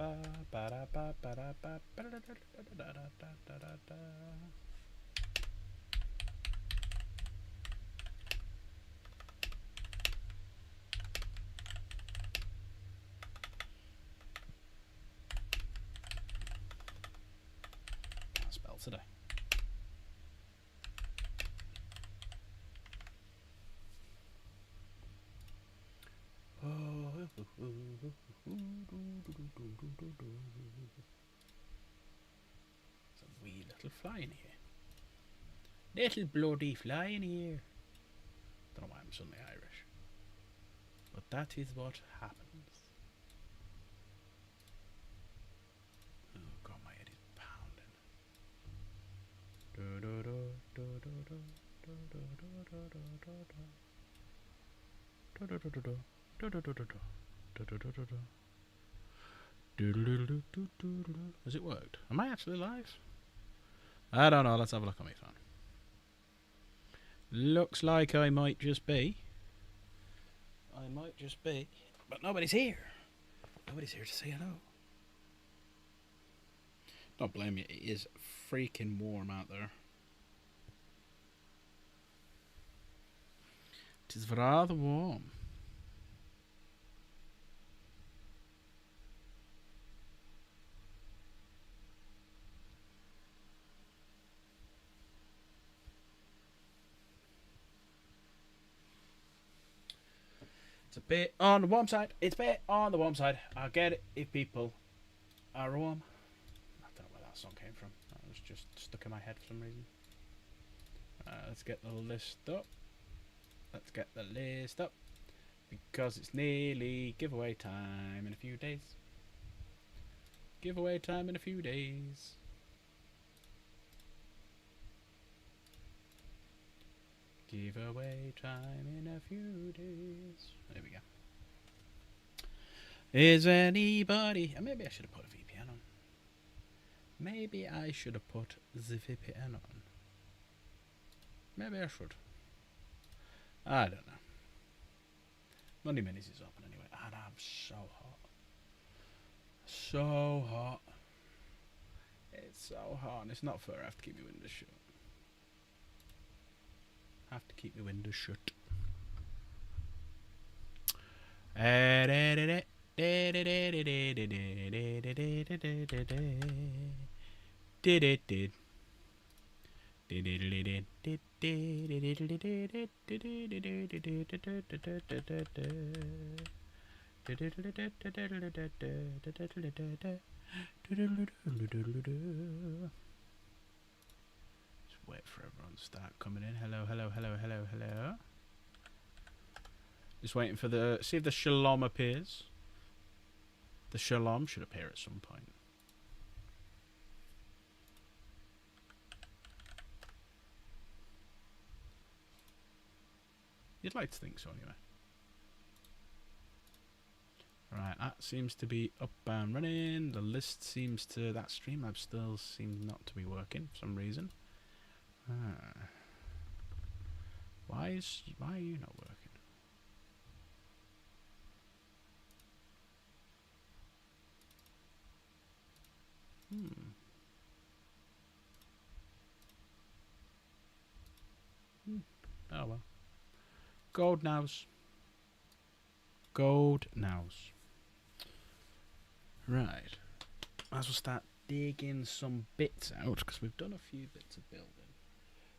Can't spell today. There's a wee little fly in here. Little bloody fly in here. Don't know why I'm suddenly Irish. But that is what happens. Oh god, my head is pounding. Has it worked? Am I actually live? I don't know. Let's have a look on my phone. Looks like I might just be. But nobody's here. Nobody's here to say hello. Don't blame you. It is freaking warm out there. It is rather warm. It's a bit on the warm side. It's a bit on the warm side. I'll get it if people are warm. I don't know where that song came from. That was just stuck in my head for some reason. Let's get the list up. Because it's nearly giveaway time in a few days. Giveaway time in a few days. Giveaway time in a few days. There we go. Is anybody... maybe I should have put a VPN on. Maybe I should have put the VPN on. Maybe I should. I don't know. Monday Minis is open anyway. And I'm so hot. So hot. It's so hot. And it's not fair. I have to keep my windows shut. Wait for everyone to start coming in. Hello. Just waiting for see if the Shalom appears. The Shalom should appear at some point. You'd like to think so anyway. Right, that seems to be up and running. The list seems to... that Streamlabs still seems not to be working for some reason. Why are you not working? Oh well. Gold nows. Right. Might as well start digging some bits out, because we've done a few bits of building.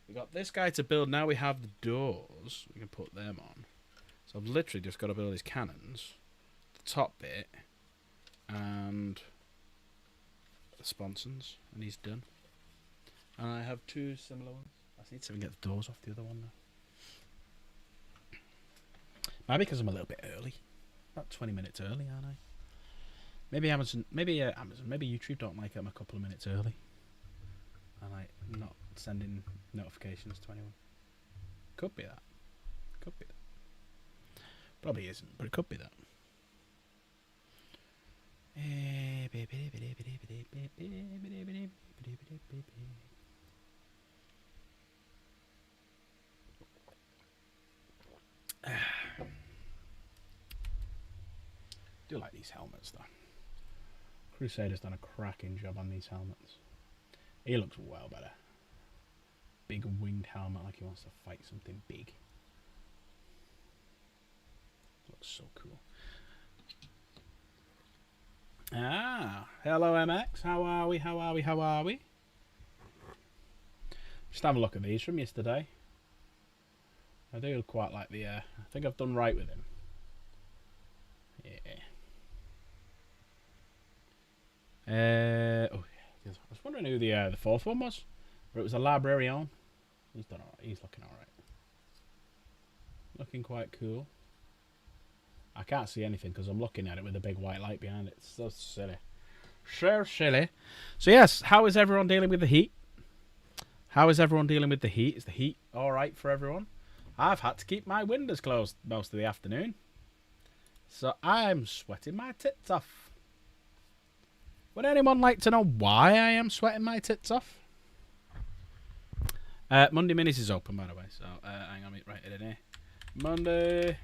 We got this guy to build. Now we have the doors. We can put them on. So I've literally just got to build his cannons, the top bit, and the sponsons, and he's done. And I have two similar ones. I need to get the doors off the other one now. Maybe because I'm a little bit early. About 20 minutes early, aren't I? Maybe Amazon, maybe YouTube don't like I'm a couple of minutes early. I like not sending notifications to anyone. Could be that. Probably isn't, but it could be that. Do like these helmets though. Crusader's done a cracking job on these helmets. He looks well better. Big winged helmet like he wants to fight something big. Looks so cool. Ah, hello MX. How are we? How are we? How are we? Just have a look at these from yesterday. I do quite like the. I think I've done right with him. Yeah. Oh, I was wondering who the fourth one was, but it was a Librarian. He's done alright. He's looking alright. Looking quite cool. I can't see anything because I'm looking at it with a big white light behind it. It's so silly. So silly. So yes, how is everyone dealing with the heat? How is everyone dealing with the heat? Is the heat alright for everyone? I've had to keep my windows closed most of the afternoon. So I'm sweating my tits off. Would anyone like to know why I am sweating my tits off? Monday Minis is open, by the way. So hang on, write it in here. Monday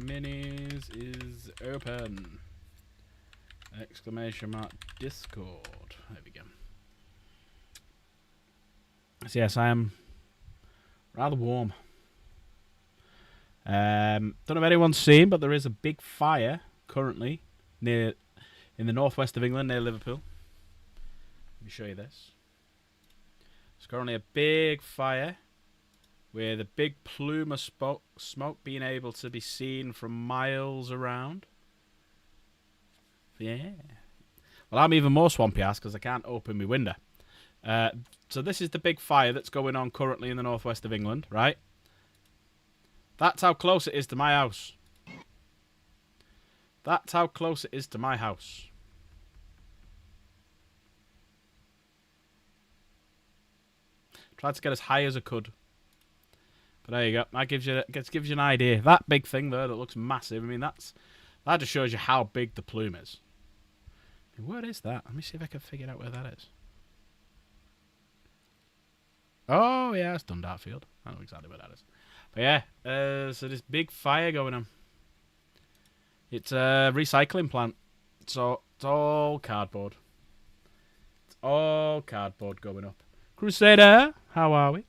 Minis is open. Exclamation mark Discord. There we go. So yes, I am rather warm. Don't know if anyone's seen, but there is a big fire currently in the northwest of England, near Liverpool. Let me show you this. There's currently a big fire with a big plume of smoke being able to be seen from miles around. Yeah. Well, I'm even more swampy ass because I can't open my window. So this is the big fire that's going on currently in the northwest of England, right? That's how close it is to my house. That's how close it is to my house. Tried to get as high as I could. But there you go. That gives you an idea. That big thing there that looks massive. I mean, that just shows you how big the plume is. I mean, where is that? Let me see if I can figure out where that is. Oh, yeah, it's Dundartfield. I know exactly where that is. But yeah, so this big fire going on. It's a recycling plant. So it's all cardboard. It's all cardboard going up. Crusader, how are we?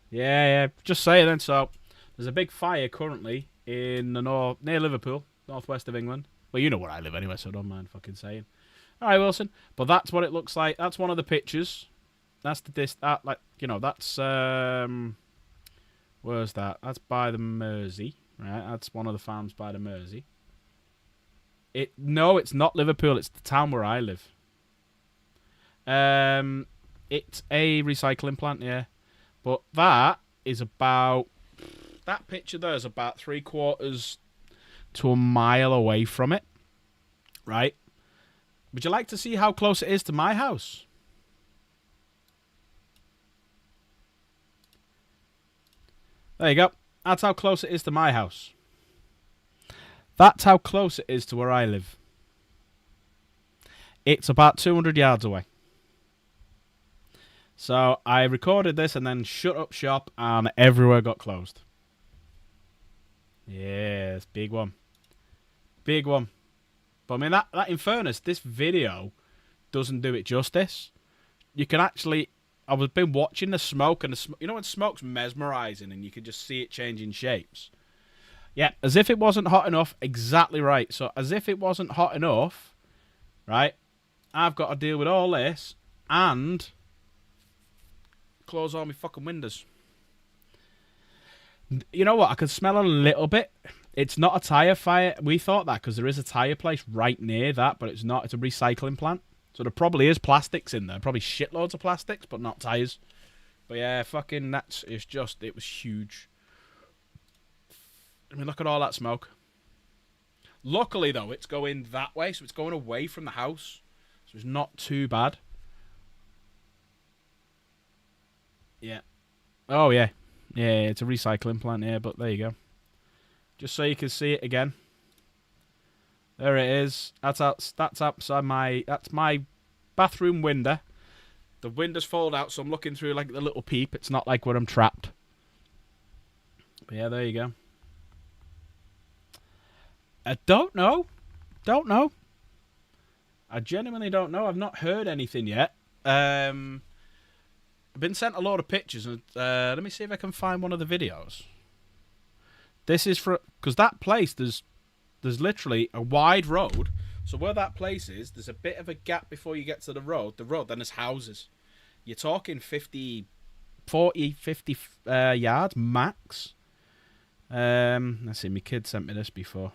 Yeah, just say it then. So there's a big fire currently in the near Liverpool, northwest of England. Well, you know where I live anyway, so don't mind fucking saying. All right, Wilson. But that's what it looks like. That's one of the pictures. That's that's where's that? That's by the Mersey, right? That's one of the farms by the Mersey. No, it's not Liverpool. It's the town where I live. It's a recycling plant, yeah. But that picture there is about 3/4 to a mile away from it, right? Would you like to see how close it is to my house? There you go. That's how close it is to my house. That's how close it is to where I live. It's about 200 yards away. So I recorded this and then shut up shop and everywhere got closed. Yes, big one. Big one. But I mean, that in fairness, this video doesn't do it justice. You can actually... I've been watching the smoke, and you know when smoke's mesmerising and you can just see it changing shapes? Yeah, as if it wasn't hot enough. Exactly right. So as if it wasn't hot enough, right, I've got to deal with all this and close all my fucking windows. You know what? I can smell a little bit. It's not a tyre fire. We thought that because there is a tyre place right near that, but it's not. It's a recycling plant. So there probably is plastics in there. Probably shitloads of plastics, but not tyres. But yeah, fucking it was huge. I mean, look at all that smoke. Luckily, though, it's going that way. So it's going away from the house. So it's not too bad. Yeah. Oh, yeah. Yeah, it's a recycling plant here, but there you go. Just so you can see it again. There it is. That's outside that's my bathroom window. The window's folded out, so I'm looking through like the little peep. It's not like where I'm trapped. But yeah, there you go. I don't know. I genuinely don't know. I've not heard anything yet. I've been sent a lot of pictures, and let me see if I can find one of the videos. This is for, because that place, there's literally a wide road. So where that place is, there's a bit of a gap before you get to the road. Then there's houses. You're talking 50 yards max. Let's see, my kid sent me this before.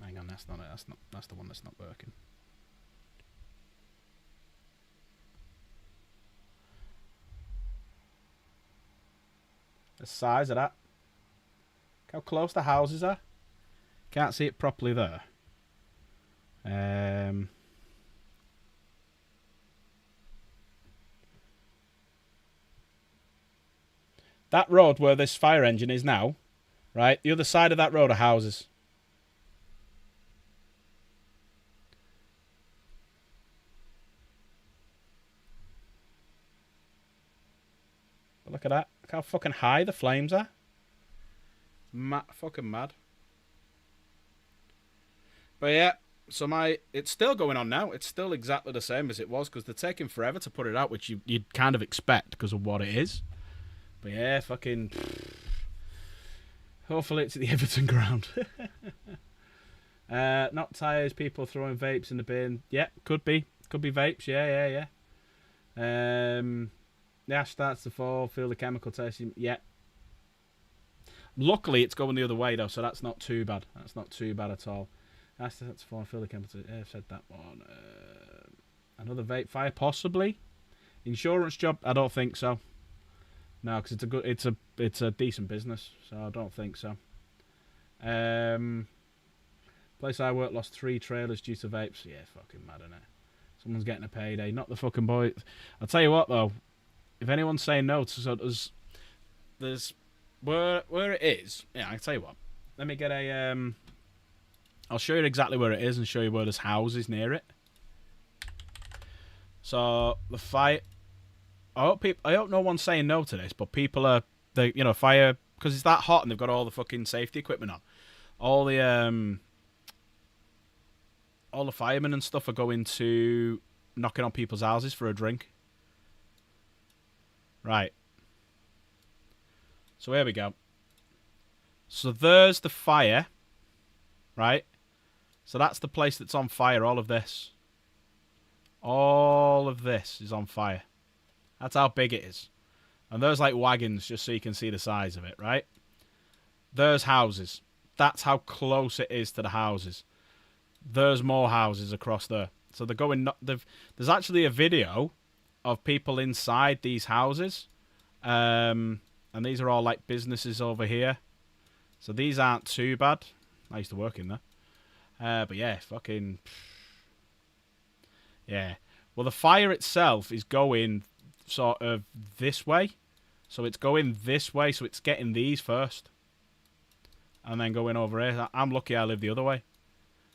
Hang on, that's not it. That's the one that's not working. The size of that. Look how close the houses are. Can't see it properly there. That road where this fire engine is now, right? The other side of that road are houses. But look at that. Look how fucking high the flames are. Fucking mad. But yeah, so it's still going on now. It's still exactly the same as it was because they're taking forever to put it out, which you'd kind of expect because of what it is. But yeah, fucking. Hopefully it's at the Everton ground. Not tyres, people throwing vapes in the bin. Yeah, could be. Could be vapes. Yeah. The ash starts to fall, feel the chemical tasting. Yeah. Luckily, it's going the other way, though, so that's not too bad. That's not too bad at all. Ash starts to fall, feel the chemical tasting. Yeah, I've said that one. Another vape fire, possibly. Insurance job? I don't think so. No, because it's a decent business, so I don't think so. Place I work lost 3 trailers due to vapes. Yeah, fucking mad, innit? Someone's getting a payday, not the fucking boy. I'll tell you what, though. If anyone's saying no, so there's where it is. Yeah, I'll tell you what. Let me get a I'll show you exactly where it is and show you where there's houses near it. So the fire. I hope no one's saying no to this, but people are fire because it's that hot and they've got all the fucking safety equipment on. All the firemen and stuff are going to knocking on people's houses for a drink. Right. So here we go. So there's the fire. Right? So that's the place that's on fire, all of this. All of this is on fire. That's how big it is. And there's like wagons, just so you can see the size of it, right? There's houses. That's how close it is to the houses. There's more houses across there. So they're going... There's actually a video of people inside these houses. And these are all like businesses over here. So these aren't too bad. I used to work in there. But yeah, fucking... Yeah. Well, the fire itself is going sort of this way. So it's going this way, so it's getting these first. And then going over here. I'm lucky I live the other way.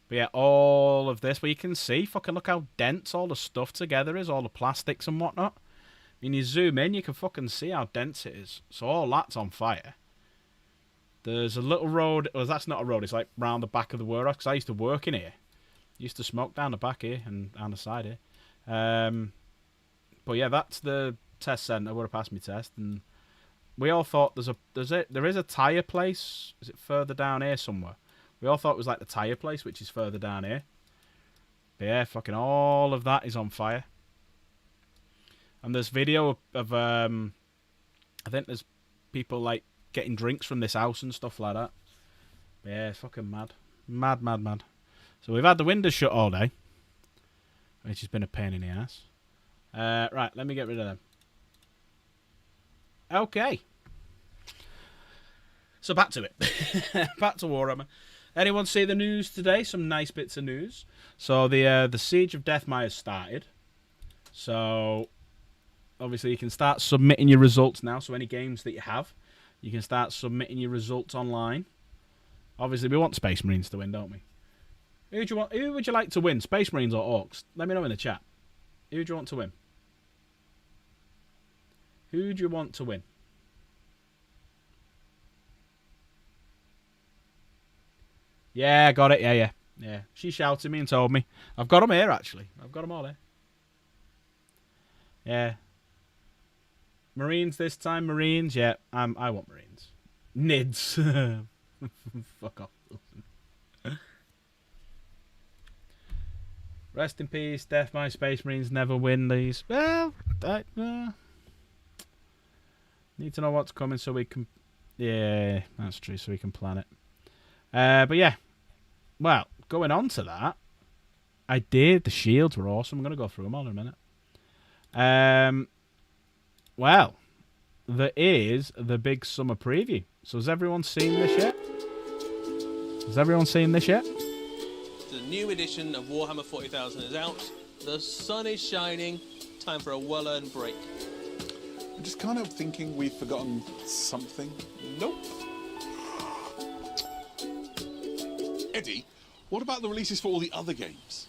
But yeah, all of this. Well, you can see, fucking look how dense all the stuff together is. All the plastics and whatnot. When you zoom in, you can fucking see how dense it is. So all that's on fire. There's a little road. Well, that's not a road. It's like round the back of the warehouse. Because I used to work in here. Used to smoke down the back here and down the side here. But yeah, that's the test centre where I passed my test. And we all thought there is a tyre place. Is it further down here somewhere? We all thought it was like the tyre place, which is further down here. But yeah, fucking all of that is on fire. And there's video of I think there's people like getting drinks from this house and stuff like that. But yeah, it's fucking mad. Mad. So we've had the windows shut all day, which has been a pain in the ass. Right, let me get rid of them. Okay. So back to it. Back to Warhammer. Anyone see the news today? Some nice bits of news. So the Siege of Deathmire started. So obviously you can start submitting your results now. So any games that you have, you can start submitting your results online. Obviously we want Space Marines to win, don't we? Who would you like to win? Space Marines or Orcs? Let me know in the chat. Who do you want to win? Who do you want to win? Yeah, got it. Yeah. She shouted me and told me. I've got them here, actually. I've got them all here. Yeah. Marines this time. Marines. Yeah, I want Marines. Nids. Fuck off. Rest in peace. Death by Space Marines never win these. Well, need to know what's coming so we can... Yeah, that's true, so we can plan it. But yeah. Well, going on to that, the shields were awesome. I'm going to go through them all in a minute. Well, there is the big summer preview. So has everyone seen this yet? The new edition of Warhammer 40,000 is out. The sun is shining. Time for a well-earned break. I'm just kind of thinking we've forgotten something. Nope. Eddie, what about the releases for all the other games?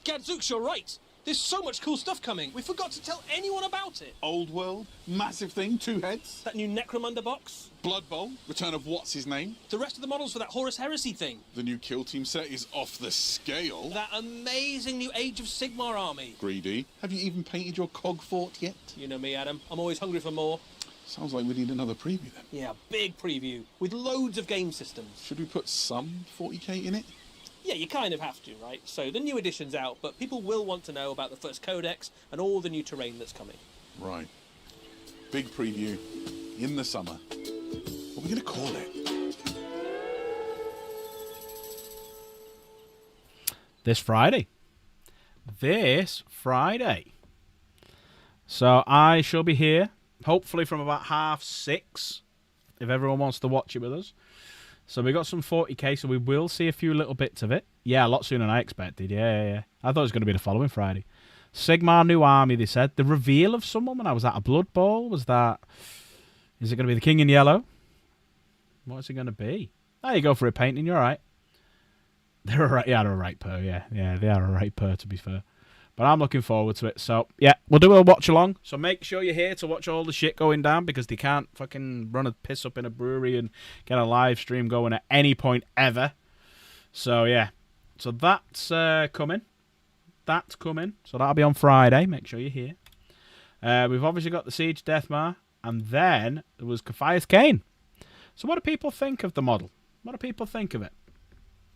Gadzooks, you're right. There's so much cool stuff coming. We forgot to tell anyone about it. Old World, massive thing, 2 heads. That new Necromunda box. Blood Bowl, return of what's his name. The rest of the models for that Horus Heresy thing. The new Kill Team set is off the scale. That amazing new Age of Sigmar army. Greedy, have you even painted your cog fort yet? You know me, Adam. I'm always hungry for more. Sounds like we need another preview then. Yeah, big preview with loads of game systems. Should we put some 40k in it? Yeah, you kind of have to, right? So the new edition's out, but people will want to know about the first codex and all the new terrain that's coming. Right. Big preview in the summer. What are we going to call it? This Friday. So I shall be here, hopefully from about 6:30, if everyone wants to watch it with us. So we got some 40k, so we will see a few little bits of it. Yeah, a lot sooner than I expected. Yeah. I thought it was going to be the following Friday. Sigmar new army, they said. The reveal of someone when I was at a Blood Bowl, is it going to be the King in Yellow? What is it going to be? There you go for a painting, you're right. They're a right pair, yeah. Yeah, they are a right pair, to be fair. But I'm looking forward to it. So, yeah, we'll do a watch along. So make sure you're here to watch all the shit going down because they can't fucking run a piss up in a brewery and get a live stream going at any point ever. So, yeah. So that's coming. So that'll be on Friday. Make sure you're here. We've obviously got the Siege Deathmar. And then there was Caphias Kane. So what do people think of the model? What do people think of it?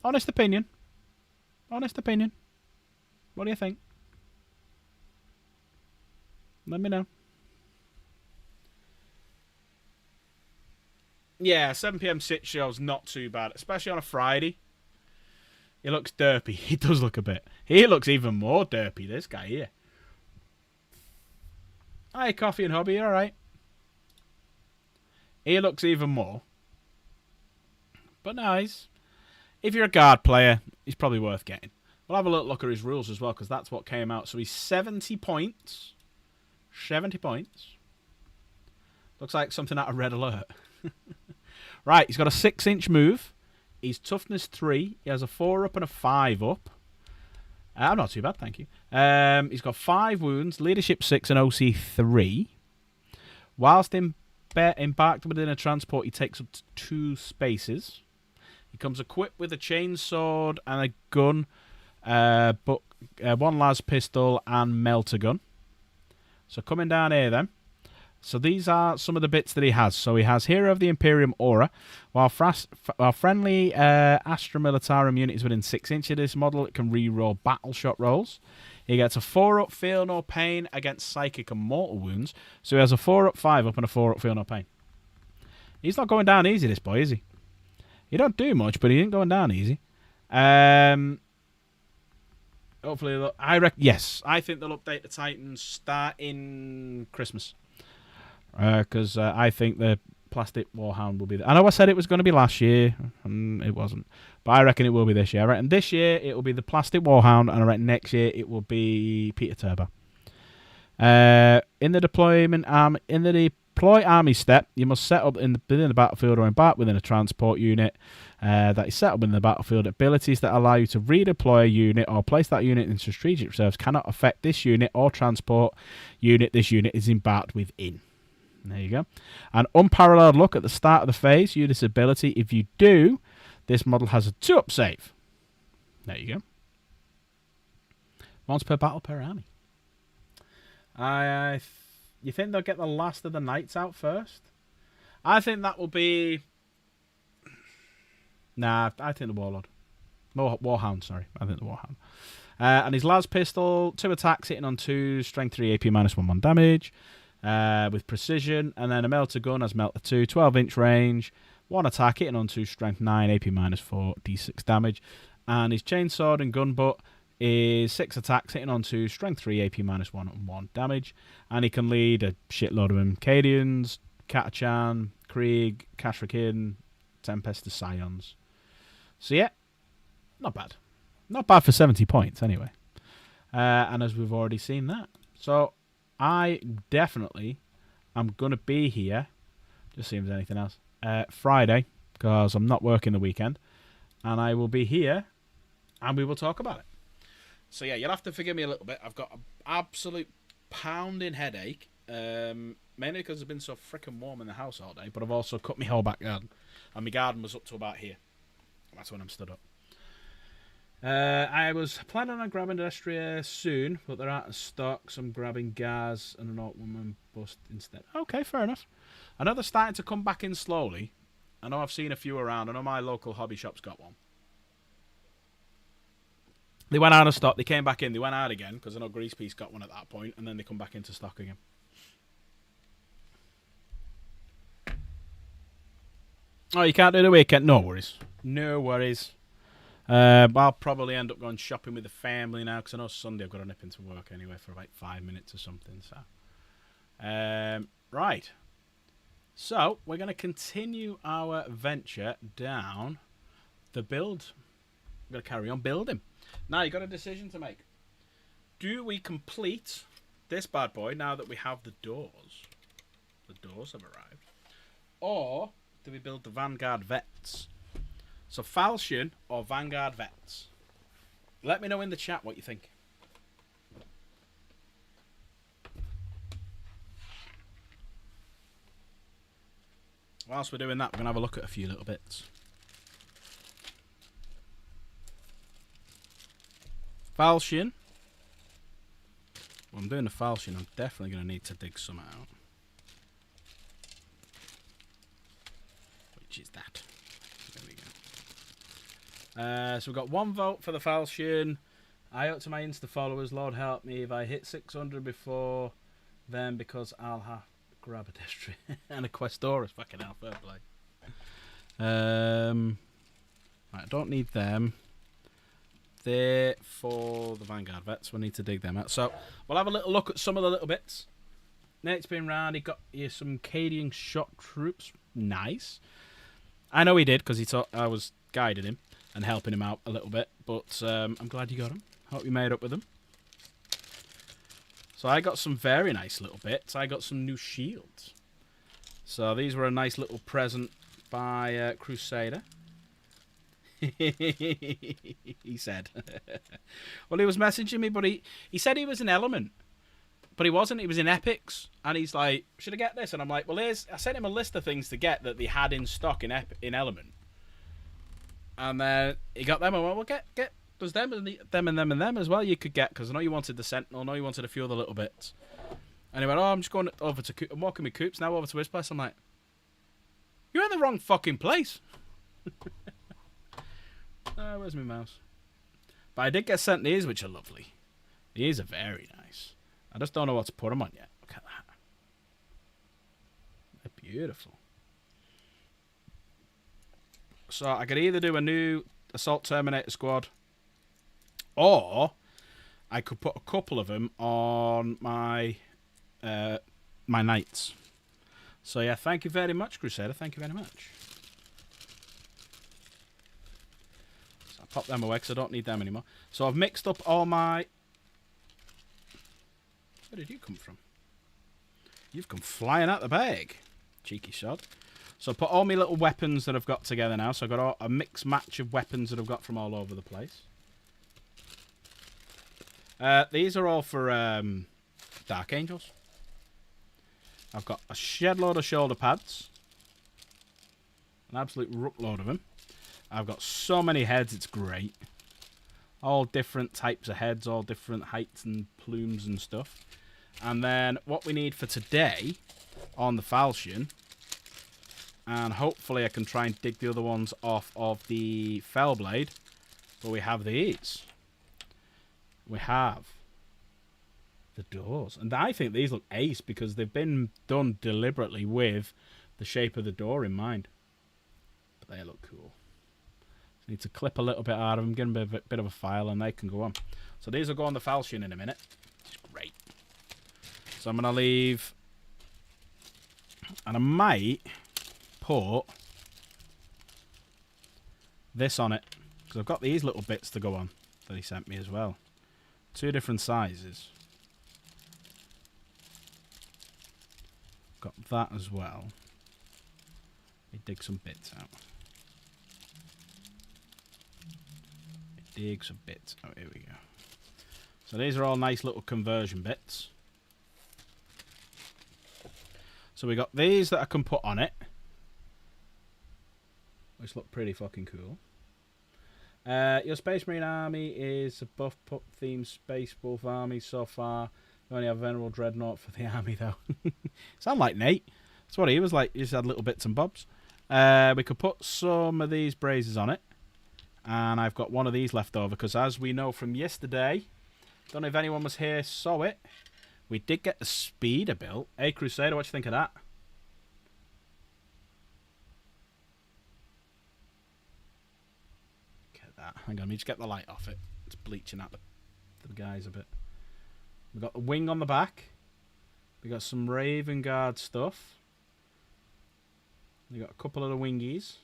Honest opinion. What do you think? Let me know. Yeah, 7 p.m. sit show's not too bad, especially on a Friday. He looks derpy. He does look a bit. He looks even more derpy, this guy here. Hi, Coffee and Hobby, all right? He looks even more. But nice. If you're a guard player, he's probably worth getting. We'll have a look at his rules as well, because that's what came out. So he's 70 points. 70 points. Looks like something out of Red Alert. Right, he's got a 6-inch move. He's toughness 3. He has a 4-up and a 5-up. I'm not too bad, thank you. He's got 5 wounds, leadership 6 and OC 3. Whilst embarked within a transport, he takes up to 2 spaces. He comes equipped with a chainsword and a gun, one las pistol and melter gun. So coming down here then. So these are some of the bits that he has. So he has Hero of the Imperium Aura. While friendly Astra Militarum unit is within 6 inches of this model, it can re-roll battle shot rolls. He gets a 4-up Feel No Pain against Psychic and Mortal Wounds. So he has a 4-up, 5-up, and a 4-up Feel No Pain. He's not going down easy, this boy, is he? He don't do much, but he ain't going down easy. Hopefully, yes, I think they'll update the Titans starting Christmas. Because I think the plastic Warhound will be there. I know I said it was going to be last year, and it wasn't. But I reckon it will be this year. I reckon this year it will be the plastic Warhound, and I reckon next year it will be Peter Turbo. In the deploy army step, you must set up within the battlefield or embark within a transport unit that is set up within the battlefield. Abilities that allow you to redeploy a unit or place that unit into strategic reserves cannot affect this unit or transport unit this unit is embarked within. There you go. An unparalleled look at the start of the phase. Use this ability. If you do, This model has a 2-up save. There you go. Once per battle per army. You think they'll get the last of the knights out first? I think that will be... Nah, I think the Warlord. Warhound, sorry. I think the Warhound. And his Las pistol, 2 attacks, hitting on 2, strength 3, AP minus 1 damage, with precision. And then a melter gun has melter 2, 12-inch range, 1 attack, hitting on 2, strength 9, AP minus 4, d6 damage. And his chainsword and gun butt is 6 attacks, hitting on 2, strength 3, AP minus 1, and 1 damage. And he can lead a shitload of them. Cadians, Catachan, Krieg, Kashrakin, Tempest, the Scions. So yeah, not bad. Not bad for 70 points, anyway. And as we've already seen that. So, I definitely am going to be here. Just see if there's anything else. Friday, because I'm not working the weekend. And I will be here, and we will talk about it. So, yeah, you'll have to forgive me a little bit. I've got an absolute pounding headache. Mainly because it's been so freaking warm in the house all day. But I've also cut my whole back garden. And my garden was up to about here. That's when I'm stood up. I was planning on grabbing Destria soon, but they're out of stock, so I'm grabbing Gaz and an Alt Woman bust instead. Okay, fair enough. I know they're starting to come back in slowly. I know I've seen a few around. I know my local hobby shop's got one. They went out of stock, they came back in, they went out again, because I know Grease Piece got one at that point, and then they come back into stock again. Oh, you can't do the weekend? No worries. No worries. I'll probably end up going shopping with the family now, because I know Sunday I've got to nip into work anyway for about 5 minutes or something. So, right. So, we're going to continue our venture down the build. We're going to carry on building. Now, you've got a decision to make. Do we complete this bad boy now that we have the doors? The doors have arrived. Or do we build the Vanguard Vets? So, Falchion or Vanguard Vets? Let me know in the chat what you think. Whilst we're doing that, we're going to have a look at a few little bits. Falchion. Well, I'm doing the Falchion. I'm definitely going to need to dig some out. Which is that. There we go. So we've got 1 vote for the Falchion. I owe to my Insta followers, Lord help me if I hit 600 before then, because I'll have to grab a Destry and a Questoris. Fucking hell, fair play. Right, I don't need them. They're for the Vanguard Vets. We'll need to dig them out. So we'll have a little look at some of the little bits. Nate's been round. He got you some Cadian shock troops. Nice. I know he did because he thought I was guiding him and helping him out a little bit. But I'm glad you got them. Hope you made up with them. So I got some very nice little bits. I got some new shields. So these were a nice little present by Crusader. He said. Well, he was messaging me, but he said he was in Element. But he wasn't. He was in Epics. And he's like, should I get this? And I'm like, well, I sent him a list of things to get that they had in stock in Element. And then he got them. I went, well, get there's them and them as well you could get. Because I know you wanted the Sentinel. I know you wanted a few other little bits. And he went, oh, I'm just going over to Coop. I'm walking with Coops now over to his place. I'm like, you're in the wrong fucking place. Where's my mouse? But I did get sent these, which are lovely. These are very nice. I just don't know what to put them on yet. Look at that. They're beautiful. So I could either do a new Assault Terminator squad, or I could put a couple of them on my my knights. So yeah, thank you very much, Crusader. Thank you very much. Pop them away because I don't need them anymore. So I've mixed up all my... Where did you come from? You've come flying out the bag. Cheeky sod. So I put all my little weapons that I've got together now. So I've got a mixed match of weapons that I've got from all over the place. These are all for Dark Angels. I've got a shed load of shoulder pads. An absolute ruck load of them. I've got so many heads, it's great. All different types of heads, all different heights and plumes and stuff. And then what we need for today on the falchion, and hopefully I can try and dig the other ones off of the Fellblade, but we have these. We have the doors. And I think these look ace because they've been done deliberately with the shape of the door in mind. But they look cool. So need to clip a little bit out of them, give them a bit of a file, and they can go on. So these will go on the falchion in a minute. Which is great. So I'm going to leave... And I might put this on it. Because I've got these little bits to go on that he sent me as well. 2 different sizes. Got that as well. Let me dig some bits out. Dig some bits. Oh, here we go. So these are all nice little conversion bits. So we got these that I can put on it, which look pretty fucking cool. Your Space Marine army is a buff pup themed Space Wolf army so far. We only have Venerable Dreadnought for the army though. Sound like Nate. That's what he was like. He just had little bits and bobs. We could put some of these braziers on it. And I've got one of these left over because as we know from yesterday, don't know if anyone was here, saw it. We did get the speeder built. Hey Crusader, what you think of that? Look at that. Hang on, let me just get the light off it. It's bleaching out the guys a bit. We've got the wing on the back. We got some Raven Guard stuff. We got a couple of the wingies.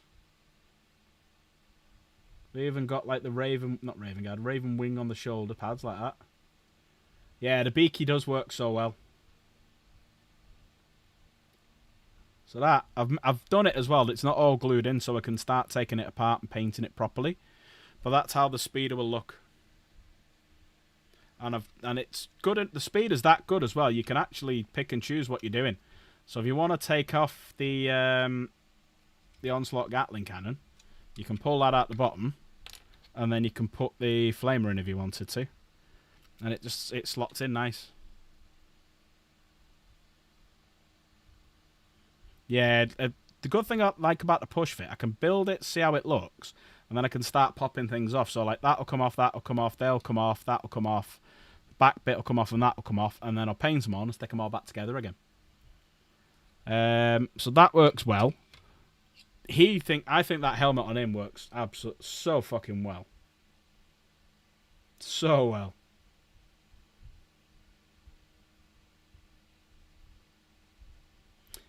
We even got like the Raven wing on the shoulder pads like that. Yeah, the beaky does work so well. So that, I've done it as well. It's not all glued in, so I can start taking it apart and painting it properly. But that's how the speeder will look. And it's good. The speeder's that good as well. You can actually pick and choose what you're doing. So if you want to take off the Onslaught Gatling cannon, you can pull that out the bottom, and then you can put the flamer in if you wanted to, and it slots in nice. Yeah, the good thing I like about the push fit, I can build it, see how it looks, and then I can start popping things off. So like that'll come off, that'll come off, they'll come off, that'll come off, the back bit will come off, and that'll come off, and then I'll paint them on and stick them all back together again. So that works well. I think that helmet on him works absolutely so fucking well. So well.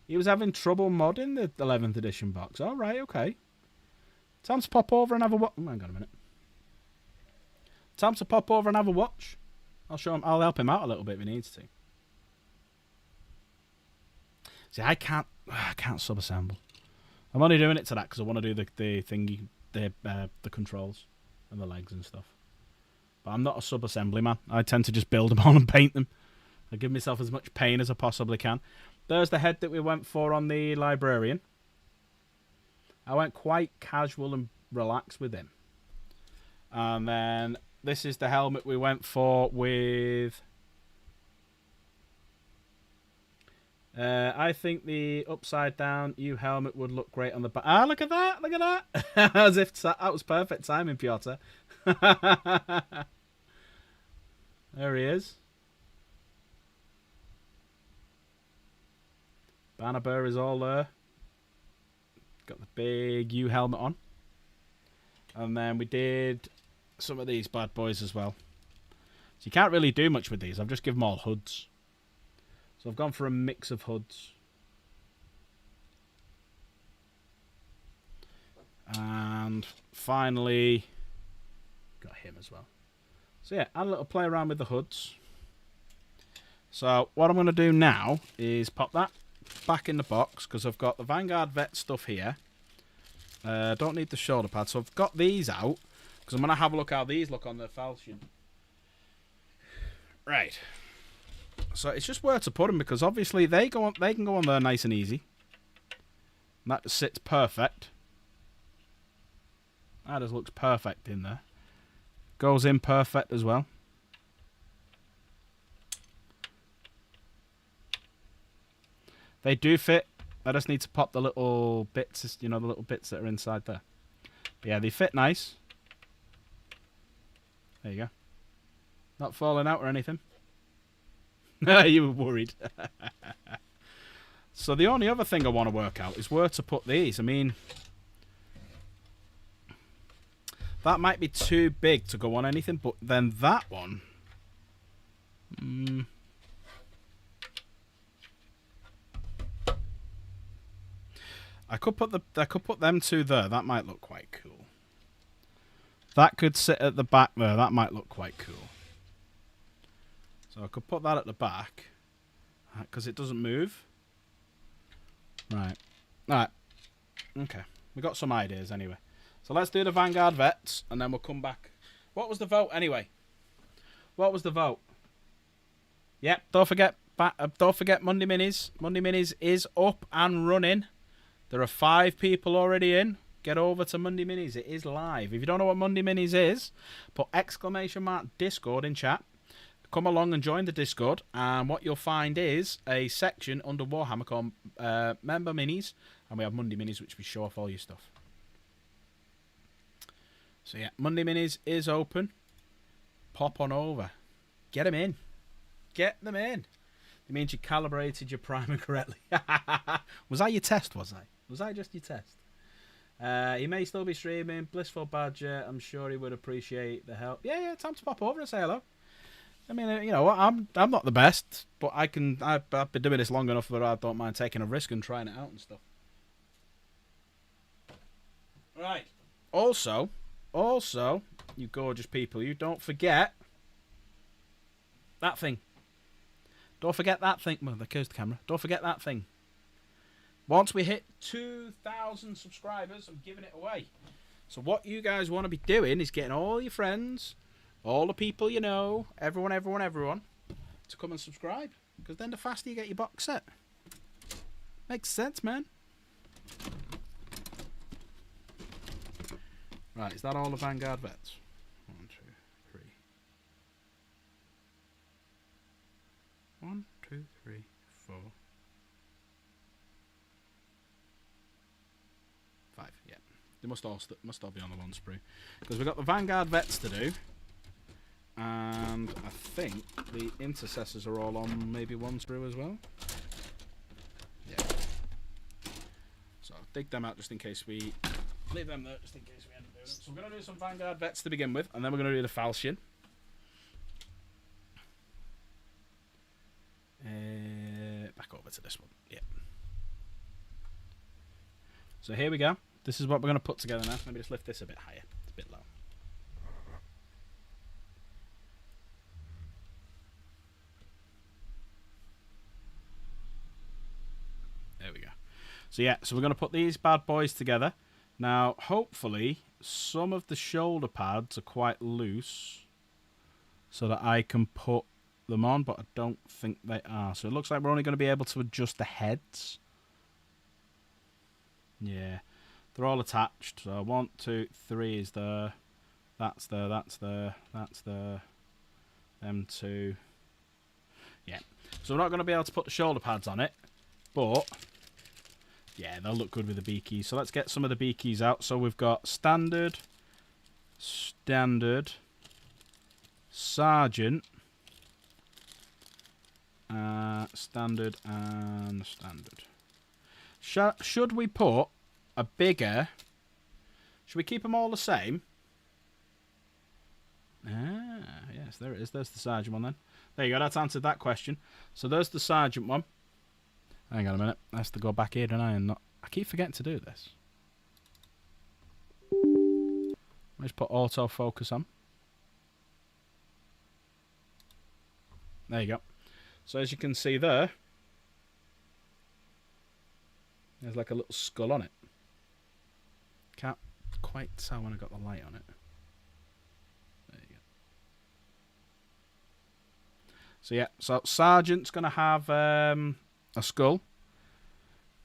He was having trouble modding the 11th edition box. All right, okay. Time to pop over and have a watch. Oh, hang on a minute. Time to pop over and have a watch. I'll show him. I'll help him out a little bit if he needs to. See, I can't sub-assemble. I'm only doing it to that because I want to do the thingy, the controls and the legs and stuff. But I'm not a sub-assembly man. I tend to just build them on and paint them. I give myself as much pain as I possibly can. There's the head that we went for on the Librarian. I went quite casual and relaxed with him. And then this is the helmet we went for with... I think the upside down U helmet would look great on the back. Ah, look at that! Look at that! As if that was perfect timing, Piotr. There he is. Banner is all there. Got the big U helmet on. And then we did some of these bad boys as well. So you can't really do much with these. I've just given them all hoods. So I've gone for a mix of hoods. And finally, got him as well. So yeah, add a little play around with the hoods. So what I'm going to do now is pop that back in the box because I've got the Vanguard Vet stuff here. Don't need the shoulder pad, so I've got these out because I'm going to have a look how these look on the falchion. Right. So it's just where to put them because obviously they can go on there nice and easy. And that sits perfect. That just looks perfect in there. Goes in perfect as well. They do fit. I just need to pop the little bits, you know, the little bits that are inside there. But yeah, they fit nice. There you go. Not falling out or anything. You were worried. So the only other thing I want to work out is where to put these. I mean, that might be too big to go on anything, but then that one... I could put them two there. That might look quite cool. That could sit at the back there. That might look quite cool. So I could put that at the back because it doesn't move. Right. Alright. Okay. We got some ideas anyway. So let's do the Vanguard Vets and then we'll come back. What was the vote anyway? What was the vote? Yep, don't forget Monday Minis. Monday Minis is up and running. There are 5 people already in. Get over to Monday Minis. It is live. If you don't know what Monday Minis is, put !Discord in chat. Come along and join the Discord. And what you'll find is a section under Warhammer called Member Minis. And we have Monday Minis, which we show off all your stuff. So yeah, Monday Minis is open. Pop on over. Get them in. Get them in. It means you calibrated your primer correctly. Was that your test, was I? Was that just your test? He may still be streaming. Blissful Badger, I'm sure he would appreciate the help. Yeah, time to pop over and say hello. I mean, you know, I'm not the best, but I've been doing this long enough that I don't mind taking a risk and trying it out and stuff. Right. Also, you gorgeous people, you don't forget that thing. Don't forget that thing. Well, there goes the camera. Don't forget that thing. Once we hit 2,000 subscribers, I'm giving it away. So what you guys want to be doing is getting all your friends, all the people you know, everyone, to come and subscribe. Because then the faster you get your box set. Makes sense, man. Right, is that all the Vanguard Vets? 1, 2, 3. 1, 2, 3, 4, 5. Yeah, they must all be on the one sprue because we've got the Vanguard Vets to do, and I think the Intercessors are all on maybe one sprue as well. Yeah. So I'll dig them out just in case we leave them there, just in case we end up doing it. So we're gonna do some Vanguard Vets to begin with, and then we're gonna do the Falchion. Back over to this one. Yeah. So here we go. This is what we're going to put together now. Let me just lift this a bit higher. It's a bit low. There we go. So yeah, so we're going to put these bad boys together. Now, hopefully, some of the shoulder pads are quite loose so that I can put them on, but I don't think they are. So it looks like we're only going to be able to adjust the heads. Yeah, they're all attached. So 1, 2, 3 is there. That's there. That's there. That's there. Them two. Yeah. So we're not going to be able to put the shoulder pads on it, but yeah, they'll look good with the B-keys. So let's get some of the B-keys out. So we've got standard, sergeant, standard and standard. Should we put a bigger... Should we keep them all the same? Yes, there it is. There's the sergeant one then. There you go. That's answered that question. So there's the sergeant one. Hang on a minute. I have to go back here, don't I? I keep forgetting to do this. Let's put autofocus on. There you go. So as you can see there, there's like a little skull on it. Can't quite tell when I got the light on it. There you go. So yeah, so Sergeant's going to have a skull.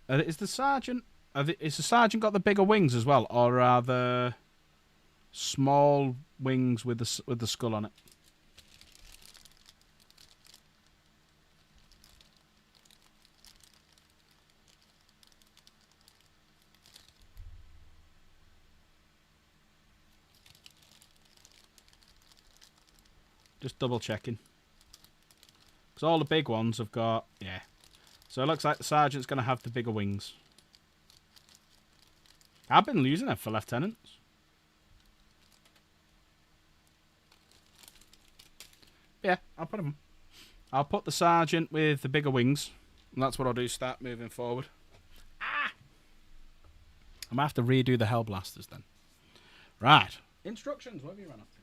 Is the Sergeant got the bigger wings as well, or are the... small wings with the skull on it. Just double checking. Because all the big ones have got, yeah. So it looks like the sergeant's going to have the bigger wings. I've been using them for lieutenants. Yeah, I'll put them. I'll put the sergeant with the bigger wings. And that's what I'll do, start moving forward. Ah! I'm going to have to redo the Hellblasters then. Right. Instructions, what have you run up to?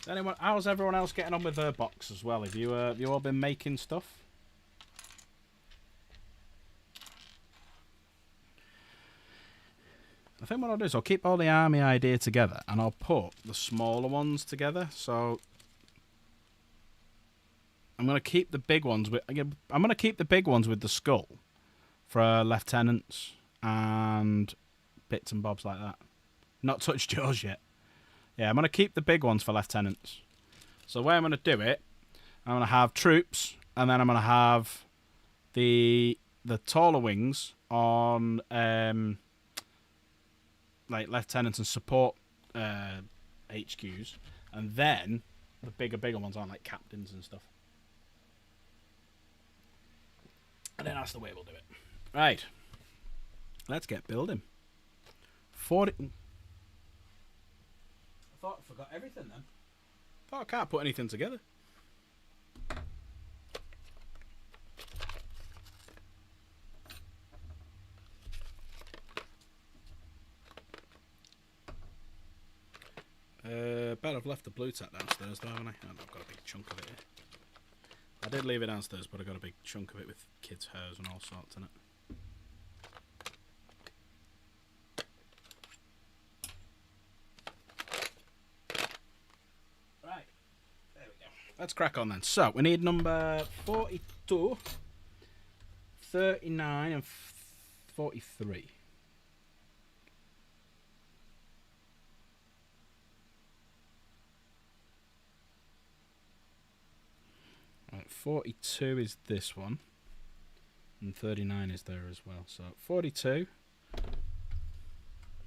Anyone? How's everyone else getting on with their box as well? Have you all been making stuff? I think what I'll do is I'll keep all the army idea together and I'll put the smaller ones together. So I'm gonna keep the big ones with. I'm gonna keep the big ones with the skull for lieutenants and bits and bobs like that. Not touched yours yet. Yeah, I'm going to keep the big ones for lieutenants. So the way I'm going to do it, I'm going to have troops, and then I'm going to have the taller wings on like lieutenants and support HQs, and then the bigger ones on like captains and stuff. And then that's the way we'll do it. Right. Let's get building. 40... I thought I forgot everything then. Thought I can't put anything together. Bet I've left the blue tack downstairs though, haven't I? Oh, I've got a big chunk of it here. I did leave it downstairs, but I got a big chunk of it with kids' hairs and all sorts in it. Let's crack on then. So, we need number 42, 39, and 43. Right, 42 is this one. And 39 is there as well. So, 42.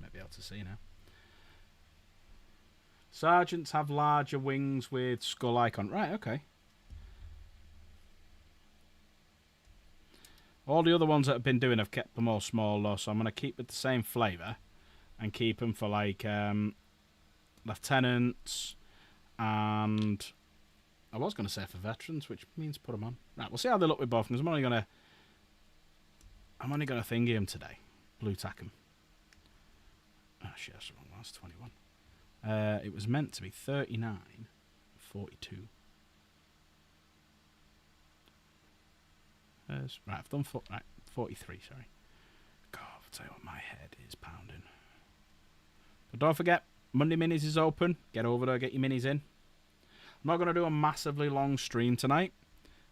Might be able to see now. Sergeants have larger wings with skull icon. Right, okay. All the other ones that I've been doing, I've kept them all small, though, so I'm going to keep with the same flavour and keep them for, like, lieutenants and... I was going to say for veterans, which means put them on. Right, we'll see how they look with both, because I'm only going to thingy them today. Blue tack them. Oh, shit, that's the wrong one. That's 21. It was meant to be 39, 42. Right, I've done 43, sorry. God, I'll tell you what, my head is pounding. But don't forget, Monday Minis is open. Get over there, get your minis in. I'm not going to do a massively long stream tonight,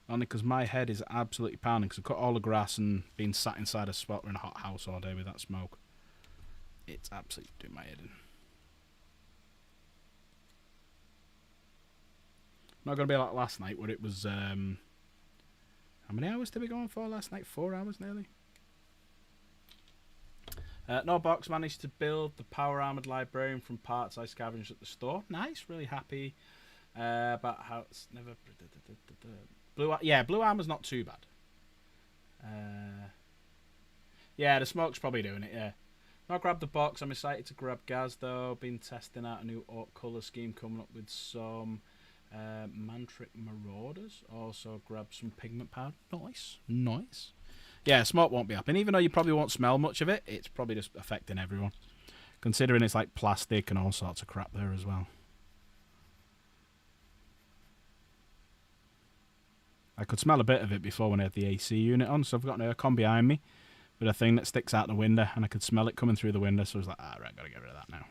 only because my head is absolutely pounding, because I've cut all the grass and been sat inside a spot in a hot house all day with that smoke. It's absolutely doing my head in. Not going to be like last night where it was... how many hours did we go on for last night? 4 hours nearly? No box managed to build the power armoured librarian from parts I scavenged at the store. Nice, really happy about how it's never... Blue armour's not too bad. Yeah, the smoke's probably doing it, yeah. I'll grab the box. I'm excited to grab Gaz though. Been testing out a new colour scheme, coming up with some... Mantric Marauders. Also grab some pigment powder. Nice. Yeah, smoke won't be up. And even though you probably won't smell much of it, it's probably just affecting everyone. Considering it's like plastic and all sorts of crap there as well. I could smell a bit of it before when I had the AC unit on, so I've got an aircon behind me with a thing that sticks out the window, and I could smell it coming through the window, so I was like, right, gotta get rid of that now.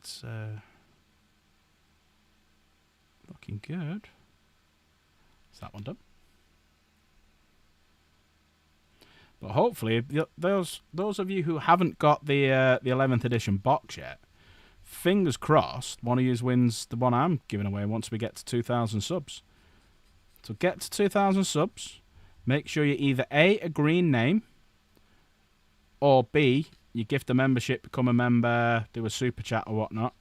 It's looking good. Is that one done? But hopefully, those of you who haven't got the 11th edition box yet, fingers crossed, one of you wins the one I'm giving away once we get to 2,000 subs. So get to 2,000 subs. Make sure you either A, a green name, or B, you gift a membership, become a member, do a super chat or whatnot.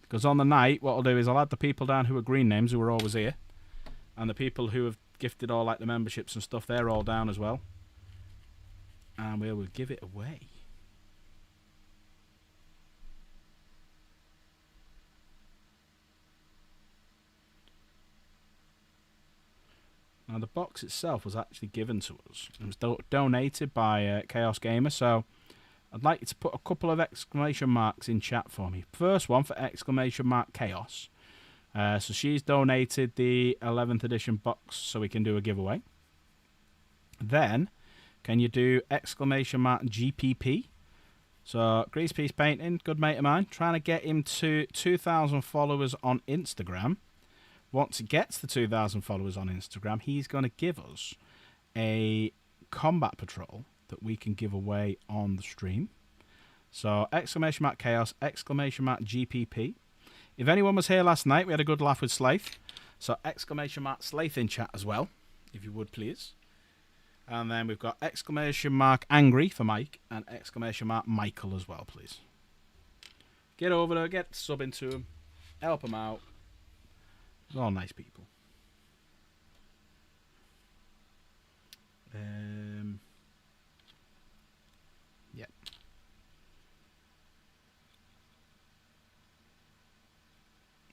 Because on the night, what I'll do is I'll add the people down who are green names, who are always here. And the people who have gifted all like the memberships and stuff, they're all down as well. And we will give it away. Now the box itself was actually given to us. It was donated by Chaos Gamer, so I'd like you to put a couple of exclamation marks in chat for me. First one for exclamation mark Chaos. So she's donated the 11th edition box so we can do a giveaway. Then, can you do exclamation mark GPP? So, Grease Piece Painting, good mate of mine, trying to get him to 2,000 followers on Instagram. Once he gets to 2,000 followers on Instagram, he's going to give us a combat patrol that we can give away on the stream. So, exclamation mark Chaos, exclamation mark GPP. If anyone was here last night, we had a good laugh with Slaith. So, exclamation mark Slaith in chat as well, if you would please. And then we've got exclamation mark Angry for Mike and exclamation mark Michael as well, please. Get over there, get subbing to him, help him out. They're all nice people. Yep.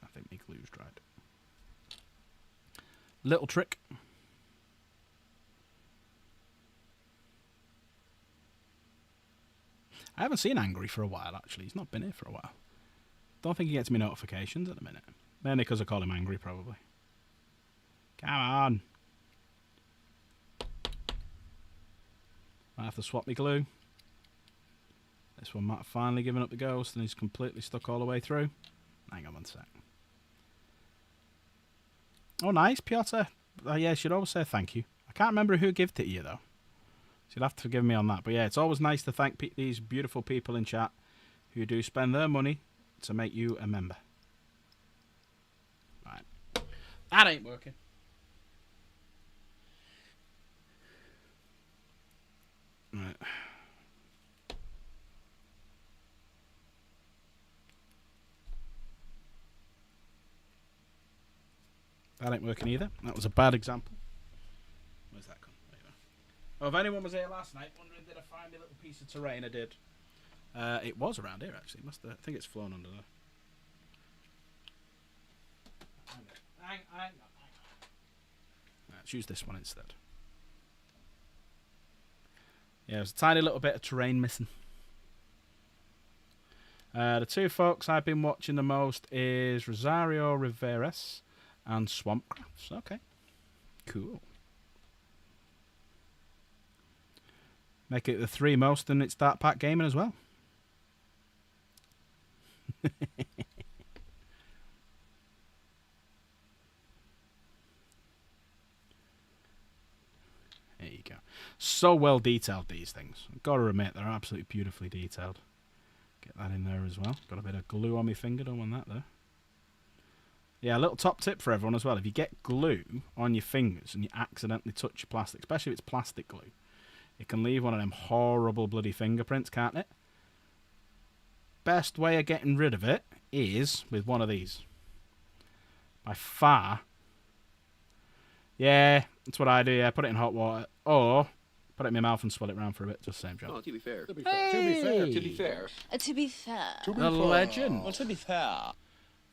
I think my glue's dried. Little trick. I haven't seen Angry for a while, actually. He's not been here for a while. Don't think he gets me notifications at the minute. Mainly because I call him Angry, probably. Come on. Might have to swap me glue. This one might have finally given up the ghost and he's completely stuck all the way through. Hang on one sec. Oh, nice, Piotr. Yeah, should always say thank you. I can't remember who gifted it to you, though. So you'll have to forgive me on that. But yeah, it's always nice to thank these beautiful people in chat who do spend their money to make you a member. Right. That ain't working. Right. That ain't working either. That was a bad example. Where's that gone? There you go. Oh, if anyone was here last night wondering did I find a little piece of terrain, I did. It was around here actually. Must have, I think it's flown under there. Hang on. Let's use this one instead. Yeah, there's a tiny little bit of terrain missing. The two folks I've been watching the most is Rosario Riveras and Swampcrafts. Okay. Cool. Make it the three most and it's Start Pack Gaming as well. There you go. So well detailed, these things. I've got to admit, they're absolutely beautifully detailed. Get that in there as well. Got a bit of glue on my finger, don't want that there. Yeah, a little top tip for everyone as well. If you get glue on your fingers and you accidentally touch your plastic, especially if it's plastic glue, it can leave one of them horrible bloody fingerprints, can't it? Best way of getting rid of it is with one of these. By far. Yeah, that's what I do, yeah. Put it in hot water. Or put it in my mouth and swirl it around for a bit. Just the same job. Oh, to be fair. To be fair. To be fair. To be fair. To be fair. To be The fair. legend. Well, to be fair.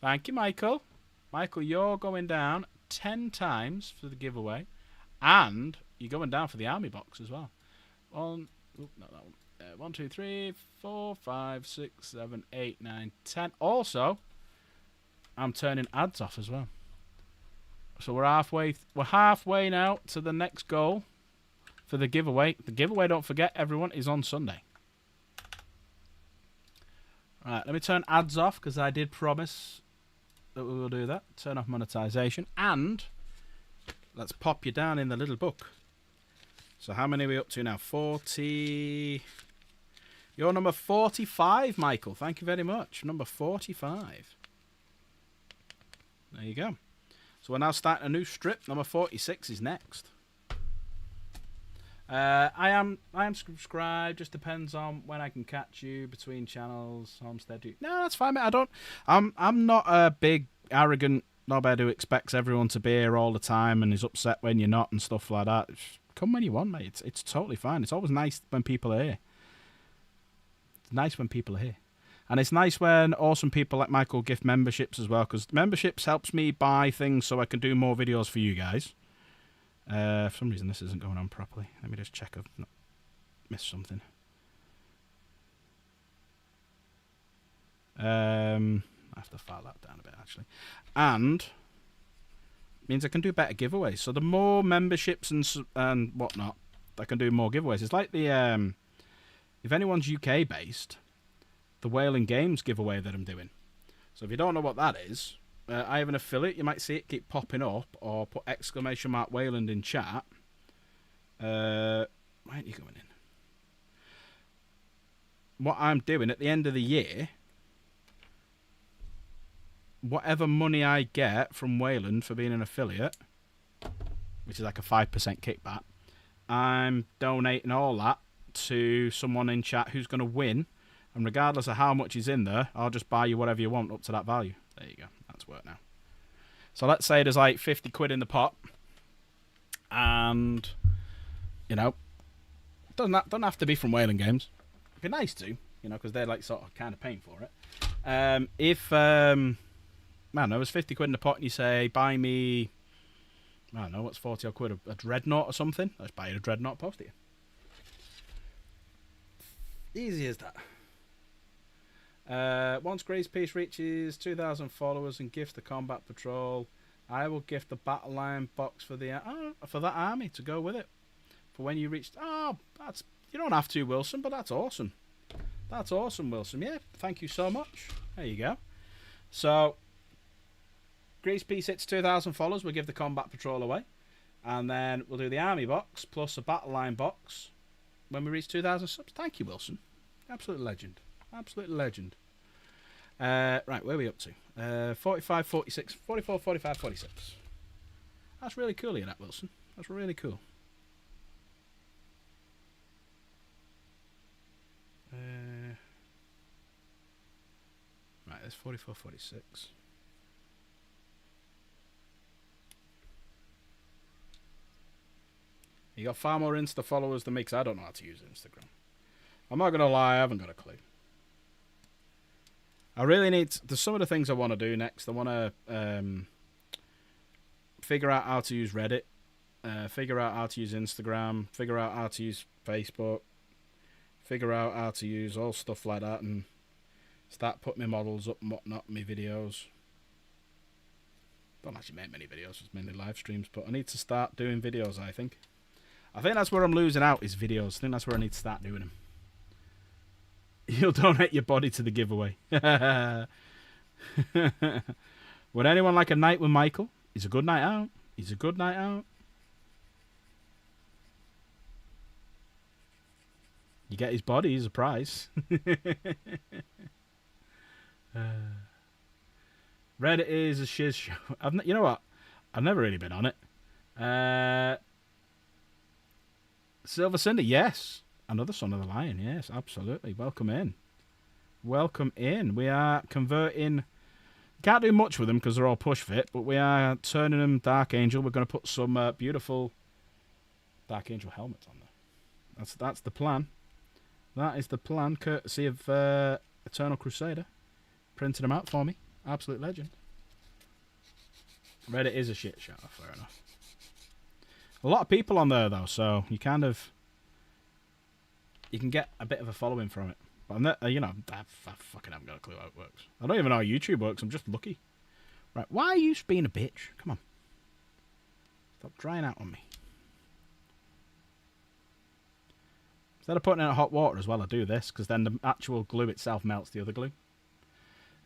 Thank you, Michael. Michael, you're going down 10 times for the giveaway. And you're going down for the army box as well. Not that one. 1, 2, 3, 4, 5, 6, 7, 8, 9, 10. Also, I'm turning ads off as well. So we're halfway now to the next goal for the giveaway. The giveaway, don't forget, everyone, is on Sunday. Alright, let me turn ads off because I did promise that we will do that. Turn off monetization. And let's pop you down in the little book. So how many are we up to now? 40. You're number 45, Michael. Thank you very much. Number 45. There you go. So we're now starting a new strip. Number 46 is next. I am subscribed. Just depends on when I can catch you between channels. Homestead. No, that's fine, mate. I'm not a big arrogant knobhead who expects everyone to be here all the time and is upset when you're not and stuff like that. Come when you want, mate. It's totally fine. It's always nice when people are here. It's nice when people are here. And it's nice when awesome people like Michael gift memberships as well, because memberships helps me buy things so I can do more videos for you guys. For some reason this isn't going on properly. Let me just check I've not missed something. I have to file that down a bit, actually. And means I can do better giveaways. So the more memberships and whatnot, I can do more giveaways. It's like the if anyone's UK based, the Whaling Games giveaway that I'm doing. So if you don't know what that is, I have an affiliate. You might see it keep popping up, or put !Wayland in chat. Why aren't you going in? What I'm doing at the end of the year, whatever money I get from Wayland for being an affiliate, which is like a 5% kickback, I'm donating all that to someone in chat who's going to win. And regardless of how much is in there, I'll just buy you whatever you want up to that value. There you go. That's work now. So let's say there's like 50 quid in the pot. And, you know, doesn't have to be from Whaling Games. It'd be nice to, you know, because they're like sort of kind of paying for it. If, man, there was 50 quid in the pot and you say, buy me, I don't know, what's 40 odd quid? A Dreadnought or something? Let's buy you a Dreadnought, post it. Easy as that. Once Grace Peace reaches 2,000 followers and gifts the Combat Patrol, I will gift the Battle Line box for the for that army to go with it. For when you reach, that's, you don't have to, Wilson, but that's awesome. That's awesome, Wilson. Yeah, thank you so much. There you go. So Grace Peace hits 2,000 followers, we'll give the Combat Patrol away, and then we'll do the army box plus a Battle Line box when we reach 2,000 subs. Thank you, Wilson. Absolute legend. Absolute legend. Right, where are we up to? 45, 46, 44, 45, 46. That's really cool of you, that, Wilson. That's really cool. Right, there's 44, 46. You got far more Insta followers than me, because I don't know how to use Instagram. I'm not going to lie, I haven't got a clue. I really need to, there's some of the things I want to do next. I want to figure out how to use Reddit, figure out how to use Instagram, figure out how to use Facebook, figure out how to use all stuff like that, and start putting my models up and whatnot, my videos. Don't actually make many videos, it's mainly live streams, but I need to start doing videos, I think. I think that's where I'm losing out, is videos. I think that's where I need to start doing them. You'll donate your body to the giveaway. Would anyone like a night with Michael? He's a good night out. He's a good night out. You get his body as a prize. Reddit is a shiz show. You know what? I've never really been on it. Silver Cinder, yes. Another Son of the Lion, yes, absolutely. Welcome in. Welcome in. We are converting... Can't do much with them because they're all push fit, but we are turning them Dark Angel. We're going to put some beautiful Dark Angel helmets on there. That's the plan. That is the plan, courtesy of Eternal Crusader. Printed them out for me. Absolute legend. Reddit is a shit show, fair enough. A lot of people on there, though, so you kind of... You can get a bit of a following from it. But I'm not, you know, I fucking haven't got a clue how it works. I don't even know how YouTube works. I'm just lucky. Right, why are you being a bitch? Come on. Stop drying out on me. Instead of putting it in hot water as well, I do this, because then the actual glue itself melts the other glue.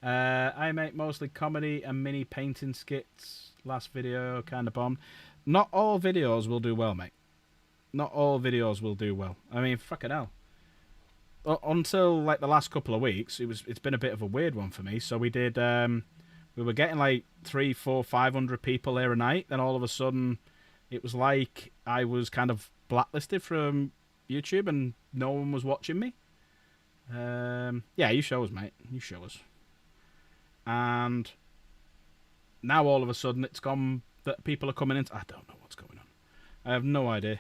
I make mostly comedy and mini painting skits. Last video kind of bombed. Not all videos will do well, mate. Not all videos will do well. I mean, fucking hell. Until like the last couple of weeks, it's been a bit of a weird one for me. So we did, we were getting like 300, 400, 500 people here a night. Then all of a sudden, it was like I was kind of blacklisted from YouTube and no one was watching me. Yeah, you show us, mate. You show us. And now all of a sudden it's gone that people are coming in. I don't know what's going on. I have no idea.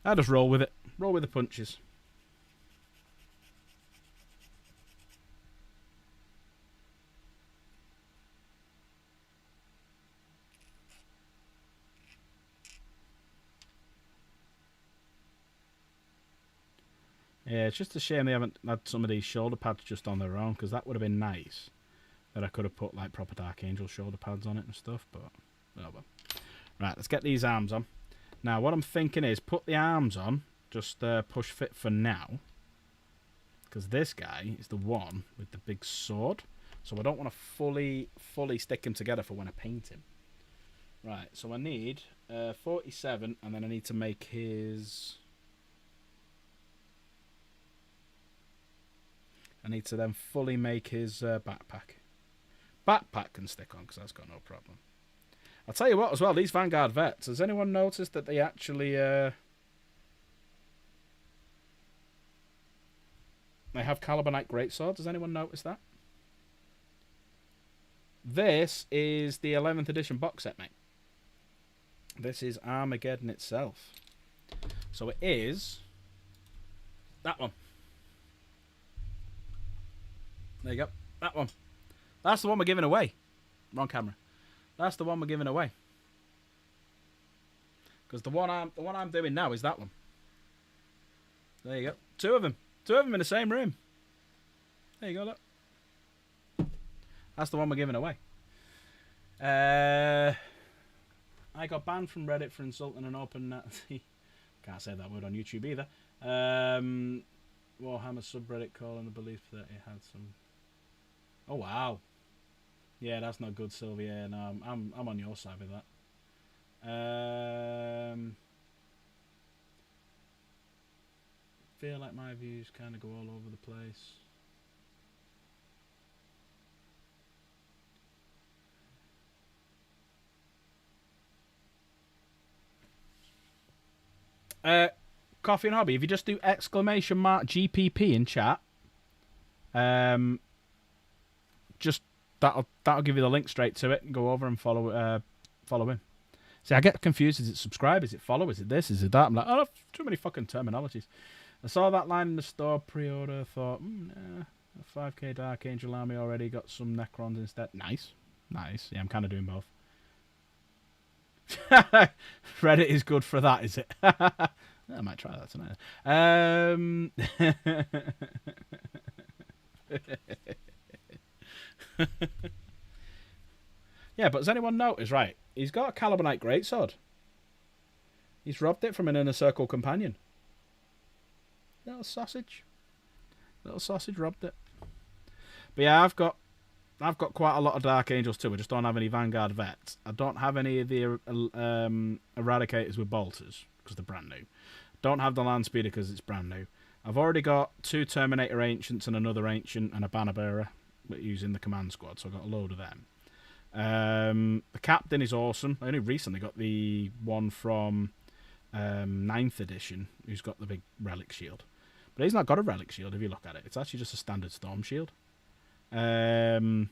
I just roll with it. Roll with the punches. Yeah, it's just a shame they haven't had some of these shoulder pads just on their own, because that would have been nice. That I could have put like proper Dark Angel shoulder pads on it and stuff, but oh well. Right, let's get these arms on. Now, what I'm thinking is put the arms on, just push fit for now, because this guy is the one with the big sword, so I don't want to fully stick him together for when I paint him. Right, so I need 47, and then I need to make his... I need to then fully make his backpack. Backpack can stick on because that's got no problem. I'll tell you what as well, these Vanguard vets, has anyone noticed that they actually... they have Calibanite greatswords? Has anyone noticed that? This is the 11th edition box set, mate. This is Armageddon itself. So it is... that one. There you go. That one. That's the one we're giving away. Wrong camera. That's the one we're giving away. Because the one I'm doing now is that one. There you go. Two of them. Two of them in the same room. There you go, look. That's the one we're giving away. I got banned from Reddit for insulting an open Nazi. Can't say that word on YouTube either. Warhammer subreddit calling the belief that it had some... Oh wow. Yeah, that's not good, Sylvia. No, I'm on your side with that. Feel like my views kind of go all over the place. Coffee and Hobby, if you just do exclamation mark GPP in chat, just that'll give you the link straight to it and go over and follow him. See, I get confused. Is it subscribe? Is it follow? Is it this? Is it that? I'm like, oh, too many fucking terminologies. I saw that line in the store, pre-order, thought, nah, a 5k Dark Angel army already, got some Necrons instead. Nice. Nice. Yeah, I'm kind of doing both. Reddit is good for that, is it? I might try that tonight. Yeah, but has anyone noticed? Right, he's got a Calibanite greatsword. He's robbed it from an Inner Circle companion. Little sausage robbed it. But yeah, I've got quite a lot of Dark Angels too. I just don't have any Vanguard vets. I don't have any of the Eradicators with bolters because they're brand new. Don't have the Landspeeder because it's brand new. I've already got 2 Terminator Ancients and another Ancient and a Banner Bearer using the command squad, so I've got a load of them. The Captain is awesome. I only recently got the one from 9th edition who's got the big relic shield. But he's not got a relic shield if you look at it. It's actually just a standard storm shield. Chaplain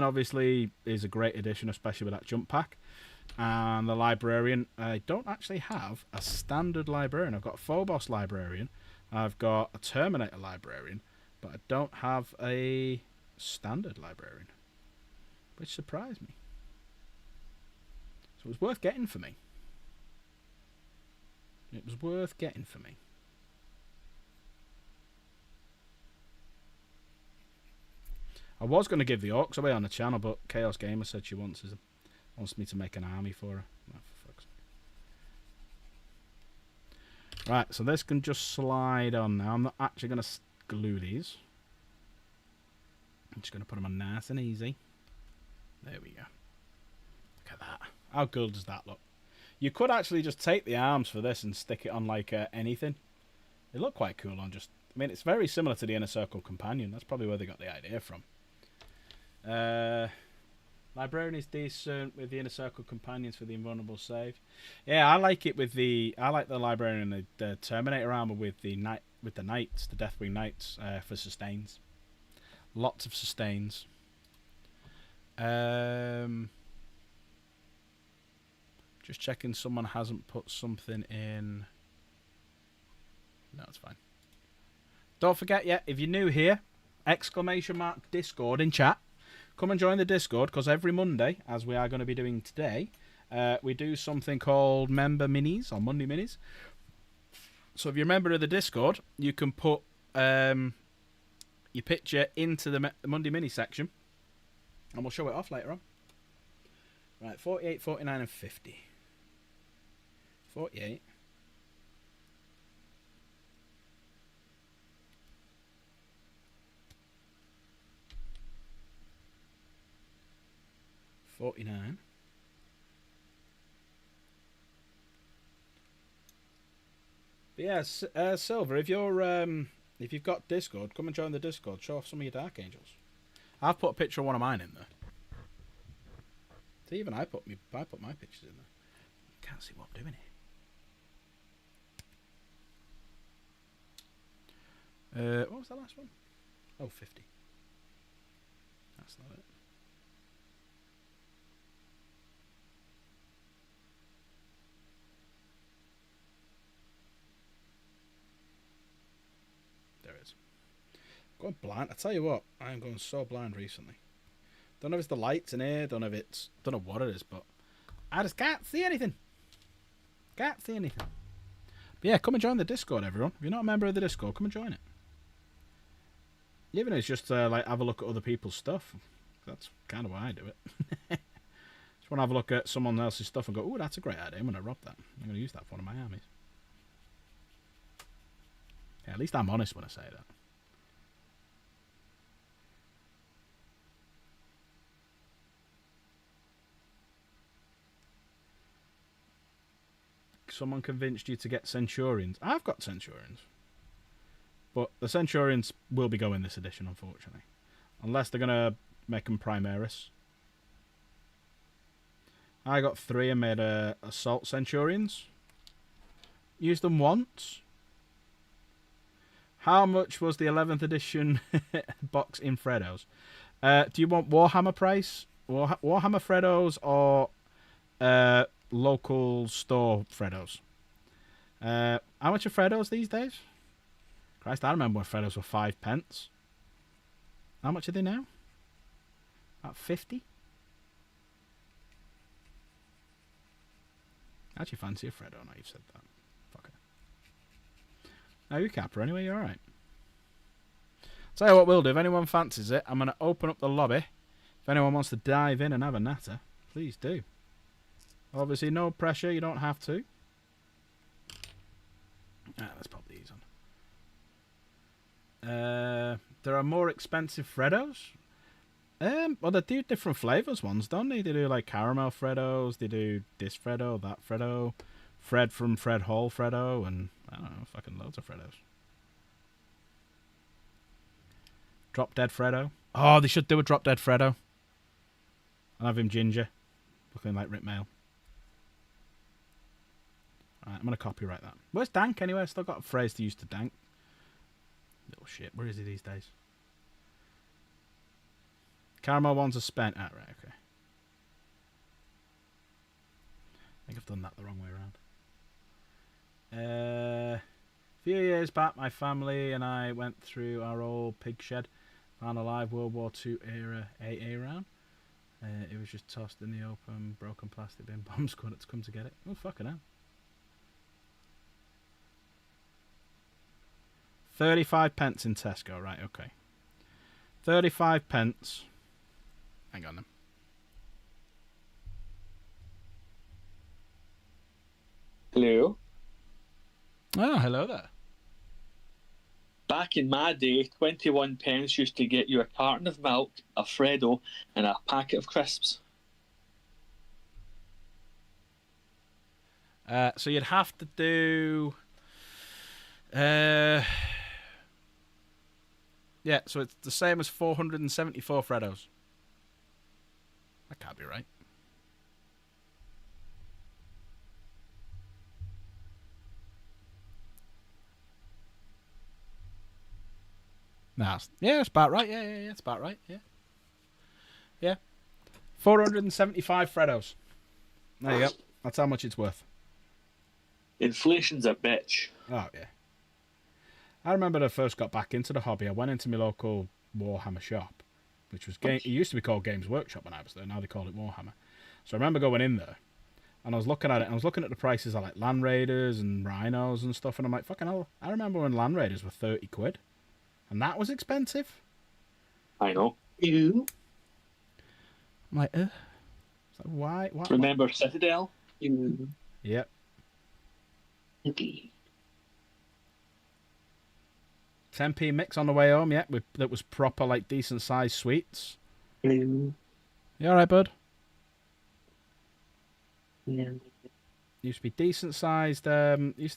obviously is a great addition, especially with that jump pack. And the Librarian, I don't actually have a standard Librarian. I've got a Phobos Librarian, I've got a Terminator Librarian, but I don't have a standard Librarian, which surprised me. So it was worth getting for me. It was worth getting for me. I was going to give the Orcs away on the channel, but Chaos Gamer said she wants me to make an army for her. Oh, for fuck's sake. Right, so this can just slide on now. I'm not actually going to glue these. I'm just going to put them on nice and easy. There we go. Look at that. How cool does that look? You could actually just take the arms for this and stick it on like anything. They look quite cool on just... I mean, it's very similar to the Inner Circle Companion. That's probably where they got the idea from. Librarian is decent with the Inner Circle Companions for the invulnerable save. Yeah, I like it with the... I like the Librarian and the Terminator armor with the Knights, the Deathwing Knights for sustains. Lots of sustains. Just checking someone hasn't put something in. No, it's fine. Don't forget yet, if you're new here, ! Discord in chat. Come and join the Discord, because every Monday, as we are going to be doing today, we do something called Member Minis, or Monday Minis. So if you're a member of the Discord, you can put your picture into the Monday Mini section, and we'll show it off later on. Right, 48, 49, and 50. 48. 49. But yeah, Silver, if you've got Discord, come and join the Discord. Show off some of your Dark Angels. I've put a picture of one of mine in there. See, even I put my pictures in there. Can't see what I'm doing here. What was the last one? Oh, 50. That's not it. There it is. Going blind. I tell you what, I am going so blind recently. Don't know if it's the lights in here. Don't know what it is, but I just can't see anything. Can't see anything. But yeah, come and join the Discord, everyone. If you're not a member of the Discord, come and join it. Even if it's just like have a look at other people's stuff. That's kind of why I do it. Just want to have a look at someone else's stuff and go, "Oh, that's a great idea. I'm going to rob that. I'm going to use that for one of my armies." Yeah, at least I'm honest when I say that. Someone convinced you to get Centurions. I've got Centurions. But the Centurions will be going this edition, unfortunately. Unless they're going to make them Primaris. I got 3 and made Assault Centurions. Used them once. How much was the 11th edition box in Freddos? Do you want Warhammer price? Warhammer Freddos or local store Freddos? How much are Freddos these days? Christ, I remember when Freddos were 5 pence. How much are they now? About 50? I actually fancy a Freddo now you've said that. Fuck it. No, you Capper anyway, you're alright. Tell you what we'll do, if anyone fancies it, I'm going to open up the lobby. If anyone wants to dive in and have a natter, please do. Obviously, no pressure, you don't have to. Let's pop these on. There are more expensive Freddos. Well, they do different flavors ones, don't they? They do like caramel Freddos. They do this Freddo, that Freddo, Fred from Fred Hall Freddo, and I don't know, fucking loads of Freddos. Drop Dead Freddo. Oh, they should do a Drop Dead Freddo. I'll have him ginger, looking like Rip Mail. Alright, I'm going to copyright that. Where's Dank anyway? I still got a phrase to use to Dank. Little shit. Where is he these days? Caramel ones are spent. Ah, right, okay. I think I've done that the wrong way around. A few years back, my family and I went through our old pig shed. Found a live World War II era AA round. It was just tossed in the open, broken plastic bin. Bomb squad had to come to get it. Oh, fucking hell. 35 pence in Tesco, right, okay. 35 pence. Hang on then. Hello. Oh, hello there. Back back in my day, 21 pence used to get you a carton of milk, a Freddo, and a packet of crisps. So you'd have to do... yeah, so it's the same as 474 Freddos. That can't be right. Nah, yeah, it's about right. Yeah, it's about right. Yeah. 475 Freddos. There you go. That's how much it's worth. Inflation's a bitch. Oh, yeah. I remember when I first got back into the hobby, I went into my local Warhammer shop, which was it used to be called Games Workshop when I was there. Now they call it Warhammer. So I remember going in there, and I was looking at it, and I was looking at the prices of like Land Raiders and Rhinos and stuff, and I'm like, fucking hell, I remember when Land Raiders were 30 quid, and that was expensive. I know. You I'm like, It's like, why? remember Citadel? Yep. Yippee. 10p mix on the way home, yeah, that was proper, like, decent sized sweets. You. You alright, bud? Yeah. Used to be decent sized sweets,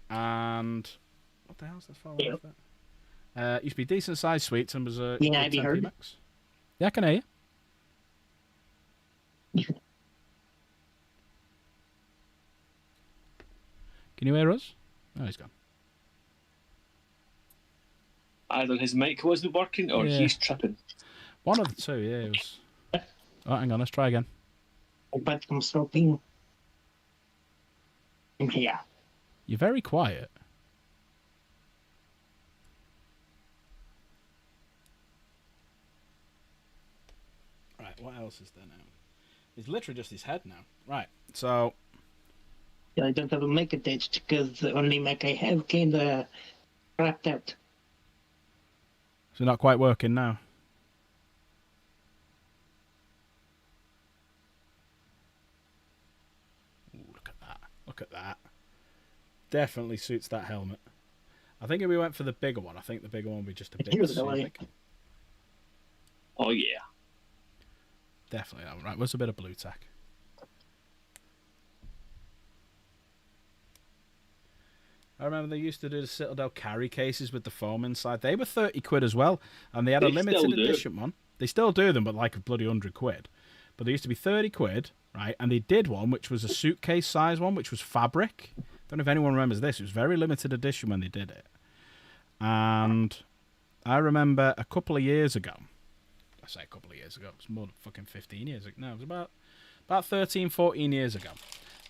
and what the hell's that for? Used to be decent sized sweets and was a Yeah, have you 10p heard? mix. Yeah, I can hear you. Can you hear us? Oh, he's gone. Either his mic wasn't working or Yeah. he's tripping. One of the two, yeah. It was. Oh, hang on, let's try again. But I'm stopping. Yeah. You're very quiet. Right, what else is there now? It's literally just his head now. Right, so Yeah, I don't have a mic attached because the only mic I have kinda crapped out. it's not quite working now. Ooh, look at that. Look at that. Definitely suits that helmet. I think if we went for the bigger one, I think the bigger one would be just a bit Here's the too way. big. Oh, yeah. Definitely that one. Right, where's a bit of blue tack? I remember they used to do the Citadel carry cases with the foam inside. They were 30 quid as well, and they had a They limited still do. edition one. They still do them, but like a bloody 100 quid. But they used to be 30 quid, right? And they did one which was a suitcase size one, which was fabric. Don't know if anyone remembers this. It was very limited edition when they did it. And I remember a couple of years ago. I say a couple of years ago. It was more than fucking 15 years ago. No, it was about 13, 14 years ago.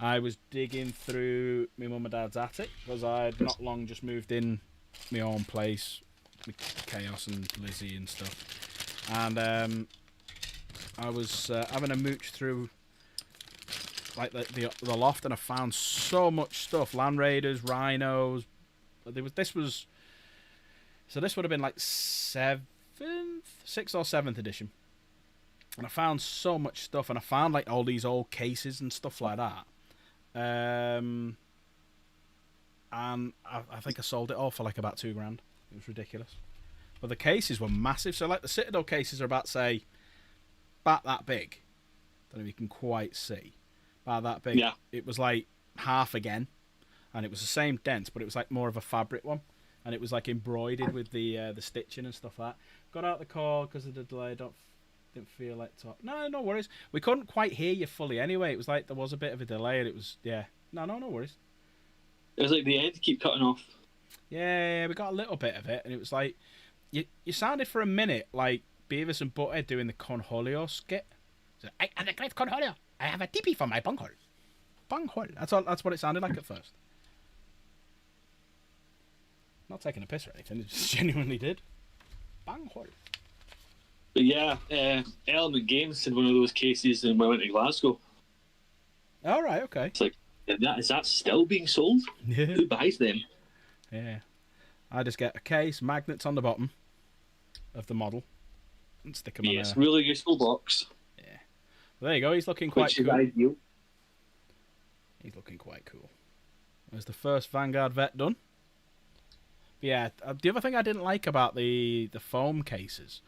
I was digging through my mum and dad's attic because I'd not long just moved in my own place with Chaos and Lizzie and stuff. And I was having a mooch through like the loft, and I found so much stuff: Land Raiders, Rhinos. This would have been like 6th or 7th edition. And I found so much stuff, and I found like all these old cases and stuff like that. And I think I sold it all for like about $2,000. It was ridiculous. But the cases were massive. So like the Citadel cases are about that big. Don't know if you can quite see. About that big. Yeah. It was like half again, and it was the same dent, but it was like more of a fabric one, and it was like embroidered with the stitching and stuff like that. Got out the call because of the delay. Didn't feel like talk. No worries. We couldn't quite hear you fully anyway. It was like there was a bit of a delay, and it was No worries. It was like the end keep cutting off. Yeah, we got a little bit of it, and it was like you sounded for a minute like Beavis and Butthead doing the Cornholio skit. So, I am the great Cornholio. I have a teepee for my bunghole. Bunghole. That's what it sounded like at first. Not taking a piss or anything. It just genuinely did. Bunghole. But yeah, Element Games had one of those cases when we went to Glasgow. All right. Okay. It's like, is that still being sold? Yeah. Who buys them? Yeah. I just get a case, magnets on the bottom of the model, and stick them Yes, on there. really useful box. There you go. He's looking quite Which is cool. ideal. He's looking quite cool. There's the first Vanguard vet done. Yeah, the other thing I didn't like about the foam cases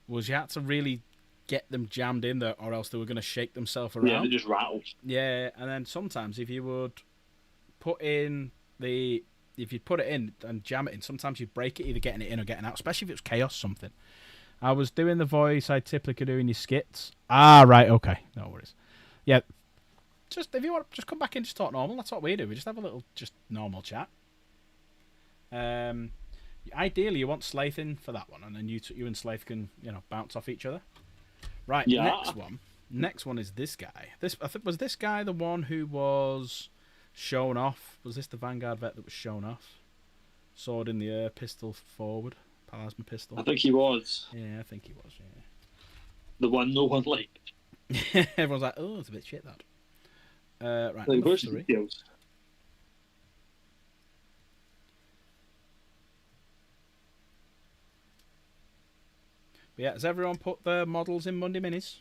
was you had to really get them jammed in there, or else they were going to shake themselves around. Yeah, they just rattle. Yeah, and then sometimes if you would put in if you put it in and jam it in, sometimes you break it either getting it in or getting out, especially if it was chaos something. I was doing the voice I typically do in your skits. Ah, right, okay, no worries. Yeah, just if you want, just come back in, just talk normal. That's what we do. We just have a little, just normal chat. Ideally, you want Slaith in for that one, and then you and Slaith can bounce off each other. Right, Yeah. Next one is this guy. Was this guy the one who was shown off? Was this the Vanguard vet that was shown off? Sword in the air, pistol forward, plasma pistol. I think he was. Yeah, I think he was. Yeah. The one no one liked. Everyone's like, oh, it's a bit shit that. Right, Like, number where's the 3. details? But yeah, has everyone put their models in Monday Minis?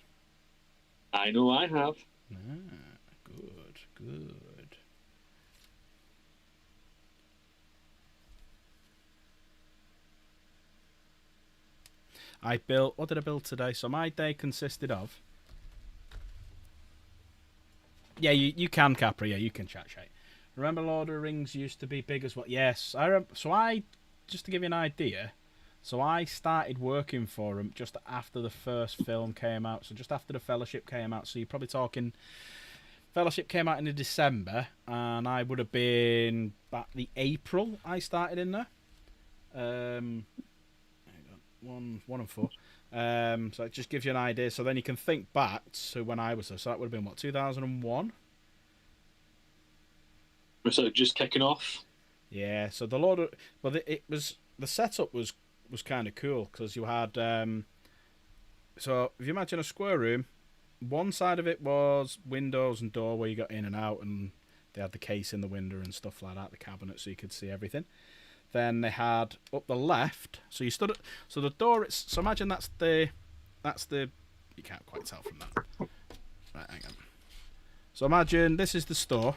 I know I have. Good. What did I build today? So my day consisted of... Yeah, you can, Capra. Yeah, you can chat. Remember Lord of the Rings used to be big as well? Yes. Just to give you an idea, so I started working for them just after the first film came out. So just after the Fellowship came out. So you're probably talking... Fellowship came out in December, and I would have been back the April I started in there. Hang on, 1 and 4. So it just gives you an idea. So then you can think back to when I was there. So that would have been, what, 2001? Was it just kicking off? Yeah, so the Lord of... Well, the setup was kind of cool, because you had... so if you imagine a square room, one side of it was windows and door where you got in and out, and they had the case in the window and stuff like that, the cabinet, so you could see everything. Then they had up the left, so you stood at... So the door... So imagine that's the... You can't quite tell from that. Right, hang on. So imagine this is the store.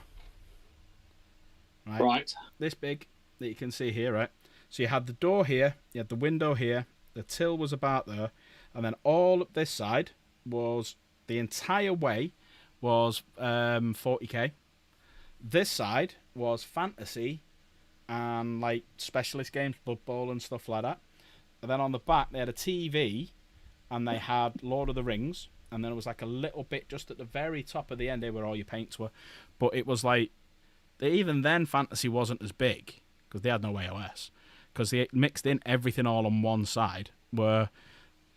Right. This big that you can see here, right? So you had the door here, you had the window here, the till was about there, and then all up this side was... The entire way was 40k. This side was fantasy and like specialist games, Blood Bowl and stuff like that. And then on the back they had a TV, and they had Lord of the Rings, and then it was like a little bit just at the very top of the end there where all your paints were. But it was like, even then fantasy wasn't as big because they had no AOS, because they mixed in everything all on one side, where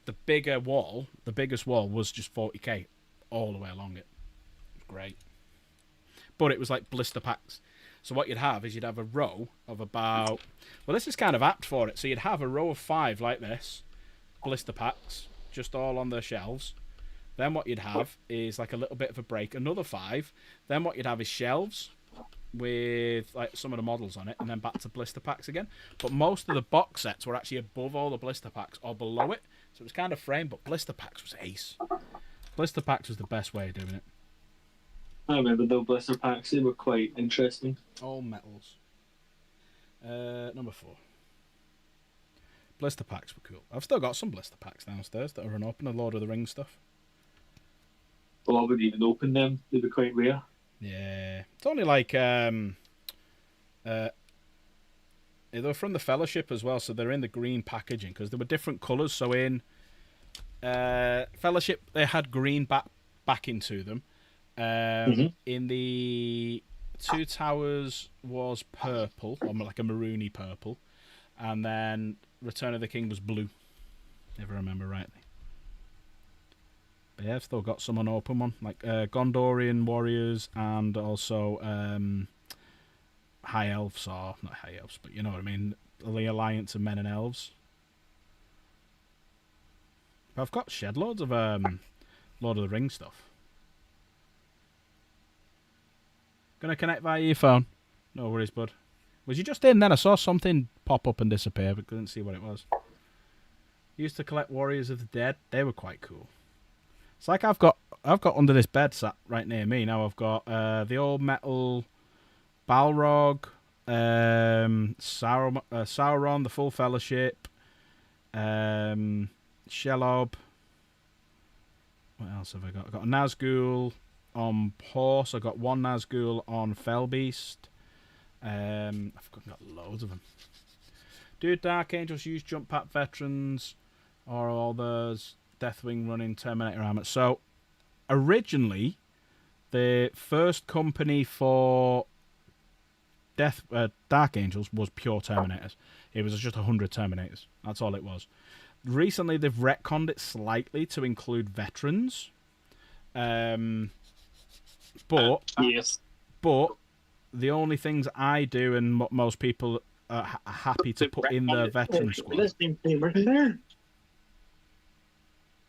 the biggest wall was just 40k all the way along it. It was great. But it was like blister packs. So what you'd have is you'd have a row of about... Well, this is kind of apt for it. So you'd have a row of 5 like this, blister packs, just all on the shelves. Then what you'd have is like a little bit of a break, another 5. Then what you'd have is shelves with like some of the models on it, and then back to blister packs again. But most of the box sets were actually above all the blister packs or below it. So it was kind of framed, but blister packs was ace. Blister packs was the best way of doing it. I remember the blister packs, they were quite interesting. All metals. Number 4. Blister packs were cool. I've still got some blister packs downstairs that are unopened, Lord of the Rings stuff. Well, I wouldn't even open them, they'd be quite rare. Yeah. It's only like... they were from the Fellowship as well, so they're in the green packaging, because there were different colours. So in Fellowship, they had green backing to them. In the Two Towers was purple, or like a maroony purple, and then Return of the King was blue, if I remember rightly. But yeah, I've still got some unopened one, like Gondorian Warriors, and also High Elves, or not High Elves, but you know what I mean, the Alliance of Men and Elves. But I've got shed loads of Lord of the Rings stuff. Gonna connect via your phone. No worries, bud. Was you just in then? I saw something pop up and disappear, but couldn't see what it was. Used to collect Warriors of the Dead. They were quite cool. It's like I've got under this bed sat right near me now. I've got the old metal Balrog, Sauron, the Full Fellowship, Shelob. What else have I got? I've got a Nazgul on Horse. I've got one Nazgul on Fellbeast. I've got loads of them. Do Dark Angels use jump pack veterans or all those Deathwing running Terminator armor? So originally, the first company for Dark Angels was pure Terminators. It was just 100 Terminators. That's all it was. Recently, they've retconned it slightly to include veterans. But Yes. but the only things I do and what most people are happy to put in the veteran squad. This seems to be working there.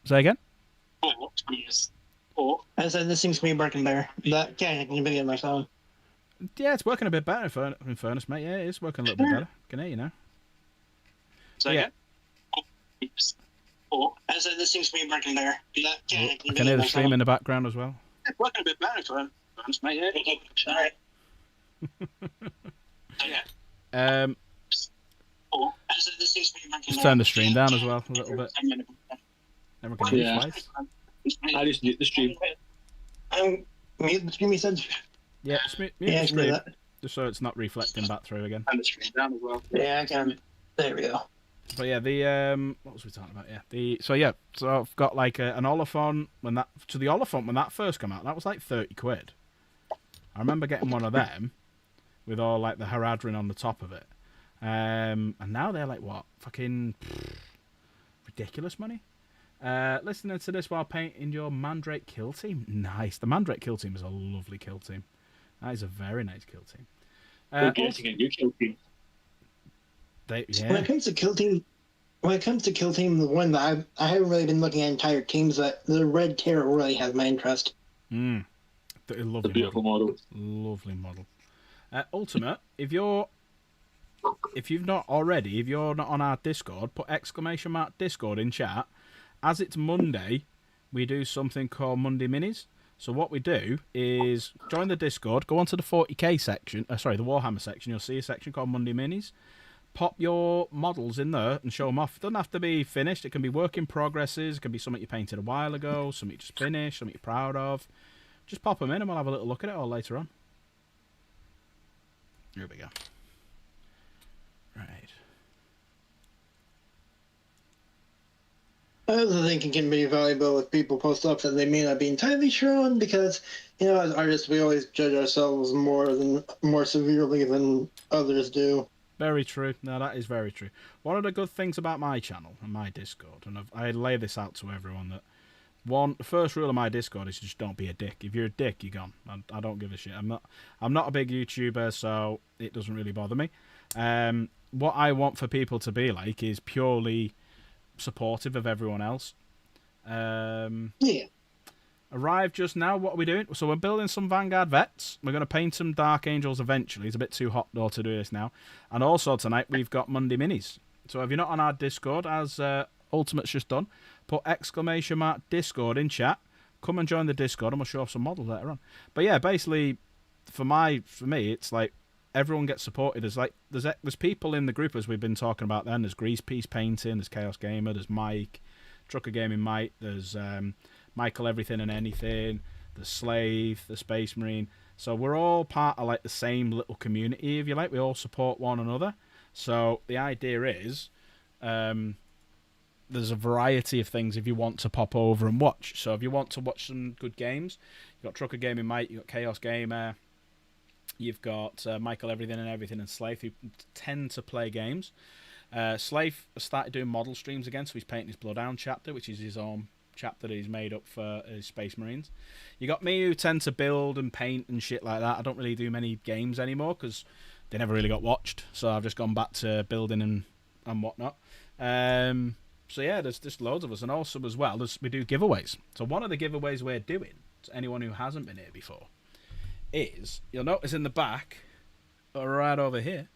Say again? Yes. I said this seems to be working better. That can be in my phone. Yeah, it's working a bit better in fairness, mate. Yeah, it is working a little bit better. Can hear you now. So Yeah. I said this seems to be working better. That I can hear the stream in the background as well. it's working a bit better for us, mate. Yeah. Alright. Um, I said this seems to be working just turn the stream down as well a little bit. Never can hear you twice. I just mute the stream. Mute the stream, he said. Yeah, just mute Yeah, the I can do stream, that. just so it's not reflecting back through again. And the stream down as well. Yeah, I can. There we go. But yeah, what was we talking about? Yeah, so I've got like an Oliphant when that first came out, that was like 30 quid. I remember getting one of them with all like the Haradrim on the top of it, and now they're like what fucking ridiculous money. Listening to this while painting your Mandrake kill team, nice. The Mandrake kill team is a lovely kill team. That is a very nice kill team. We're getting a new kill team. When Yeah. it comes to kill team, the one that I haven't really been looking at entire teams, but the Red Terror really has my interest. Lovely The beautiful model. Lovely model. Ultimate, if you're not on our Discord, put ! Discord in chat. As it's Monday, we do something called Monday Minis. So what we do is join the Discord, go onto the 40k section, the Warhammer section, you'll see a section called Monday Minis. Pop your models in there and show them off. It doesn't have to be finished. It can be work in progresses. It can be something you painted a while ago, something you just finished, something you're proud of. Just pop them in and we'll have a little look at it all later on. Here we go. Right. I also think it can be valuable if people post stuff that they may not be entirely sure on, because as artists we always judge ourselves more severely than others do. Very true. No, that is very true. One of the good things about my channel and my Discord, and I lay this out to everyone, that the first rule of my Discord is just don't be a dick. If you're a dick, you're gone. I don't give a shit. I'm not a big YouTuber, so it doesn't really bother me. What I want for people to be like is purely supportive of everyone else. Yeah. Arrived just now. What are we doing? So we're building some Vanguard vets. We're going to paint some Dark Angels eventually. It's a bit too hot though to do this now. And also tonight we've got Monday Minis. So if you're not on our Discord, as Ultimate's just done, put ~ Discord in chat. Come and join the Discord and we'll show off some models later on. But yeah, basically for me, it's like everyone gets supported. There's people in the group, as we've been talking about then. There's Grease Piece Painting, there's Chaos Gamer, there's Mike, Trucker Gaming Mike, there's Michael Everything and Anything, the Slave, the Space Marine. So we're all part of like the same little community, if you like. We all support one another. So the idea is there's a variety of things if you want to pop over and watch. So if you want to watch some good games, you've got Trucker Gaming Mike, you've got Chaos Gamer, you've got Michael Everything and Slave, who tend to play games. Slave has started doing model streams again, so he's painting his Bloodhound chapter, which is his own chapter that he's made up for his Space Marines. You got me, who tend to build and paint and shit like that. I don't really do many games anymore because they never really got watched, so I've just gone back to building and whatnot. So yeah, there's just loads of us, and also as well, we do giveaways. So one of the giveaways we're doing, to anyone who hasn't been here before, is, you'll notice in the back, or right over here,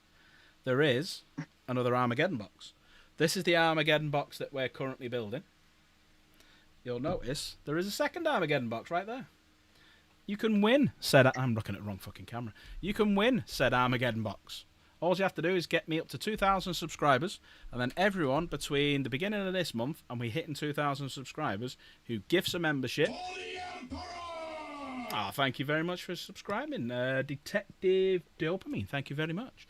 there is another Armageddon box. This is the Armageddon box that we're currently building. You'll notice there is a second Armageddon box right there. You can win said... I'm looking at the wrong fucking camera. You can win said Armageddon box. All you have to do is get me up to 2,000 subscribers, and then everyone between the beginning of this month and we hitting 2,000 subscribers who gifts a membership. Thank you very much for subscribing, Detective Dopamine. Thank you very much.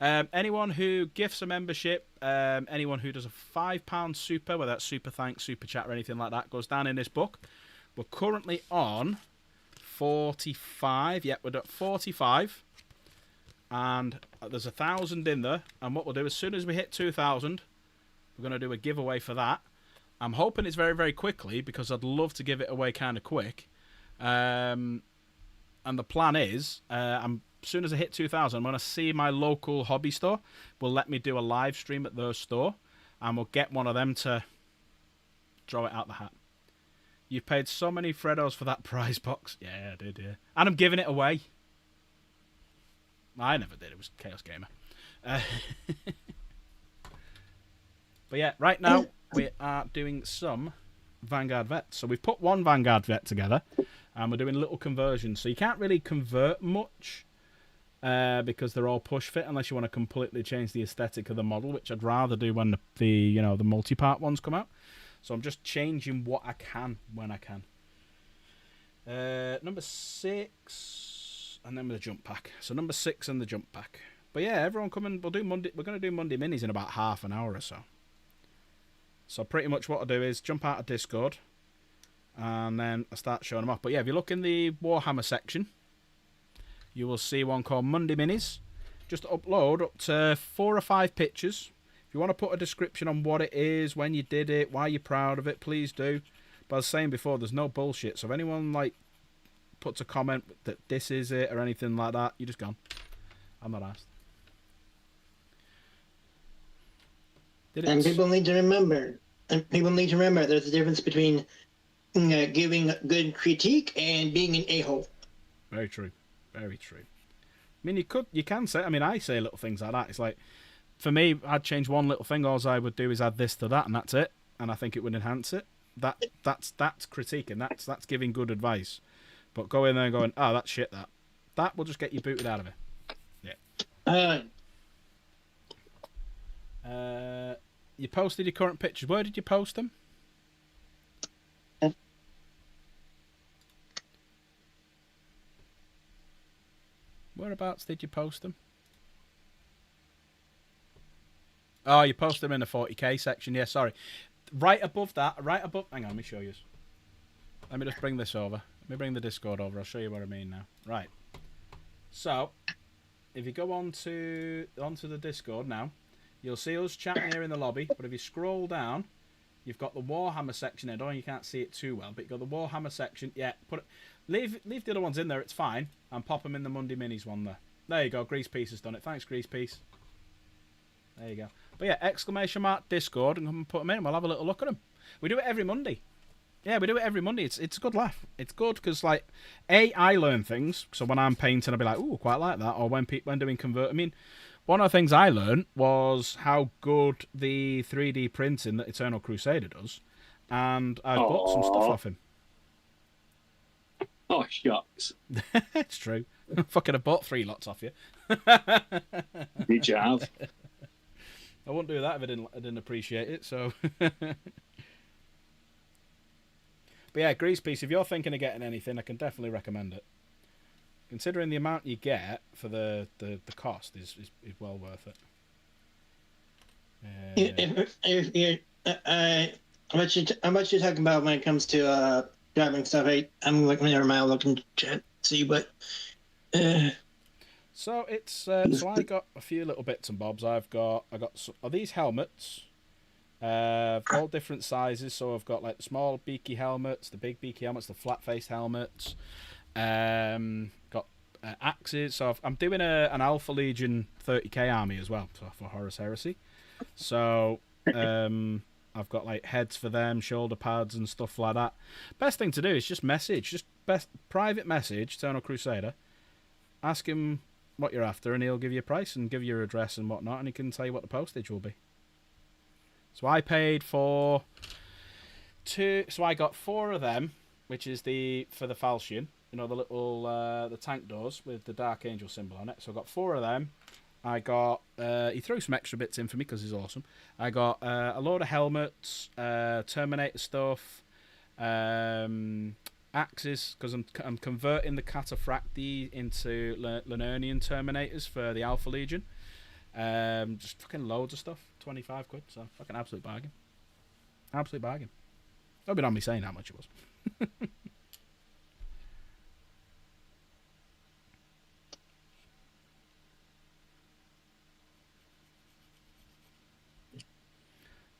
Anyone who gifts a membership, anyone who does a £5 super, whether that's super thanks, super chat, or anything like that, goes down in this book. We're currently on 45. Yeah, we're at 45. And there's 1,000 in there. And what we'll do, as soon as we hit 2,000, we're going to do a giveaway for that. I'm hoping it's very, very quickly, because I'd love to give it away kind of quick. And the plan is, as soon as I hit 2,000, I'm going to see my local hobby store will let me do a live stream at their store, and we'll get one of them to throw it out the hat. You've paid so many Freddos for that prize box. Yeah, I did, yeah. And I'm giving it away. I never did. It was Chaos Gamer. But yeah, right now we are doing some Vanguard Vets. So we've put one Vanguard Vet together, and we're doing little conversions. So you can't really convert much because they're all push fit, unless you want to completely change the aesthetic of the model, which I'd rather do when the multi-part ones come out. So I'm just changing what I can when I can. Number 6, and then with the jump pack. So number 6 and the jump pack. But yeah, everyone come in. We'll do Monday. We're going to do Monday minis in about half an hour or so. So pretty much what I'll do is jump out of Discord, and then I start showing them off. But yeah, if you look in the Warhammer section, you will see one called Monday Minis. Just upload up to 4 or 5 pictures. If you want to put a description on what it is, when you did it, why you're proud of it, please do. But I was saying before, there's no bullshit. So if anyone puts a comment that this is it or anything like that, you're just gone. I'm not asked. And people need to remember. There's a difference between giving good critique and being an a-hole. Very true. Very true. I mean, you can say. I mean, I say little things like that. It's like, for me, I'd change one little thing. All I would do is add this to that, and that's it. And I think it would enhance it. That's critiquing. That's giving good advice. But go in there and going, oh, that's shit. That will just get you booted out of it. Yeah. You posted your current pictures. Where did you post them? Whereabouts did you post them? Oh, you posted them in the 40k section. Yeah, sorry. Right above that. Hang on, let me show you. Let me just bring this over. Let me bring the Discord over. I'll show you what I mean now. Right. So, if you go onto the Discord now, you'll see us chatting here in the lobby. But if you scroll down, you've got the Warhammer section there. I know you can't see it too well, but you've got the Warhammer section. Yeah, leave the other ones in there. It's fine. And pop them in the Monday Minis one there. There you go. Grease Piece has done it. Thanks, Grease Piece. There you go. But yeah, ! Discord, and come and put them in. We'll have a little look at them. We do it every Monday. Yeah, we do it every Monday. It's a good laugh. It's good because, I learn things. So when I'm painting, I'll be like, ooh, quite like that. Or when doing convert. I mean, one of the things I learned was how good the 3D printing that Eternal Crusader does. And I bought some stuff off him. Oh, shucks. It's true. Fucking, I bought 3 lots off you. Did you have? I wouldn't do that if I didn't appreciate it, so... But yeah, Grease Piece, if you're thinking of getting anything, I can definitely recommend it. Considering the amount you get for the cost is well worth it. How much you talking about when it comes to driving stuff? I'm looking at my looking to see what. So it's so I got a few little bits and bobs. I got these helmets. All different sizes. So I've got the small beaky helmets, the big beaky helmets, the flat faced helmets. Got axes. So I'm doing an Alpha Legion 30k army as well for Horus Heresy. So I've got heads for them, shoulder pads and stuff like that. Best thing to do is just private message Eternal Crusader. Ask him what you're after, and he'll give you a price and give you your address and whatnot, and he can tell you what the postage will be. So I paid for 2. So I got 4 of them, which is for the falchion. The little the tank doors with the Dark Angel symbol on it. So I got 4 of them, I got. He threw some extra bits in for me because he's awesome. I got a load of helmets, Terminator stuff, axes because I'm converting the Cataphracti into Lernernian Terminators for the Alpha Legion. Just fucking loads of stuff. 25 quid. So fucking absolute bargain. Absolute bargain. Don't be on me saying how much it was.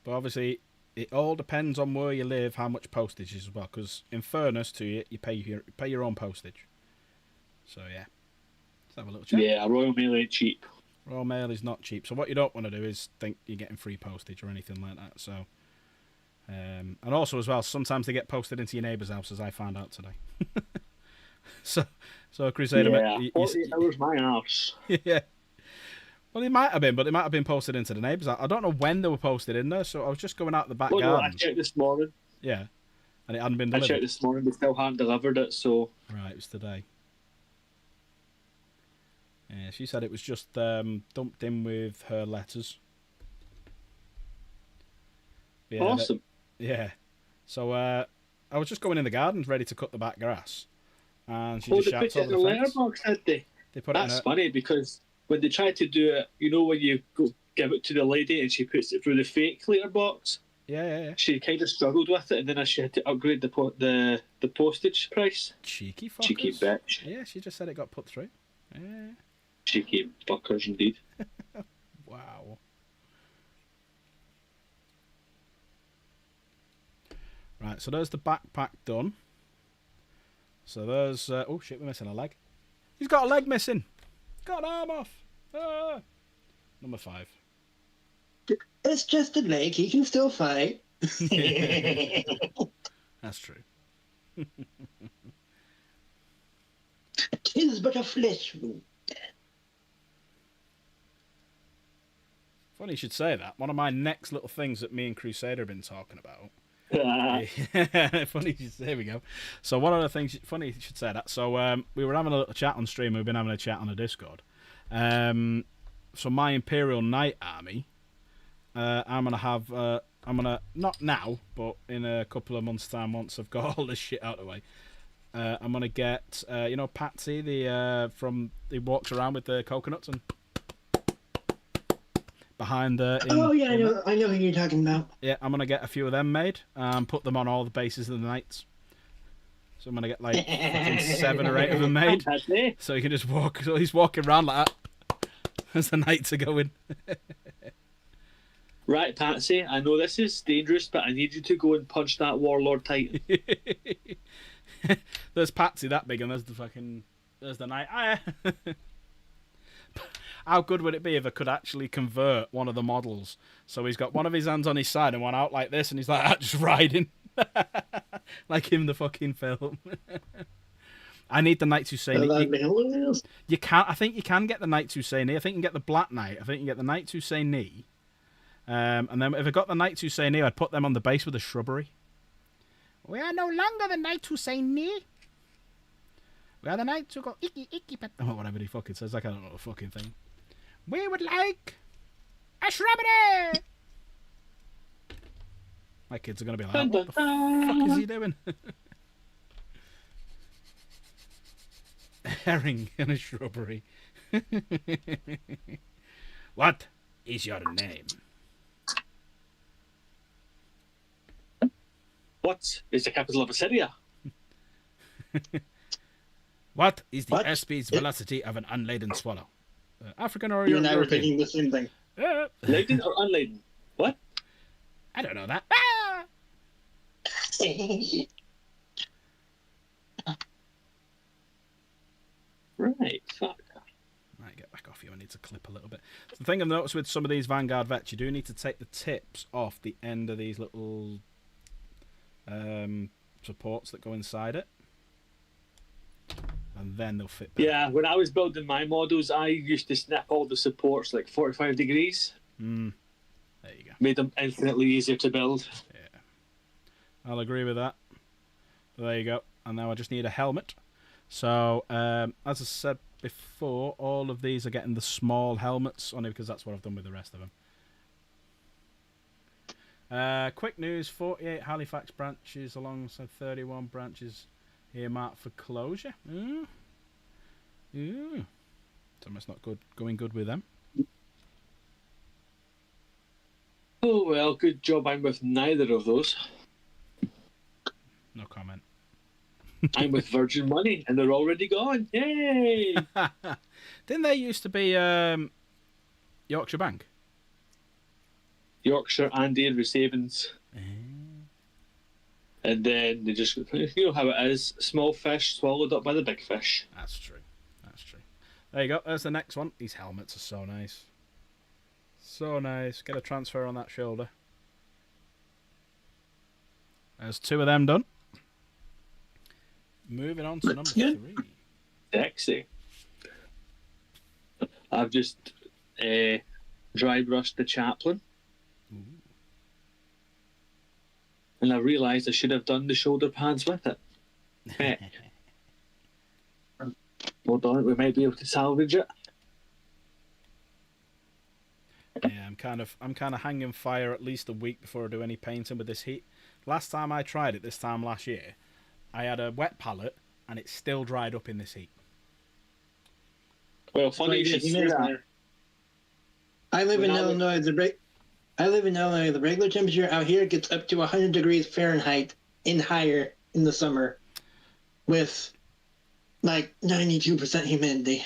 But obviously, it all depends on where you live, how much postage is as well. Because in fairness to you, you pay your own postage. So yeah, let's have a little check. Yeah, Royal Mail ain't cheap. Royal Mail is not cheap. So what you don't want to do is think you're getting free postage or anything like that. So, and also as well, sometimes they get posted into your neighbour's house, as I found out today. so Crusader. Yeah, 48 hours my arse. Yeah. Well, it might have been, but it might have been posted into the neighbours. I don't know when they were posted in there, so I was just going out the back garden. No, I checked this morning. Yeah, and it hadn't been I delivered. checked this morning, they still hadn't delivered it, so... Right, it was today. Yeah, she said it was just dumped in with her letters. Yeah, awesome. Yeah. So I was just going in the gardens ready to cut the back grass, and she just They shouts put it in over the the fence. letterbox, did they? They put That's it in funny, because when they tried to do it, you know, when you go give it to the lady and she puts it through the fake letterbox, Yeah. she kind of struggled with it, and then she had to upgrade the postage price. Cheeky fuckers. Cheeky bitch. Yeah, she just said it got put through. Yeah. Cheeky fuckers indeed. Wow. Right, so there's the backpack done. So there's... oh, shit, we're missing a leg. He's got a leg missing. Got an arm off. Ah. Number 5. It's just a leg. He can still fight. That's true. Tis but a flesh wound. Funny you should say that. One of my next little things that me and Crusader have been talking about. Funny you should say, there we go. So one of the things, funny you should say that. So we were having a little chat on stream. We've been having a chat on the Discord. So my Imperial Knight army, I'm gonna have. I'm gonna, not now, but in a couple of months' time, once I've got all this shit out of the way. I'm gonna get, you know, Patsy, he walks around with the coconuts and behind the. I know who you're talking about. Yeah, I'm gonna get a few of them made and put them on all the bases of the knights. So I'm gonna get like fucking 7 or 8 of them made. So you can just walk. So he's walking around like that as the knights are going. Right, Patsy, I know this is dangerous, but I need you to go and punch that Warlord Titan. There's Patsy that big, and there's the knight. How good would it be if I could actually convert one of the models? So he's got one of his hands on his side and one out like this, and he's like just riding, like in the fucking film. I need the Knights Husseini. You can't. I think you can get the Knights Husseini. I think you can get the Black Knight. I think you can get the Knights Husseini. And then if I got the Knights Husseini, I'd put them on the base with a shrubbery. We are no longer the Knights Husseini. We are the Knights who go icky icky but whatever he fucking says. Like I don't know the fucking thing. We would like a shrubbery. My kids are gonna be like, what the fuck is he doing? Herring in a shrubbery. What is your name? What is the capital of Assyria? What is the What? airspeed velocity of an unladen swallow? African or You and I were European? thinking the same thing. Laden or unladen? What? I don't know that. Ah! Right, fuck. Right, get back off you. I need to clip a little bit. The thing I've noticed with some of these Vanguard vets, you do need to take the tips off the end of these little supports that go inside it. And then they'll fit better. Yeah, when I was building my models, I used to snap all the supports like 45 degrees. There you go. Made them infinitely easier to build. Yeah. I'll agree with that. But there you go. And now I just need a helmet. So, as I said before, all of these are getting the small helmets, only because that's what I've done with the rest of them. Quick news, 48 Halifax branches alongside 31 branches earmarked for closure. Something's not going good with them. Oh well, good job. I'm with neither of those. No comment. I'm with Virgin Money, and they're already gone. Yay! Didn't they used to be Yorkshire Bank? Yorkshire and Air Savings. And then they just, you know how it is, small fish swallowed up by the big fish. That's true. There you go. There's the next one. These helmets are so nice. So nice. Get a transfer on that shoulder. There's 2 of them done. Moving on to number 3. Sexy. I've just dry brushed the Chaplain. And I realised I should have done the shoulder pads with it. Hold on, we might be able to salvage it. Yeah, I'm kind of hanging fire at least a week before I do any painting with this heat. Last time I tried it, this time last year, I had a wet palette and it still dried up in this heat. Well, funny you should say that. I live in Illinois. The regular temperature out here gets up to 100 degrees Fahrenheit and higher in the summer, with like 92% humidity.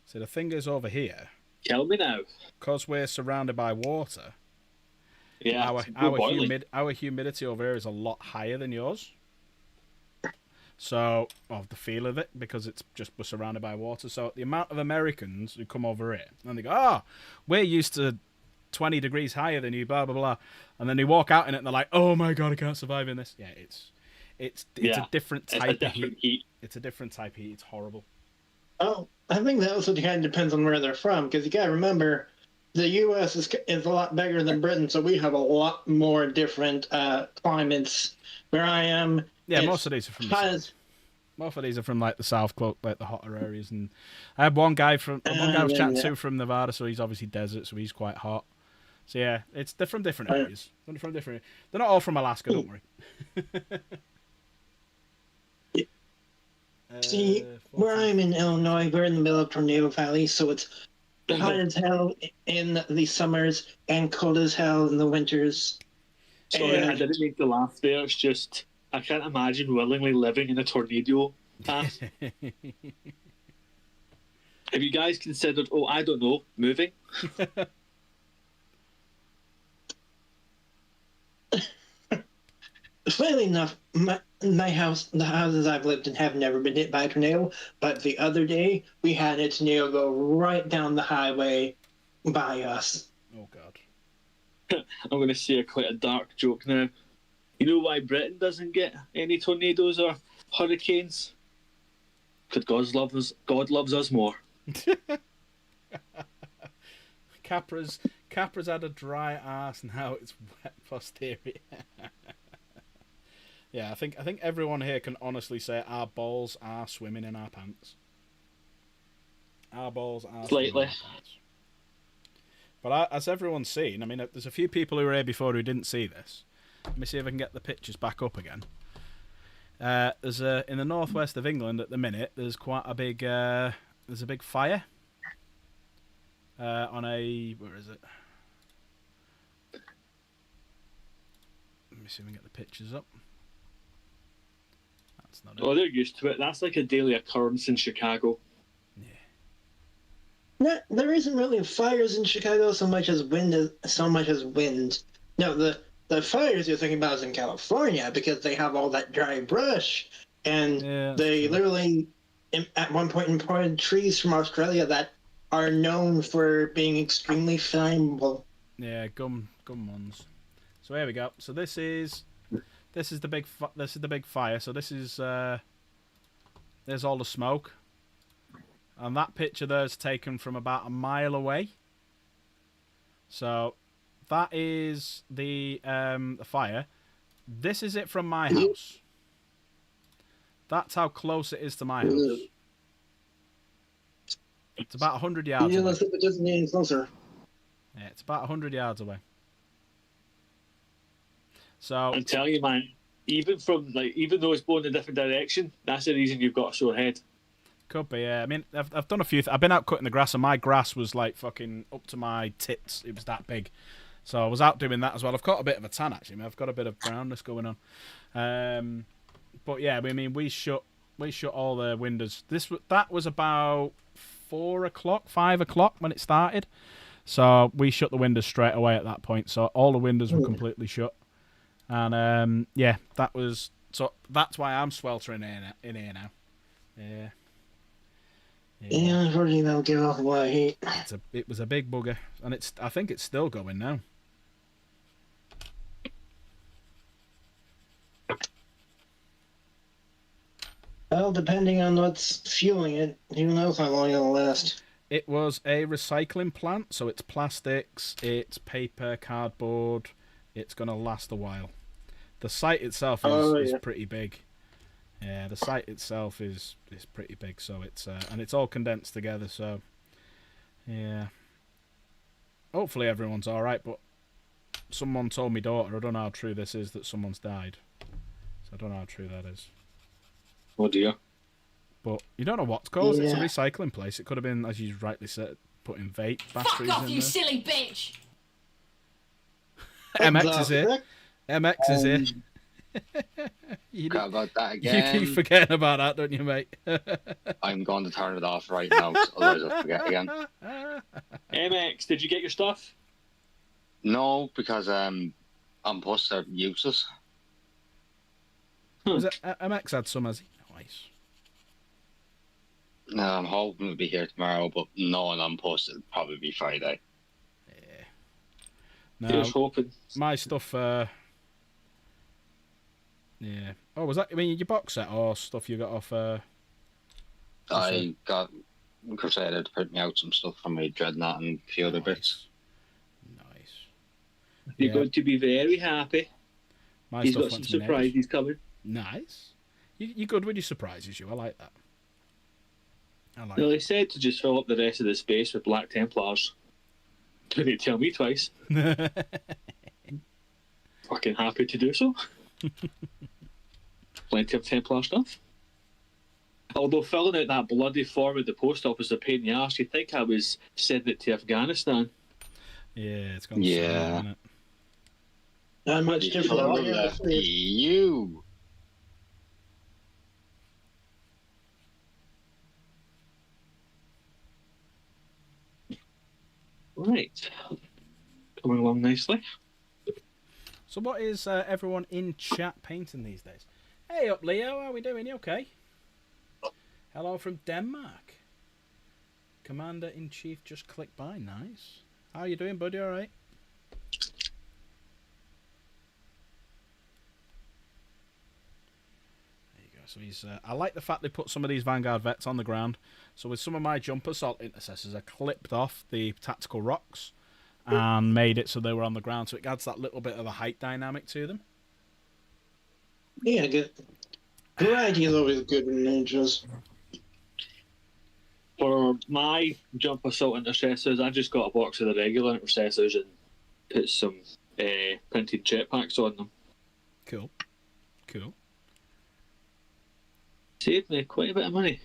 So the thing is over here, tell me now. because we're surrounded by water, Yeah, our humidity over here is a lot higher than yours. So, of the feel of it, because it's just we're surrounded by water. So the amount of Americans who come over here and they go, we're used to 20 degrees higher than you, blah blah blah, and then they walk out in it and they're like, oh my god, I can't survive in this. Yeah, it's a different type of heat. It's a different type of heat. It's horrible. Oh, I think that also kind of depends on where they're from, because you got to remember, the U.S. is a lot bigger than Britain, so we have a lot more different climates. Where I am, yeah, most of these are from the south. Most of these are from like the south, like the hotter areas. And I had one guy I was chatting to from Nevada, so he's obviously desert, so he's quite hot. So yeah, they're from different areas. They're not all from Alaska, don't worry. See, where I'm in Illinois, we're in the middle of Tornado Valley, so it's hot as hell in the summers and cold as hell in the winters. Sorry, I didn't make the laugh there. It's just, I can't imagine willingly living in a tornado path. Have you guys considered, I don't know, moving? Funnily enough, my house, the houses I've lived in have never been hit by a tornado, but the other day we had a tornado go right down the highway by us. Oh god. I'm going to say quite a dark joke now. You know why Britain doesn't get any tornadoes or hurricanes? Because God loves us more. Capra's had a dry ass, now it's wet posterior. Yeah, I think everyone here can honestly say our balls are swimming in our pants. Our balls are slightly swimming in our pants. But as everyone's seen, I mean, there's a few people who were here before who didn't see this. Let me see if I can get the pictures back up again. There's in the northwest of England at the minute. There's quite a big fire. On a, where is it? Let me see if we can get the pictures up. That's not it. Oh, they're used to it. That's like a daily occurrence in Chicago. No, there isn't really fires in Chicago so much as wind. No, the fires you're thinking about is in California, because they have all that dry brush, and they literally, at one point, imported trees from Australia that are known for being extremely flammable. Yeah, gum ones. So here we go. So this is the big fire. So this is there's all the smoke. And that picture there is taken from about a mile away. So that is the fire. This is it from my house. That's how close it is to my house. It's about 100 yards Yeah, away. let's see if it doesn't get any closer. Yeah, it's about 100 yards away. So I'm telling you, man, even though it's blowing in a different direction, that's the reason you've got a sore head. could be. Yeah, I mean, I've done a few. I've been out cutting the grass, and my grass was like fucking up to my tits. It was that big. So I was out doing that as well. I've got a bit of a tan actually. I mean, I've got a bit of brownness going on. But yeah, I mean, we shut all the windows. That was about 4 o'clock, 5 o'clock when it started. So we shut the windows straight away at that point. So all the windows were completely shut. And yeah, that's why I'm sweltering in here now. Yeah. Yeah, unfortunately, that'll give off a lot of heat. It was a big bugger, and I think it's still going now. Well, depending on what's fueling it, who knows how long it'll last. It was a recycling plant, so it's plastics, it's paper, cardboard. It's going to last a while. The site itself is pretty big. Yeah, the site itself is pretty big, so it's and it's all condensed together. So yeah, hopefully everyone's all right. But someone told me daughter, I don't know how true this is, that someone's died. So I don't know how true that is. Oh dear. But you don't know what's caused. Yeah. It's a recycling place. It could have been, as you rightly said, putting vape batteries Fuck off, in you there. silly bitch! MX is here. MX is here. Forgot about that You again. keep forgetting about that, don't you, mate? I'm going to turn it off right now, 'cause otherwise I'll forget again. MX, did you get your stuff? No, because posts are useless. Was it MX had some, has he? Nice. No, I'm hoping it'll be here tomorrow, but no one on post it'll probably be Friday. No, Here's hoping. my stuff. Yeah. Oh, was that? I mean, your box set or stuff you got off? I got Crusader to print me out some stuff from my Dreadnought and a few other bits. Nice. You're Yeah. going to be very happy. My He's stuff got some went to my neighbours. surprises coming. Nice. You're good with your surprises, you. I like that. I like Well, he said to just fill up the rest of the space with Black Templars. Didn't tell me twice. that. Fucking happy to do so. Plenty of Templar stuff. Although filling out that bloody form at the post office is a pain in the arse, you'd think I was sending it to Afghanistan. Yeah, it's gone. Yeah. slow, isn't it? Not much different. Oh, All you have to do is- you. Right. Coming along nicely. So, what is everyone in chat painting these days? Hey up, Leo. How are we doing? You okay? Hello from Denmark. Commander in Chief just clicked by. Nice. How are you doing, buddy? All right. There you go. So he's. I like the fact they put some of these Vanguard vets on the ground. So with some of my jump assault intercessors, I clipped off the tactical rocks and made it so they were on the ground. So it adds that little bit of a height dynamic to them. Yeah, good. Variety is always good in ninjas. For my jump assault intercessors, I just got a box of the regular intercessors and put some printed jetpacks on them. Cool. Cool. Saved me quite a bit of money.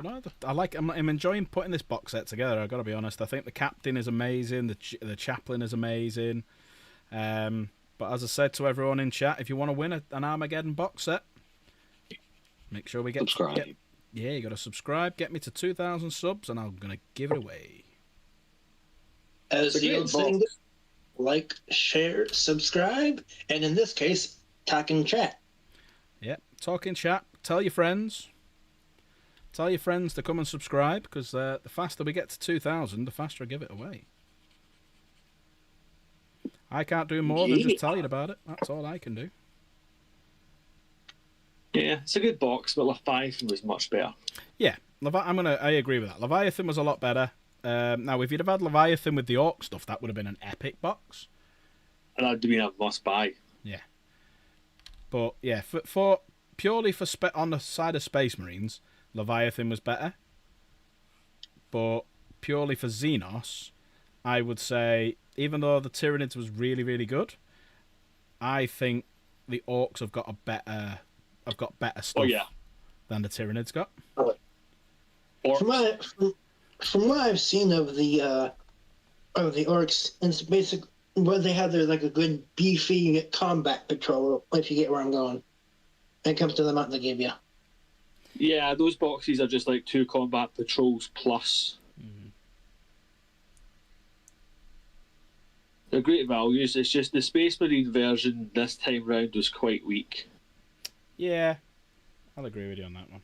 No, I'm enjoying putting this box set together. I've got to be honest. I think the captain is amazing. The chaplain is amazing. But as I said to everyone in chat, if you want to win an Armageddon box set, make sure we Subscribe. Yeah, you got to subscribe. Get me to 2,000 subs, and I'm gonna give it away. As It's a the great old saying, box. like, share, subscribe, and in this case, talk in chat. Yep. Talk in chat. Tell your friends. Tell your friends to come and subscribe, because the faster we get to 2,000, the faster I give it away. I can't do more than just tell you about it. That's all I can do. Yeah, it's a good box, but Leviathan was much better. Yeah, I agree with that. Leviathan was a lot better. Now, if you'd have had Leviathan with the Orc stuff, that would have been an epic box. And that'd been a must buy. Yeah. But yeah, for purely for on the side of Space Marines, Leviathan was better. But purely for Xenos, I would say, even though the Tyranids was really, really good, I think the Orcs have got better stuff than the Tyranids got. From what I've seen of the Orcs, it's basically what they have there, like a good beefy combat patrol, if you get where I'm going. When it comes to the amount they give you. Yeah, those boxes are just like 2 combat patrols plus. They're great values. It's just the Space Marine version this time round was quite weak. Yeah, I'll agree with you on that one.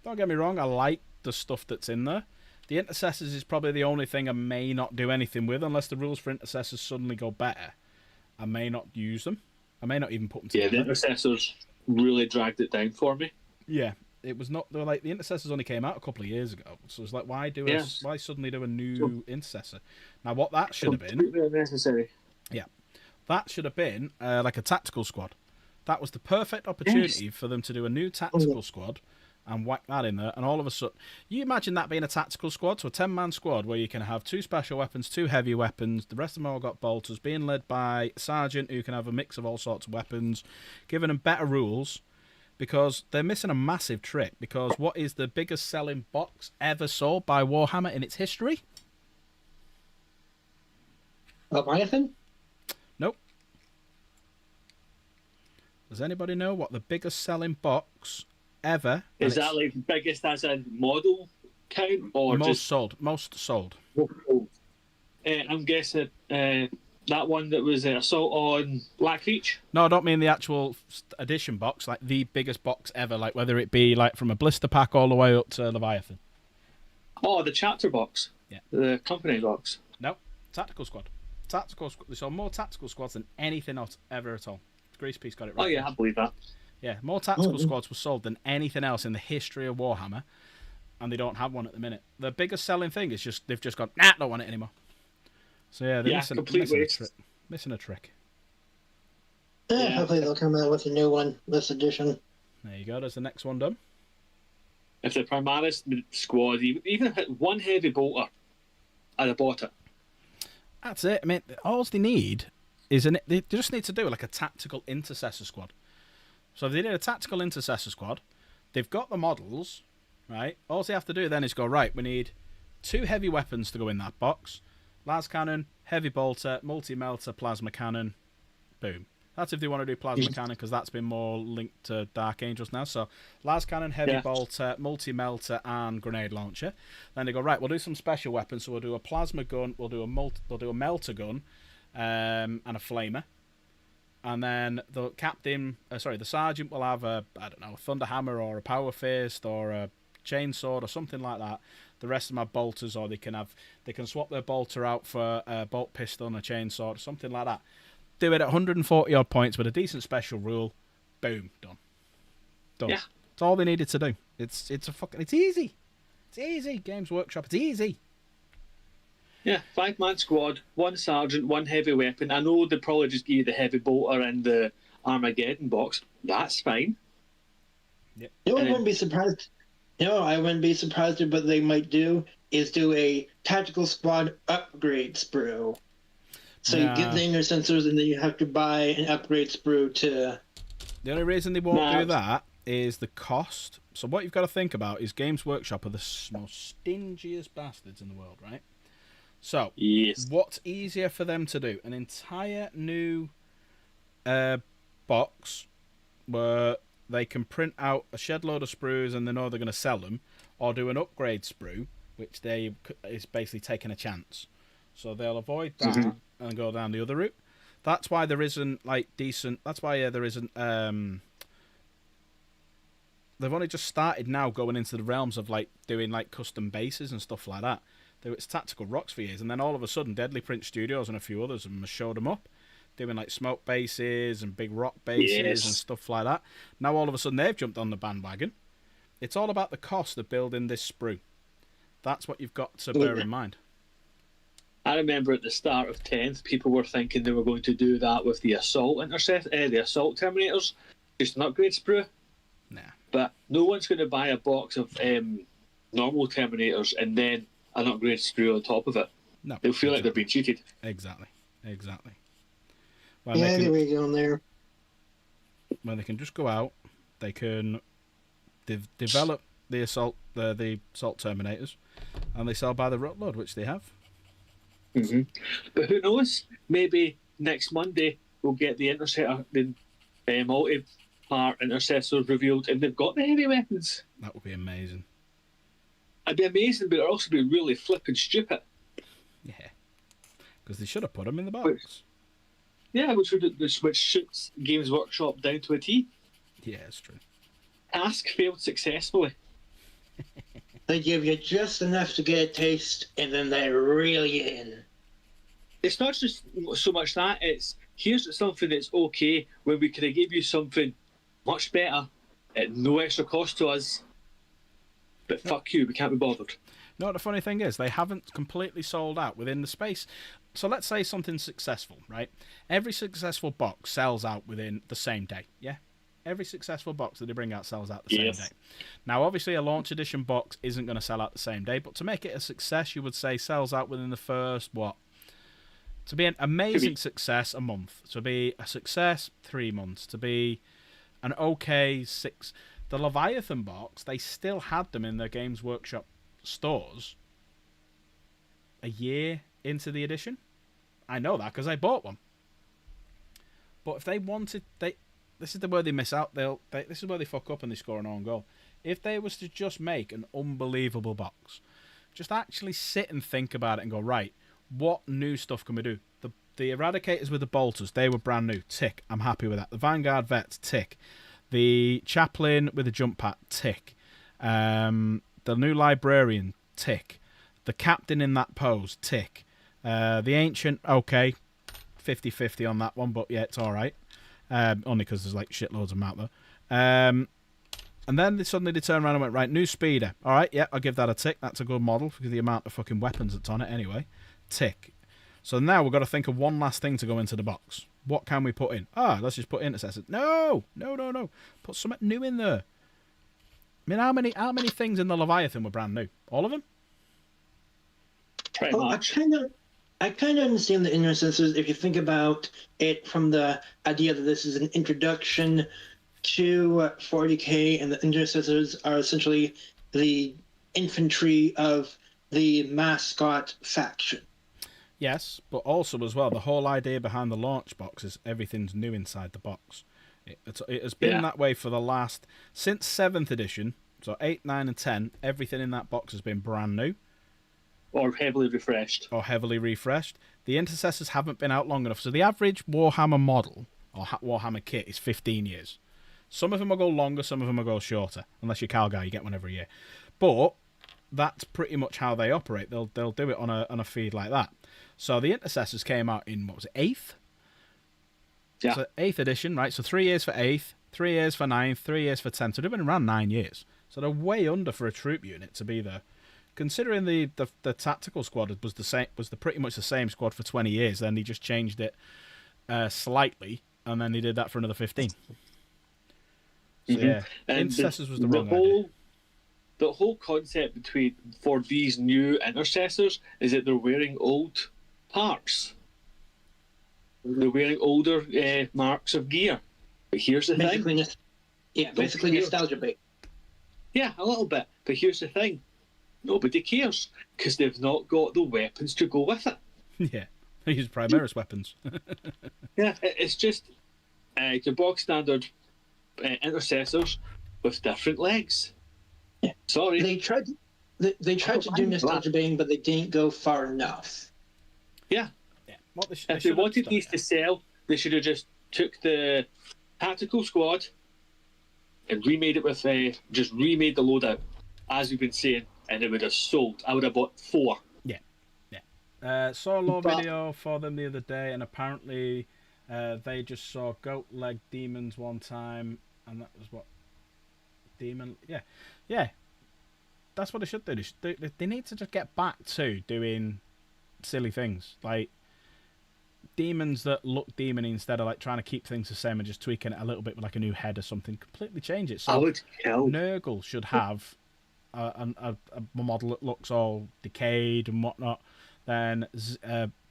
Don't get me wrong, I like the stuff that's in there. The Intercessors is probably the only thing I may not do anything with unless the rules for Intercessors suddenly go better. I may not use them. I may not even put them together. Yeah, the Intercessors really dragged it down for me. Yeah, it was not. They were like, the Intercessors only came out a couple of years ago, so it's like, why suddenly do a new Intercessor? Now, what that should have been, completely unnecessary. Yeah, that should have been like a tactical squad. That was the perfect opportunity for them to do a new tactical squad and whack that in there. And all of a sudden, you imagine that being a tactical squad, so a 10-man squad where you can have 2 special weapons, 2 heavy weapons. The rest of them all got bolters, being led by a sergeant who can have a mix of all sorts of weapons, giving them better rules. Because they're missing a massive trick. Because what is the biggest selling box ever sold by Warhammer in its history? Leviathan? Nope. Does anybody know what the biggest selling box ever is? That like biggest as in model count or most just sold? Most sold. I'm guessing that one that was Assault on Blackreach. No, I don't mean the actual edition box, like the biggest box ever, like whether it be like from a blister pack all the way up to Leviathan. Oh, the chapter box. Yeah. The company box. No, tactical squad. They sold more tactical squads than anything else ever at all. Greasepiece got it right. Oh yeah, I believe that. Yeah, more tactical squads were sold than anything else in the history of Warhammer, and they don't have one at the minute. The biggest selling thing is just they've just gone, don't want it anymore. So yeah, they're missing a trick. Yeah, hopefully they'll come out with a new one this edition. There you go. There's the next one done. If the Primaris squad, even if it one heavy bolter, I'd have bought it. That's it. I mean, all they need is they just need to do like a tactical intercessor squad. So if they did a tactical intercessor squad, they've got the models, right? All they have to do then is go, right, we need 2 heavy weapons to go in that box. Las cannon, heavy bolter, multi-melter, plasma cannon. Boom. That's if they want to do plasma cannon, because that's been more linked to Dark Angels now. So las cannon, heavy bolter, multi-melter, and grenade launcher. Then they go, right, we'll do some special weapons. So we'll do a plasma gun, we'll do a melter gun, and a flamer. And then the sergeant will have a thunder hammer or a power fist or a chainsword or something like that. The rest of them have bolters, or they can swap their bolter out for a bolt pistol and a chainsword, something like that. Do it at 140 odd points with a decent special rule. Boom, done. Yeah. That's all they needed to do. It's easy. It's easy. Games Workshop. It's easy. Yeah, 5-man squad, 1 sergeant, 1 heavy weapon. I know they'd probably just give you the heavy bolter and the Armageddon box. That's fine. Yep. I wouldn't be surprised. I wouldn't be surprised if what they might do is do a tactical squad upgrade sprue. So you get the intercessors and then you have to buy an upgrade sprue to... The only reason they won't do that is the cost. So what you've got to think about is Games Workshop are the most stingiest bastards in the world, right? So, what's easier for them to do? An entire new box where they can print out a shed load of sprues and they know they're going to sell them, or do an upgrade sprue, which is basically taking a chance. So they'll avoid that and go down the other route. That's why there isn't decent. That's why there isn't. They've only just started now going into the realms of doing custom bases and stuff like that. It's Tactical Rocks for years, and then all of a sudden, Deadly Print Studios and a few others have showed them up, doing smoke bases and big rock bases and stuff like that. Now all of a sudden they've jumped on the bandwagon. It's all about the cost of building this sprue. That's what you've got to bear in mind. I remember at the start of 10th, people were thinking they were going to do that with the assault the assault terminators, just an upgrade sprue. Nah. But no one's going to buy a box of normal terminators and then an upgrade sprue on top of it. No. They'll feel like they're being cheated. Exactly. Yeah, there we go there. When they can just go out, they can develop the assault terminators, and they sell by the truckload, which they have. Mm-hmm. But who knows? Maybe next Monday we'll get the interceptor, the multi-part intercessors revealed, and they've got the heavy weapons. That would be amazing. It'd be amazing, but it'd also be really flipping stupid. Yeah, because they should have put them in the box. Which shoots Games Workshop down to a T. Yeah, it's true. Task failed successfully. They give you just enough to get a taste, and then they reel you in. It's not just so much that, it's here's something that's okay when we could have gave you something much better at no extra cost to us. But fuck you, we can't be bothered. No, the funny thing is, they haven't completely sold out within the space. So let's say something's successful, right? Every successful box sells out within the same day, yeah? Every successful box that they bring out sells out the same day. Now, obviously, a launch edition box isn't going to sell out the same day, but to make it a success, you would say sells out within the first, to be an amazing success, a month. To be a success, 3 months. To be an okay 6. The Leviathan box, they still had them in their Games Workshop stores a year into the edition. I know that because I bought one. But if they wanted, this is the where they miss out. This is where they fuck up and they score an own goal. If they was to just make an unbelievable box, just actually sit and think about it and go, right, what new stuff can we do? The Eradicators with the bolters, they were brand new. Tick. I'm happy with that. The Vanguard Vets, tick. The Chaplain with the jump pack, tick. The new Librarian, tick. The Captain in that pose, tick. The Ancient, okay. 50-50 on that one, but yeah, it's alright. Only because there's like shitloads of them out there. And then they turned around and went, right, new Speeder. Alright, yeah, I'll give that a tick. That's a good model for the amount of fucking weapons that's on it anyway. Tick. So now we've got to think of one last thing to go into the box. What can we put in? Let's just put intercessors. No. Put something new in there. I mean, how many things in the Leviathan were brand new? All of them? Pretty much. I kind of understand the intercessors if you think about it from the idea that this is an introduction to 40k, and the intercessors are essentially the infantry of the mascot faction. Yes, but also as well, the whole idea behind the launch box is everything's new inside the box. It has been that way for since 7th edition, so 8, 9 and 10, everything in that box has been brand new. Or heavily refreshed. The intercessors haven't been out long enough, so the average Warhammer model, or Warhammer kit, is 15 years. Some of them will go longer, some of them will go shorter. Unless you're Cal Guy, you get one every year. But that's pretty much how they operate. They'll do it on a feed like that. So the intercessors came out in, 8th? Yeah. So 8th edition, right? So 3 years for 8th, 3 years for 9th, 3 years for 10th. So they've been around 9 years. So they're way under for a troop unit to be there. Considering the tactical squad was pretty much the same squad for 20 years, then they just changed it slightly, and then they did that for another 15. So yeah, and intercessors was the wrong idea. The whole concept for these new intercessors is that they're wearing old parts. They're wearing older marks of gear. But here's the thing. Basically nostalgia bait. Yeah, a little bit. But here's the thing. Nobody cares because they've not got the weapons to go with it. Yeah, they use Primaris weapons. Yeah, it's just your bog standard intercessors with different legs. Yeah. Sorry. They tried to do nostalgia baiting, but they didn't go far enough. Yeah. If they wanted these to sell, they should have just took the tactical squad and remade it with just remade the loadout, as we've been saying, and it would have sold. I would have bought 4. Saw a low video for them the other day, and apparently they just saw goat leg demons one time, and that was what demon. Yeah. That's what they should do. They need to just get back to doing silly things like demons that look demony instead of like trying to keep things the same and just tweaking it a little bit with like a new head or something. Completely change it. So I would kill. Nurgle should have a model that looks all decayed and whatnot. Then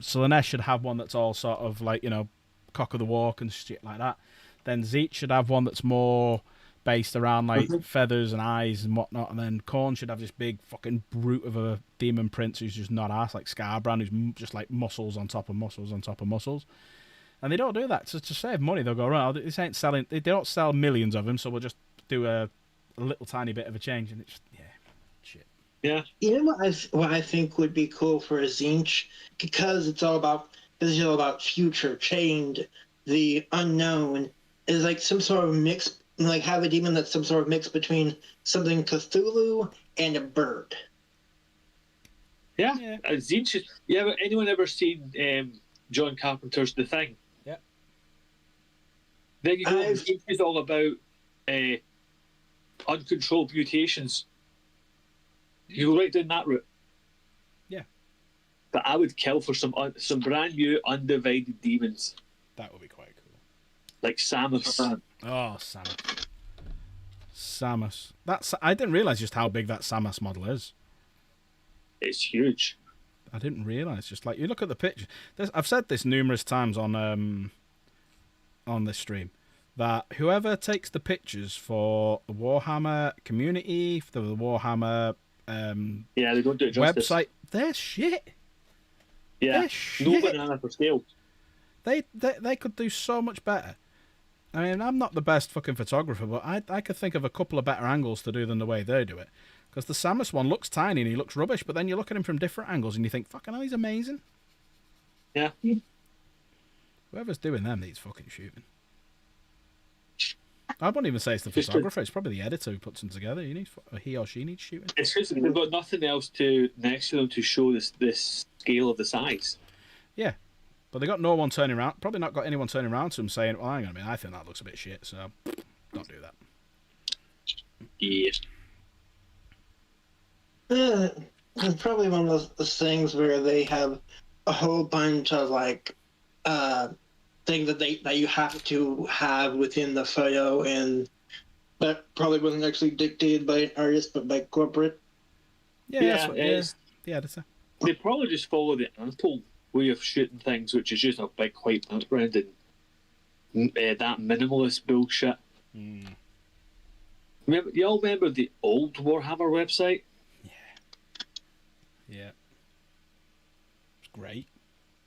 Slaanesh should have one that's all sort of like, you know, cock of the walk and shit like that. Then Tzeentch should have one that's more based around like feathers and eyes and whatnot. And then Khorne should have this big fucking brute of a demon prince who's just not ass, like Scarbrand, who's just like muscles on top of muscles on top of muscles. And they don't do that. So to save money, they'll go, right, this ain't selling. They don't sell millions of them, so we'll just do a little tiny bit of a change. And it's, yeah, shit. Yeah. You know what I think would be cool for a Tzeentch? Because it's all about future change, the unknown, is like some sort of mix, like have a demon that's some sort of mix between something Cthulhu and a bird. Yeah. Tzeentch. Yeah. Anyone ever seen John Carpenter's The Thing? Yeah. There you go. Tzeentch is all about uncontrolled mutations. You go right down that route. Yeah. But I would kill for some brand new undivided demons. That would be quite cool. Like Samus. Oh, Samus. I didn't realise just how big that Samus model is. It's huge. I didn't realise. Just like you look at the picture. I've said this numerous times on this stream, that whoever takes the pictures for the Warhammer community, for the Warhammer they don't do it justice. website, they're shit. Yeah, They're shit. no banana for scale. They could do so much better. I mean, I'm not the best fucking photographer, but I could think of a couple of better angles to do than the way they do it. Because the Samus one looks tiny and he looks rubbish, but then you look at him from different angles and you think, fucking hell, he's amazing. Yeah. Whoever's doing them needs fucking shooting. I wouldn't even say it's the photographer. It's probably the editor who puts them together. He or she needs shooting. It's just they've got nothing else next to them to show this scale of the size. Yeah. But they got no one turning around. Probably not got anyone turning around to them saying, well, hang on a minute, I think that looks a bit shit, so don't do that. Yes. It's probably one of those things where they have a whole bunch of like things that you have to have within the photo, and that probably wasn't actually dictated by an artist but by corporate. Yeah, the editor. They probably just follow the Apple way of shooting things, which is just a big white background and that minimalist bullshit. You all remember the old Warhammer website? Yeah. It's great.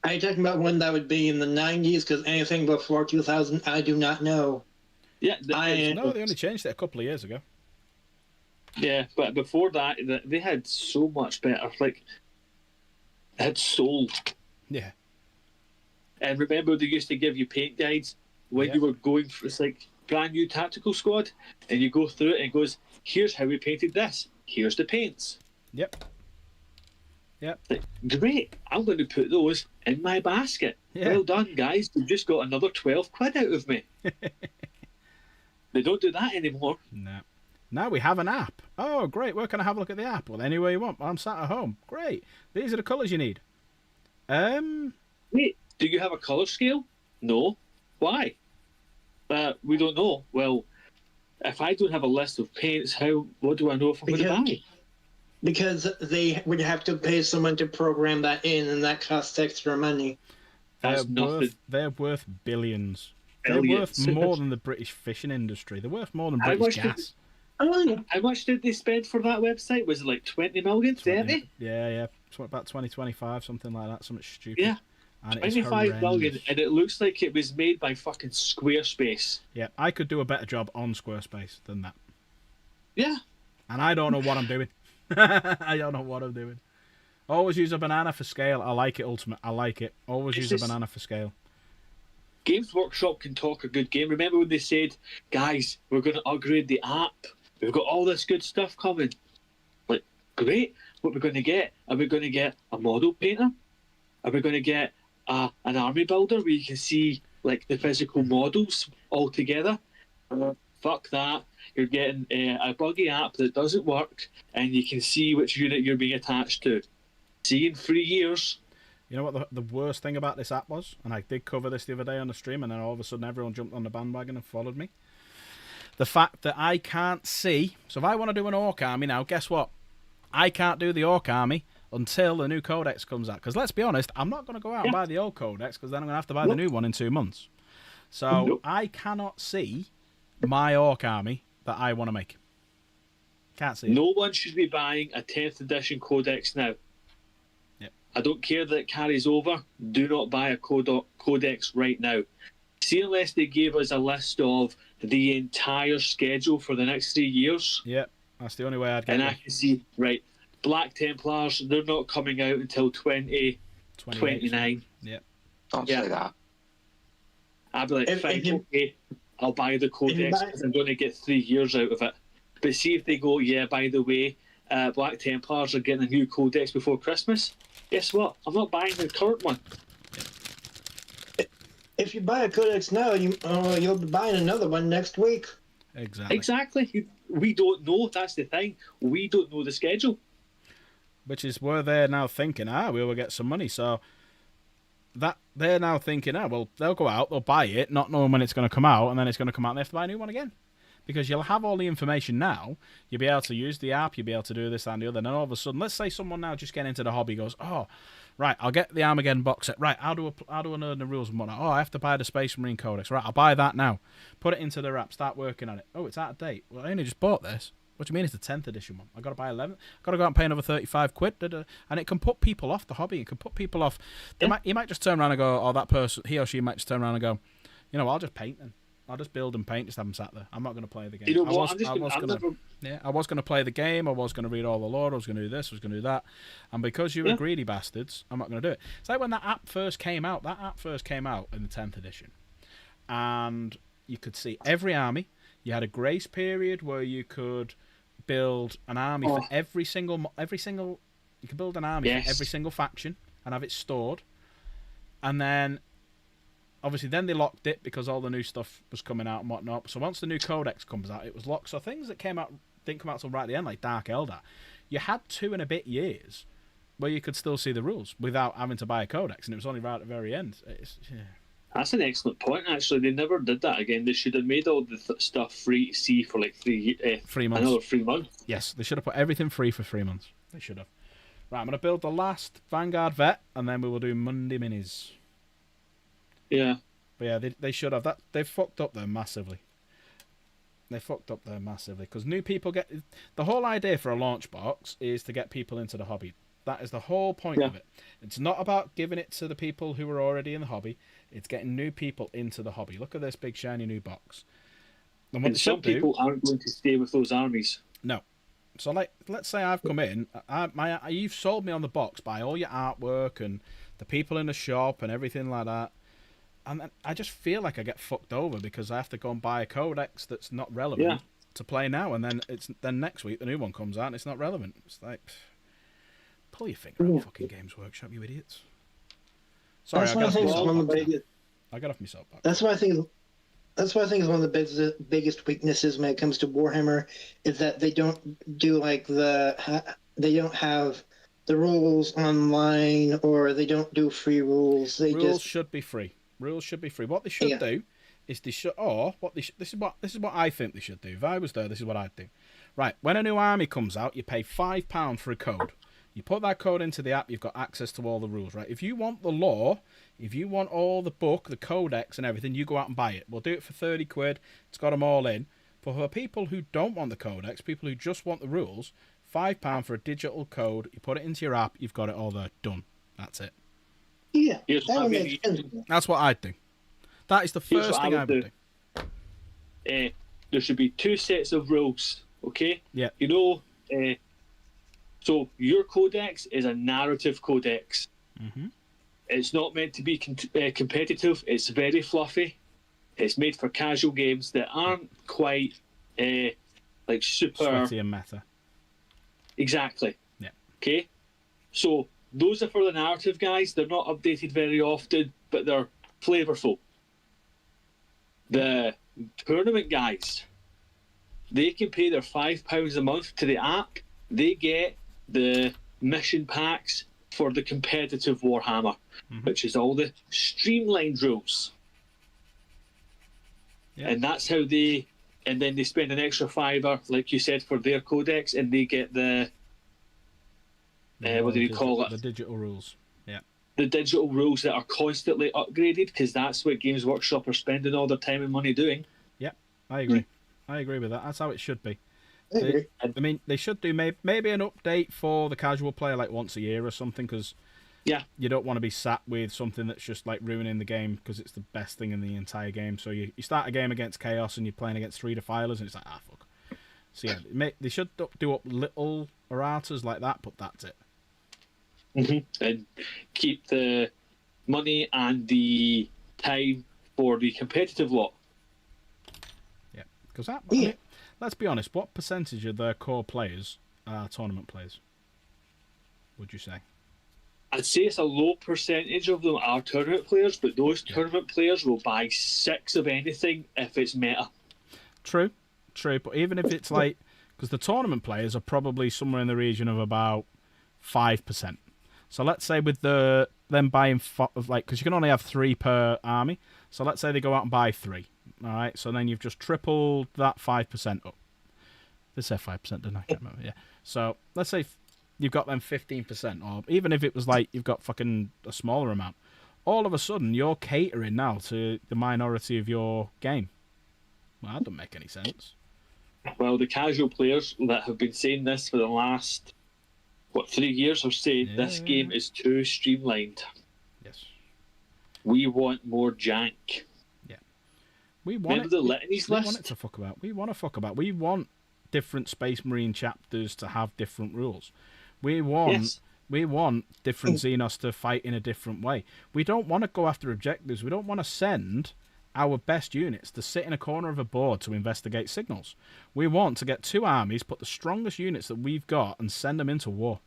Are you talking about one that would be in the 90s? Because anything before 2000, I do not know. Yeah. No, they only changed it a couple of years ago. Yeah, but before that, they had so much better. Like, they had soul. Yeah. And remember, they used to give you paint guides when you were going for it's like brand new tactical squad, and you go through it and it goes, here's how we painted this. Here's the paints. Yep. Like, great. I'm going to put those in my basket. Yeah. Well done, guys. You've just got another 12 quid out of me. They don't do that anymore. No. Now we have an app. Oh, great. Where can I have a look at the app? Well, anywhere you want. I'm sat at home. Great. These are the colours you need. Wait, do you have a colour scale? No. Why? We don't know. Well, if I don't have a list of paints, what do I know if I'm going to buy? Because they would have to pay someone to program that in, and that costs extra money. They're worth billions. They're worth more than the British fishing industry. They're worth more than British gas. How much did they spend for that website? Was it like 20 million? 30? Yeah. About 2025, something like that. Something stupid. Yeah. And 25 million, and it looks like it was made by fucking Squarespace. Yeah, I could do a better job on Squarespace than that. Yeah. And I don't know what I'm doing. I don't know what I'm doing. Always use a banana for scale. I like it, Ultimate. I like it. Always use a banana for scale. Games Workshop can talk a good game. Remember when they said, guys, we're going to upgrade the app. We've got all this good stuff coming. Like, great. What we're going to get? Are we going to get a model painter? Are we going to get an army builder where you can see like the physical models all together? Fuck that. You're getting a buggy app that doesn't work, and you can see which unit you're being attached to. See, in 3 years. You know what the worst thing about this app was? And I did cover this the other day on the stream, and then all of a sudden everyone jumped on the bandwagon and followed me. The fact that I can't see... So if I want to do an Orc Army now, guess what? I can't do the Orc Army until the new Codex comes out. Because let's be honest, I'm not going to go out and buy the old Codex, because then I'm going to have to buy the new one in 2 months. So I cannot see my Orc Army that I want to make. Can't see it. No one should be buying a 10th edition Codex now. Yep. I don't care that it carries over. Do not buy a Codex right now. See, unless they gave us a list of the entire schedule for the next 3 years. Yep, that's the only way I'd get And it. I can see, right, Black Templars, they're not coming out until 2029. Yep. Don't say that. I'd be like, fine, okay, I'll buy the Codex because I'm going to get 3 years out of it. But see if they go, yeah, by the way, Black Templars are getting a new Codex before Christmas. Guess what? I'm not buying the current one. If you buy a Codex now, you'll be buying another one next week. Exactly. We don't know. That's the thing. We don't know the schedule. Which is where they're now thinking, we will get some money. So that they're now thinking, well, they'll go out, they'll buy it, not knowing when it's going to come out, and then it's going to come out and they have to buy a new one again. Because you'll have all the information now, you'll be able to use the app, you'll be able to do this and the other, and then all of a sudden, let's say someone now just getting into the hobby goes, right, I'll get the Armageddon box set. Right, how do I learn the rules and whatnot? I have to buy the Space Marine Codex. Right, I'll buy that now. Put it into the app, start working on it. Oh, it's out of date. Well, I only just bought this. What do you mean it's the 10th edition one? I've got to buy 11th. I've got to go out and pay another 35 quid. And it can put people off the hobby. It can put people off. You might just turn around and go, that person, he or she might just turn around and go, I'll just paint then. I'll just build and paint, just have them sat there. I'm not going to play the game. You know what? I was going to play the game. I was going to read all the lore. I was going to do this. I was going to do that. And because you were greedy bastards, I'm not going to do it. It's like when that app first came out. That app first came out in the 10th edition. And you could see every army. You had a grace period where you could build an army for every single. You could build an army for every single faction and have it stored. And then... Obviously, then they locked it because all the new stuff was coming out and whatnot. So once the new Codex comes out, it was locked. So things that didn't come out till right at the end, like Dark Eldar, you had 2 and a bit years where you could still see the rules without having to buy a Codex, and it was only right at the very end. That's an excellent point, actually. They never did that again. They should have made all the stuff free to see for like 3 months. Another 3 months. Yes, they should have put everything free for 3 months. They should have. Right, I'm going to build the last Vanguard Vet, and then we will do Monday Minis. Yeah. But yeah, they should have. They've fucked up there massively. Because new people get... The whole idea for a launch box is to get people into the hobby. That is the whole point of it. It's not about giving it to the people who are already in the hobby. It's getting new people into the hobby. Look at this big shiny new box. And some people aren't going to stay with those armies. No. So let's say I've come in. You've sold me on the box by all your artwork and the people in the shop and everything like that. And then I just feel like I get fucked over because I have to go and buy a Codex that's not relevant to play now, and then next week the new one comes out and it's not relevant. It's like, pull your finger out, fucking Games Workshop, you idiots. Sorry, I got off my soapbox. That's why I think is one of the biggest weaknesses when it comes to Warhammer is that they don't do like they don't have the rules online, or they don't do free rules. Rules should be free. Rules should be free. What they should do is this is what I think they should do. If I was there, this is what I'd do. Right, when a new army comes out, you pay £5 for a code. You put that code into the app, you've got access to all the rules, right? If you want the lore, if you want all the book, the codex and everything, you go out and buy it. We'll do it for 30 quid. It's got them all in. But for people who don't want the codex, people who just want the rules, £5 for a digital code, you put it into your app, you've got it all there. Done. That's it. Yeah, that makes sense. That's what I'd do. That is the first thing I would do. There should be 2 sets of rules, okay? Yeah. So your codex is a narrative codex. Mm-hmm. It's not meant to be competitive. It's very fluffy. It's made for casual games that aren't quite like super... Sweaty and meta. Exactly. Yeah. Okay? So... Those are for the narrative guys. They're not updated very often, but they're flavourful. The tournament guys, they can pay their £5 a month to the app. They get the mission packs for the competitive Warhammer, which is all the streamlined rules. Yeah. And that's how they... And then they spend an extra $5, like you said, for their codex, and they get the... what do you call it? The digital rules. Yeah. The digital rules that are constantly upgraded, because that's what Games Workshop are spending all their time and money doing. Yeah, I agree. I agree with that. That's how it should be. I mean, they should do maybe an update for the casual player like once a year or something, because you don't want to be sat with something that's just like ruining the game because it's the best thing in the entire game. So you start a game against Chaos and you're playing against 3 defilers and it's like, fuck. So yeah, they should do up little erratas like that, but that's it. And keep the money and the time for the competitive lot. Yeah, because I mean, let's be honest, what percentage of their core players are tournament players, would you say? I'd say it's a low percentage of them are tournament players, but those tournament players will buy 6 of anything if it's meta. True, but even if it's like... Because the tournament players are probably somewhere in the region of about 5%. So let's say with them buying... Because you can only have 3 per army. So let's say they go out and buy 3. All right, so then you've just tripled that 5% up. They said 5%, didn't I? Can't remember. Yeah. So let's say you've got them 15%, or even if it was like you've got fucking a smaller amount. All of a sudden, you're catering now to the minority of your game. Well, that doesn't make any sense. Well, the casual players that have been saying this for the last, 3 years are saying this game is too streamlined. Yes. We want more jank. Yeah. We want Remember the litanies list? We want it to fuck about. We want to fuck about. We want different Space Marine chapters to have different rules. We want different Xenos to fight in a different way. We don't want to go after objectives. We don't want to send our best units to sit in a corner of a board to investigate signals. We want to get 2 armies, put the strongest units that we've got, and send them into war.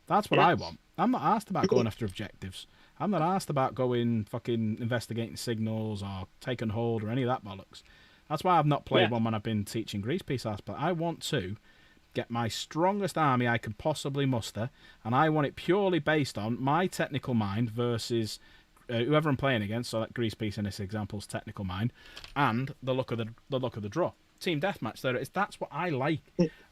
That's what I want. I'm not asked about going after objectives. I'm not asked about going fucking investigating signals or taking hold or any of that bollocks. That's why I've not played one when I've been teaching Grease Peace House, but I want to get my strongest army I can possibly muster, and I want it purely based on my technical mind versus whoever I'm playing against. So that Grease Peace in this example's technical mind, and the look of the draw. Team deathmatch. That's what I like.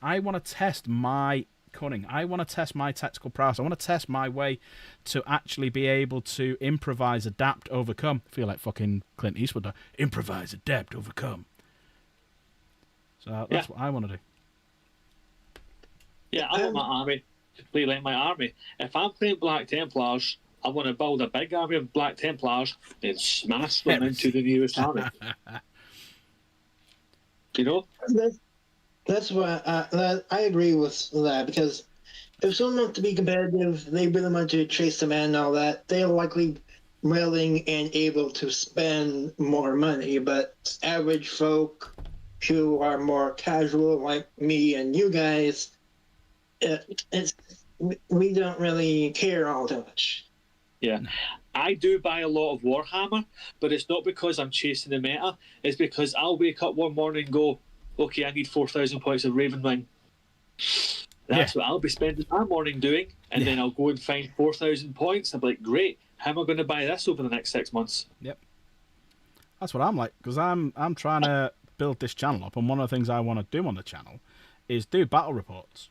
I want to test my cunning. I want to test my tactical prowess. I want to test my way to actually be able to improvise, adapt, overcome. I feel like fucking Clint Eastwood. Improvise, adapt, overcome. So that's what I want to do. Yeah, I want my army to play like my army. If I'm playing Black Templars, I want to build a big army of Black Templars and smash them into the nearest army. You know? That's what I agree with that, because if someone wants to be competitive, they really want to chase the man and all that, they're likely willing and able to spend more money. But average folk who are more casual, like me and you guys, we don't really care all that much. Yeah. I do buy a lot of Warhammer, but it's not because I'm chasing the meta. It's because I'll wake up one morning and go, okay, I need 4,000 points of Ravenwing. That's what I'll be spending my morning doing, and then I'll go and find 4,000 points. I'm like, great, how am I going to buy this over the next 6 months? Yep. That's what I'm like, because I'm trying to build this channel up, and one of the things I want to do on the channel is do battle reports.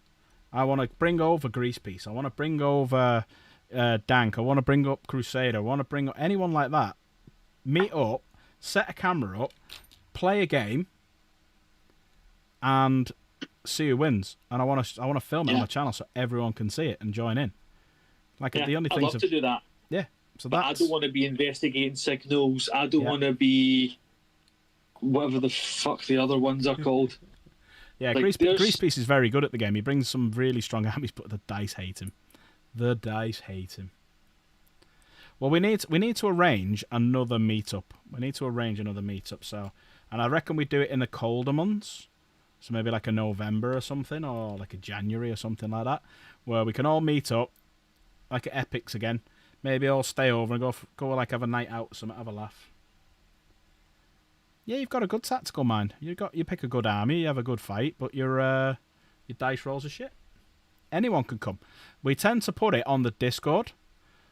I want to bring over Grease Peace. I want to bring over Dank. I want to bring up Crusader. I want to bring up anyone like that. Meet up, set a camera up, play a game, and see who wins. And I want to film it on the channel so everyone can see it and join in. Like the only things I'd love to do that. Yeah. So I don't want to be investigating signals. I don't want to be whatever the fuck the other ones are called. Yeah, like Grease Peace is very good at the game. He brings some really strong armies, but the dice hate him. The dice hate him. Well, we need to arrange another meetup. So, and I reckon we do it in the colder months. So maybe like a November or something, or like a January or something like that, where we can all meet up, like at Epics again. Maybe all stay over and go like have a night out or something, have a laugh. Yeah, you've got a good tactical mind. You pick a good army, you have a good fight, but your dice rolls are shit. anyone can come. We tend to put it on the Discord,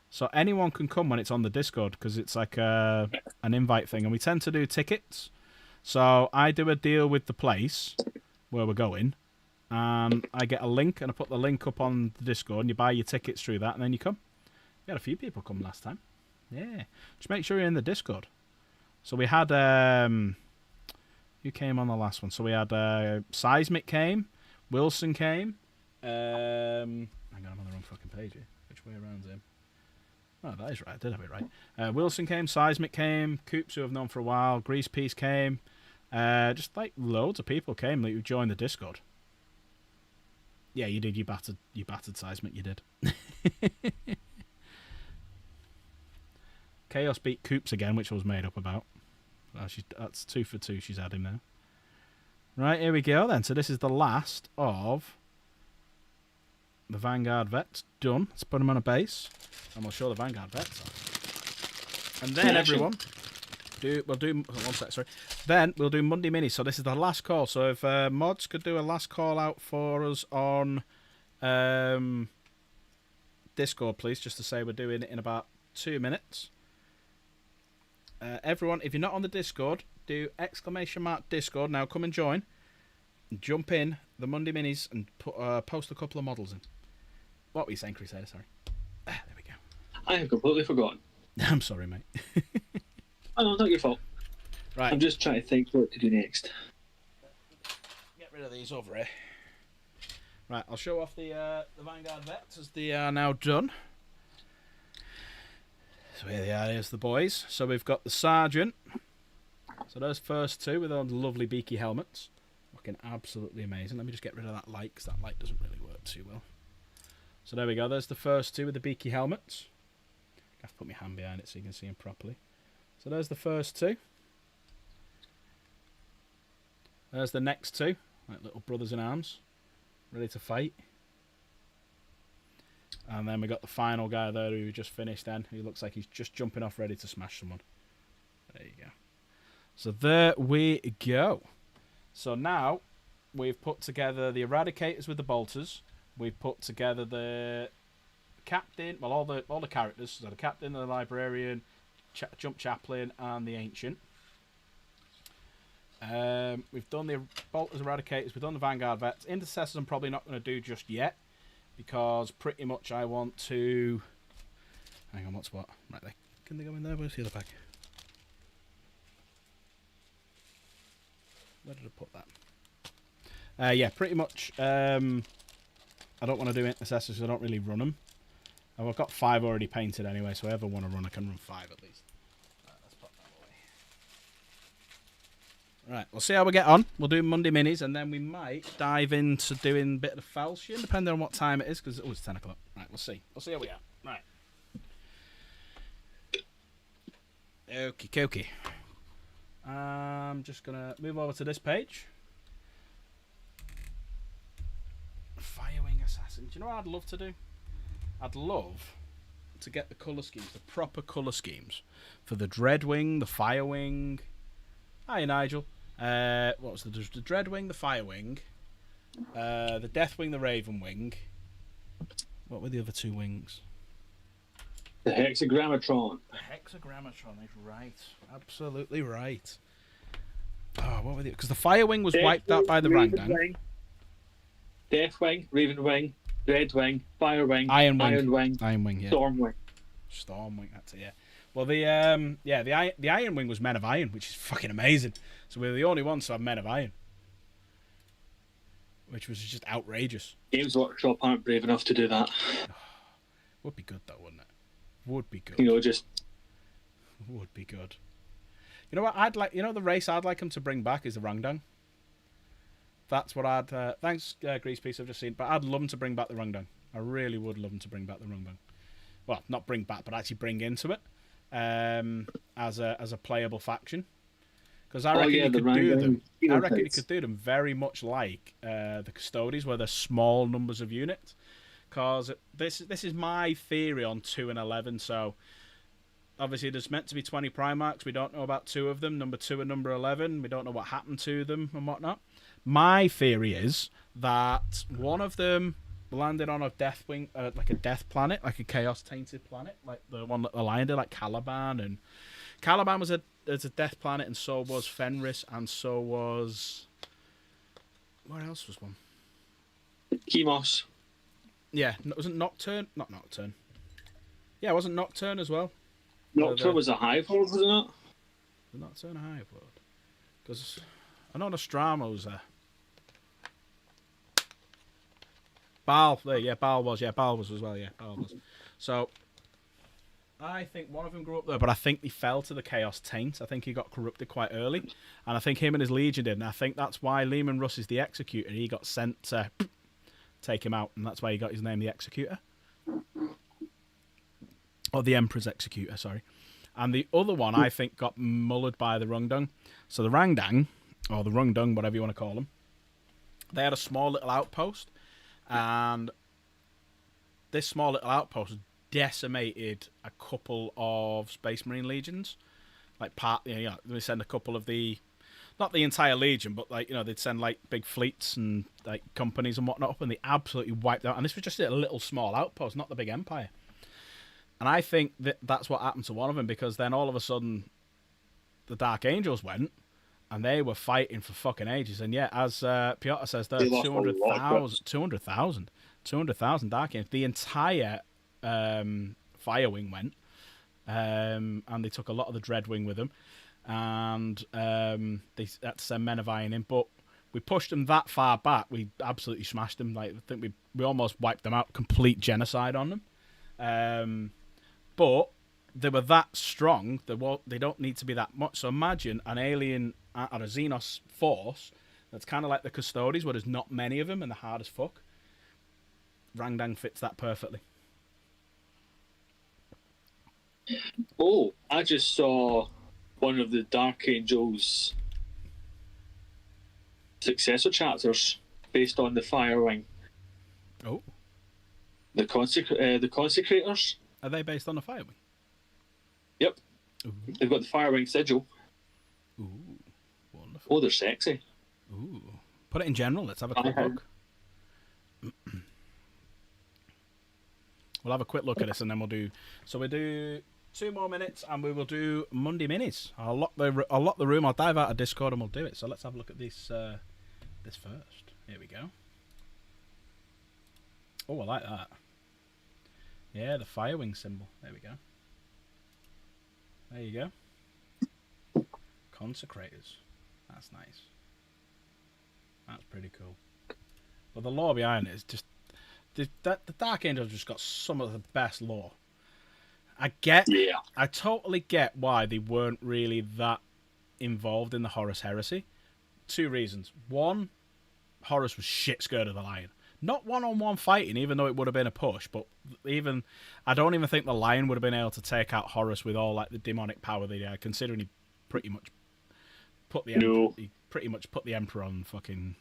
so anyone can come when it's on the Discord because it's like an invite thing, and we tend to do tickets. So I do a deal with the place where we're going, and I get a link, and I put the link up on the Discord, and you buy your tickets through that, and then you come. We had a few people come last time. Yeah, just make sure you're in the Discord. So we had who came on the last one? So we had Seismic came, Wilson came. Hang on, I'm on the wrong fucking page here. Which way around him? Oh, that is right. I did have it right. Wilson came, Seismic came, Coops, who I've known for a while, Grease Piece came. Just like loads of people came who joined the Discord. Yeah, you did. You battered Seismic. You did. Chaos beat Coops again, which I was made up about. That's 2 for 2 she's had him now. Right, here we go then. So this is the last of the Vanguard Vets. Done. Let's put them on a base. And we'll show the Vanguard Vets off. And then everyone... Then we'll do Monday Mini. So this is the last call. So if mods could do a last call out for us on Discord, please, just to say we're doing it in about 2 minutes. Everyone, if you're not on the Discord, do !Discord. Now come and join. Jump in the Monday Minis and post a couple of models in. What were you saying, Crusader? Sorry. There we go. I have completely forgotten. I'm sorry, mate. Oh, no, not your fault. Right. I'm just trying to think what to do next. Get rid of these over here. Right, I'll show off the Vanguard Vets as they are now done. So here they are, here's the boys. So we've got the Sergeant. So those first two with those lovely beaky helmets. Looking absolutely amazing. Let me just get rid of that light because that light doesn't really work too well. So there we go, there's the first two with the beaky helmets. I have to put my hand behind it so you can see them properly. So there's the first two. There's the next two, like little brothers in arms, ready to fight. And then we got the final guy there who just finished then. He looks like he's just jumping off ready to smash someone. There you go. So there we go. So now we've put together the Eradicators with the Bolters. We've put together the Captain, well, all the characters. So the Captain, the Librarian, Jump Chaplain, and the Ancient. We've done the Bolters, Eradicators. We've done the Vanguard Vets. Intercessors I'm probably not going to do just yet, because pretty much I want to... Hang on, what's what? Right there. Can they go in there? Where's the other bag? Where did I put that? Yeah, pretty much I don't want to do intercessors because I don't really run them. I've got 5 already painted anyway, so if I ever want to run, I can run 5 at least. Right, let's put that away. Right, we'll see how we get on. We'll do Monday Minis, and then we might dive into doing a bit of the Falchion, depending on what time it is, because it's 10 o'clock. Right, we'll see. We'll see how we are. Right. Okie dokie. I'm just going to move over to this page. Firewing Assassin. Do you know what I'd love to do? I'd love to get the colour schemes, the proper colour schemes, for the Dreadwing, the Firewing. Hi, Nigel. What was the Dreadwing, the Firewing, the Deathwing, the Ravenwing. What were the other 2 wings? The Hexagrammatron. The Hexagrammatron is right. Absolutely right. Oh, what were they? Because the Firewing was wiped out by the Rangdang. Deathwing, Ravenwing, Dreadwing, Firewing, Ironwing, yeah. Stormwing. Stormwing, that's it, yeah. Well, the Iron Wing was Men of Iron, which is fucking amazing. So we're the only ones to have Men of Iron, which was just outrageous. Games Workshop aren't brave enough to do that. Would be good though, wouldn't it? Would be good. You know, just would be good. You know what I'd like? You know the race I'd like them to bring back is the Rangdang. That's what I'd. Thanks, Grease Piece. I've just seen, but I'd love them to bring back the Rangdang. I really would love them to bring back the Rangdang. Well, not bring back, but actually bring into it as a playable faction. Because I reckon you could do them. I reckon you could do them very much like the Custodies, where they're small numbers of units. Because this is my theory on 2 and 11. So obviously there's meant to be 20 Primarchs. We don't know about 2 of them, number 2 and number 11. We don't know what happened to them and whatnot. My theory is that one of them landed on a death wing, like a death planet, like a chaos tainted planet, like the one that the Lion did, like Caliban. And Caliban was a death planet, and so was Fenris, and so was, where else was one? Chemos. Yeah, wasn't Nocturne? Not Nocturne. Yeah, wasn't Nocturne as well? Nocturne was a hive world, wasn't it? Was Nocturne a hive world? Because I know Nostromo's there. Baal, Baal was as well, Baal was. So, I think one of them grew up there, but I think he fell to the Chaos Taint. I think he got corrupted quite early, and I think him and his Legion did, and I think that's why Leman Russ is the Executor. He got sent to take him out, and that's why he got his name, the Executor. Or the Emperor's Executor, sorry. And the other one, I think, got mullered by the Rungdung. So the Rangdang, or the Rungdung, whatever you want to call them, they had a small little outpost, and this small little outpost decimated a couple of Space Marine legions. Like they send a couple of the, not the entire legion, but like they'd send like big fleets and like companies and whatnot up, and they absolutely wiped out. And this was just a little small outpost, not the big empire. And I think that's what happened to one of them, because then all of a sudden the Dark Angels went, and they were fighting for fucking ages. And yeah, as Piotr says, there are 200,000 Dark Angels. The entire Firewing went, and they took a lot of the Dreadwing with them, and they had to send Men of Iron in. But we pushed them that far back, we absolutely smashed them. Like, I think we almost wiped them out, complete genocide on them. But they were that strong, they don't need to be that much. So imagine an alien or a Xenos force that's kind of like the Custodes, where there's not many of them and they're hard as fuck. Rangdang fits that perfectly. Oh, I just saw one of the Dark Angels successor chapters based on the Firewing. Oh. The Consecrators. Are they based on the Firewing? Yep. Ooh. They've got the Firewing sigil. Ooh, wonderful. Oh, they're sexy. Ooh. Put it in general. Let's have a quick look. We'll have a quick look at this, and then we'll do. So we do 2 more minutes, and we will do Monday Minis. I'll lock the room. I'll dive out of Discord, and we'll do it. So let's have a look at this. This first. Here we go. Oh, I like that. Yeah, the Firewing symbol. There we go. There you go. Consecrators. That's nice. That's pretty cool. But the lore behind it is just... The Dark Angels just got some of the best lore. I totally get why they weren't really that involved in the Horus Heresy. 2 reasons. 1, Horus was shit scared of the Lion. Not one-on-one fighting, even though it would have been a push, but I don't even think the Lion would have been able to take out Horus with all like the demonic power that he had, considering he pretty much put the Emperor on fucking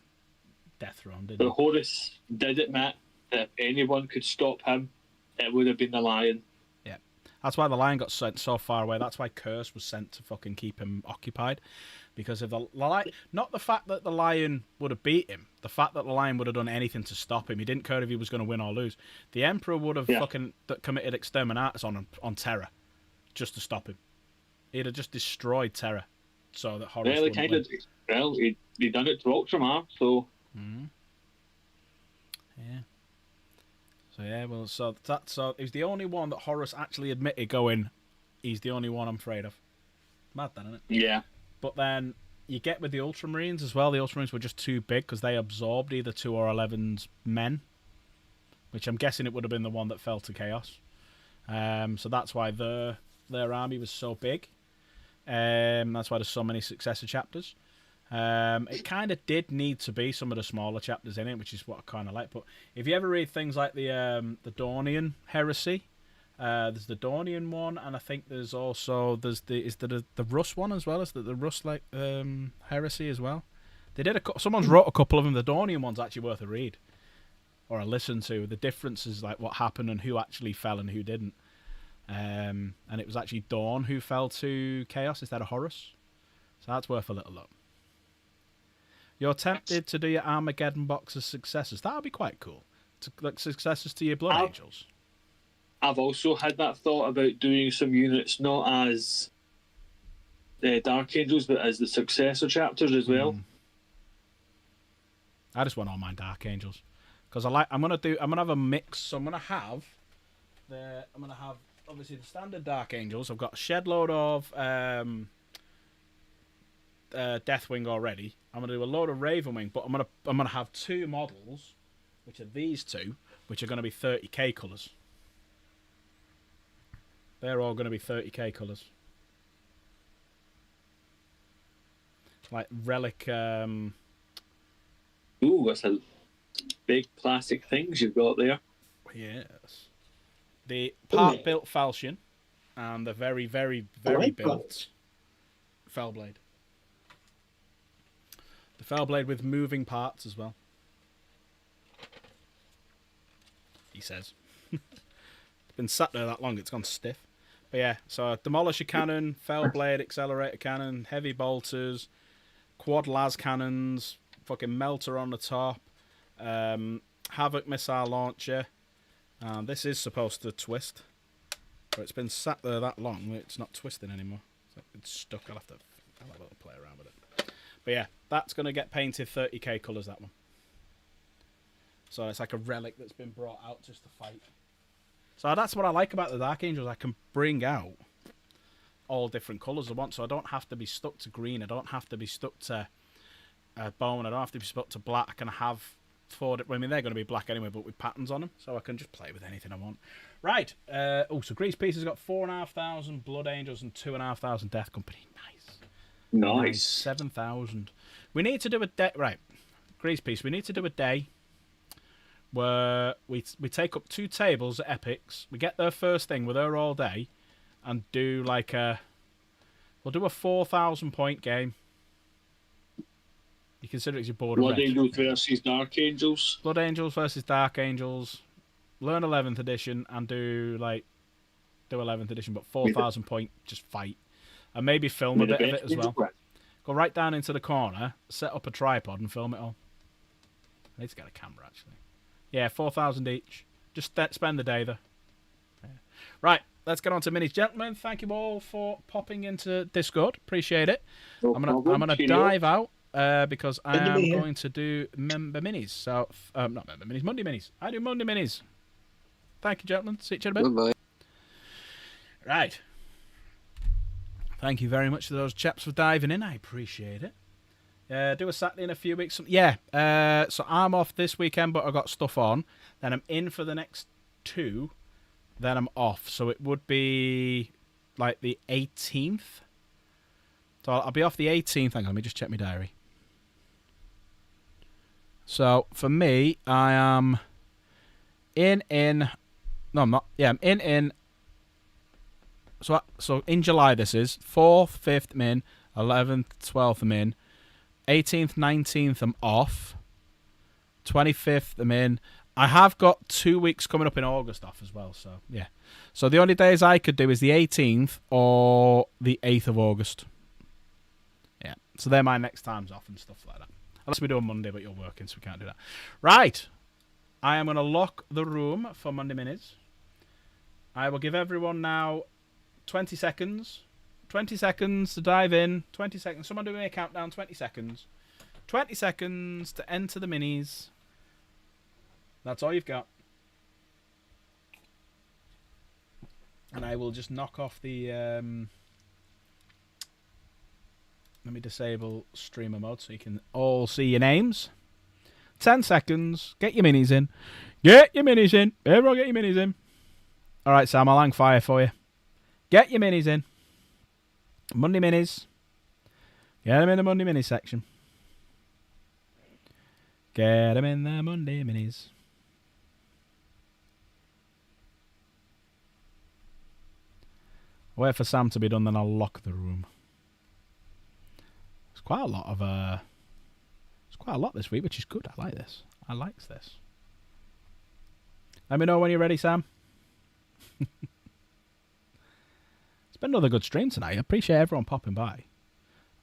death row, didn't he? But Horus did admit that if anyone could stop him, it would have been the Lion. Yeah. That's why the Lion got sent so far away. That's why Curse was sent to fucking keep him occupied. Because of the Lion, not the fact that the Lion would have beat him, the fact that the Lion would have done anything to stop him. He didn't care if he was going to win or lose. The Emperor would have fucking committed exterminatus on Terra, just to stop him. He'd have just destroyed Terra, so that Horus wouldn't win. He done it to Ultramar, so. Yeah. So yeah, well, so he's the only one that Horus actually admitted going. He's the only one I'm afraid of. Mad, then, isn't it? Yeah. But then you get with the Ultramarines as well. The Ultramarines were just too big because they absorbed either 2 or 11's men, which I'm guessing it would have been the one that fell to Chaos. So that's why their army was so big. That's why there's so many successor chapters. It kind of did need to be some of the smaller chapters in it, which is what I kind of like. But if you ever read things like the Dornian Heresy, there's the Dornian one, and I think there's also the Russ one as well. Is the Russ Heresy as well? They did someone's wrote a couple of them. The Dornian one's actually worth a read or a listen to. The differences, like what happened and who actually fell and who didn't. And it was actually Dawn who fell to Chaos instead of Horus. So that's worth a little look. You're tempted to do your Armageddon box as successors. That would be quite cool. like successors to your Blood Angels. I've also had that thought about doing some units not as Dark Angels, but as the successor chapters as well. I just want all my Dark Angels because I'm gonna have a mix. So I'm gonna have obviously the standard Dark Angels. I've got a shed load of Deathwing already. I'm gonna do a load of Ravenwing, but I'm gonna have 2 models, which are these 2, which are gonna be 30k colours. They're all gonna be 30k colours. Like Relic. Ooh, that's a big plastic things you've got there. Yes. The part-built Falchion and the very, very, very built Fellblade. The Fellblade with moving parts as well. He says. It's been sat there that long, it's gone stiff. But yeah, so a Demolisher Cannon, Fellblade, Accelerator Cannon, Heavy Bolters, Quad Las Cannons, fucking Melter on the top, Havoc Missile Launcher, and this is supposed to twist, but it's been sat there that long it's not twisting anymore. It's stuck. I'll have a little play around with it. But yeah, that's going to get painted 30k colours, that one. So it's like a relic that's been brought out just to fight. So that's what I like about the Dark Angels. I can bring out all different colours I want, so I don't have to be stuck to green. I don't have to be stuck to bone. I don't have to be stuck to black. I can have 4. I mean, they're going to be black anyway, but with patterns on them, so I can just play with anything I want. Right. So Grease Piece has got 4,500 Blood Angels and 2,500 Death Company. Nice. 7,000. We need to do a day. Right. Grease Piece. We need to do a day where we take up 2 tables at Epics. We get there first thing. We're there all day, and do like we'll do a 4,000 point game. You consider it's your board. Blood Angels versus Dark Angels. Blood Angels versus Dark Angels. Learn 11th edition and do 11th edition, but 4,000 point just fight, and maybe film a bit of it as well. Go right down into the corner, set up a tripod, and film it all. I need to get a camera actually. Yeah, 4,000 each. Just spend the day there. Yeah. Right, let's get on to minis, gentlemen. Thank you all for popping into Discord. Appreciate it. I'm gonna dive out. Because I am going to do member minis. So, not member minis, Monday minis. I do Monday minis. Thank you, gentlemen. See you in a bit. Goodbye. Right. Thank you very much to those chaps for diving in. I appreciate it. Do a Saturday in a few weeks. Yeah. So I'm off this weekend, but I got stuff on. Then I'm in for the next 2. Then I'm off. So it would be like the 18th. So I'll be off the 18th. Hang on, let me just check my diary. So for me, I am in. No, I'm not. Yeah, I'm in. So in July this is 4th, 5th I'm in, 11th, 12th I'm in, 18th, 19th I'm off, 25th I'm in. I have got 2 weeks coming up in August off as well. So yeah. So the only days I could do is the 18th or the 8th of August. Yeah. So they're my next times off and stuff like that. Unless we do a Monday, but you're working, so we can't do that. Right. I am going to lock the room for Monday Minis. I will give everyone now 20 seconds. 20 seconds to dive in. 20 seconds. Someone do me a countdown. 20 seconds. 20 seconds to enter the minis. That's all you've got. And I will just knock off the... Let me disable streamer mode so you can all see your names. 10 seconds. Get your minis in. Get your minis in. Everyone get your minis in. All right, Sam, I'll hang fire for you. Get your minis in. Monday minis. Get them in the Monday minis section. Get them in the Monday minis. Wait for Sam to be done, then I'll lock the room. It's quite a lot of it's quite a lot this week, which is good. I like this. I like this. Let me know when you're ready, Sam. It's been another good stream tonight. I appreciate everyone popping by.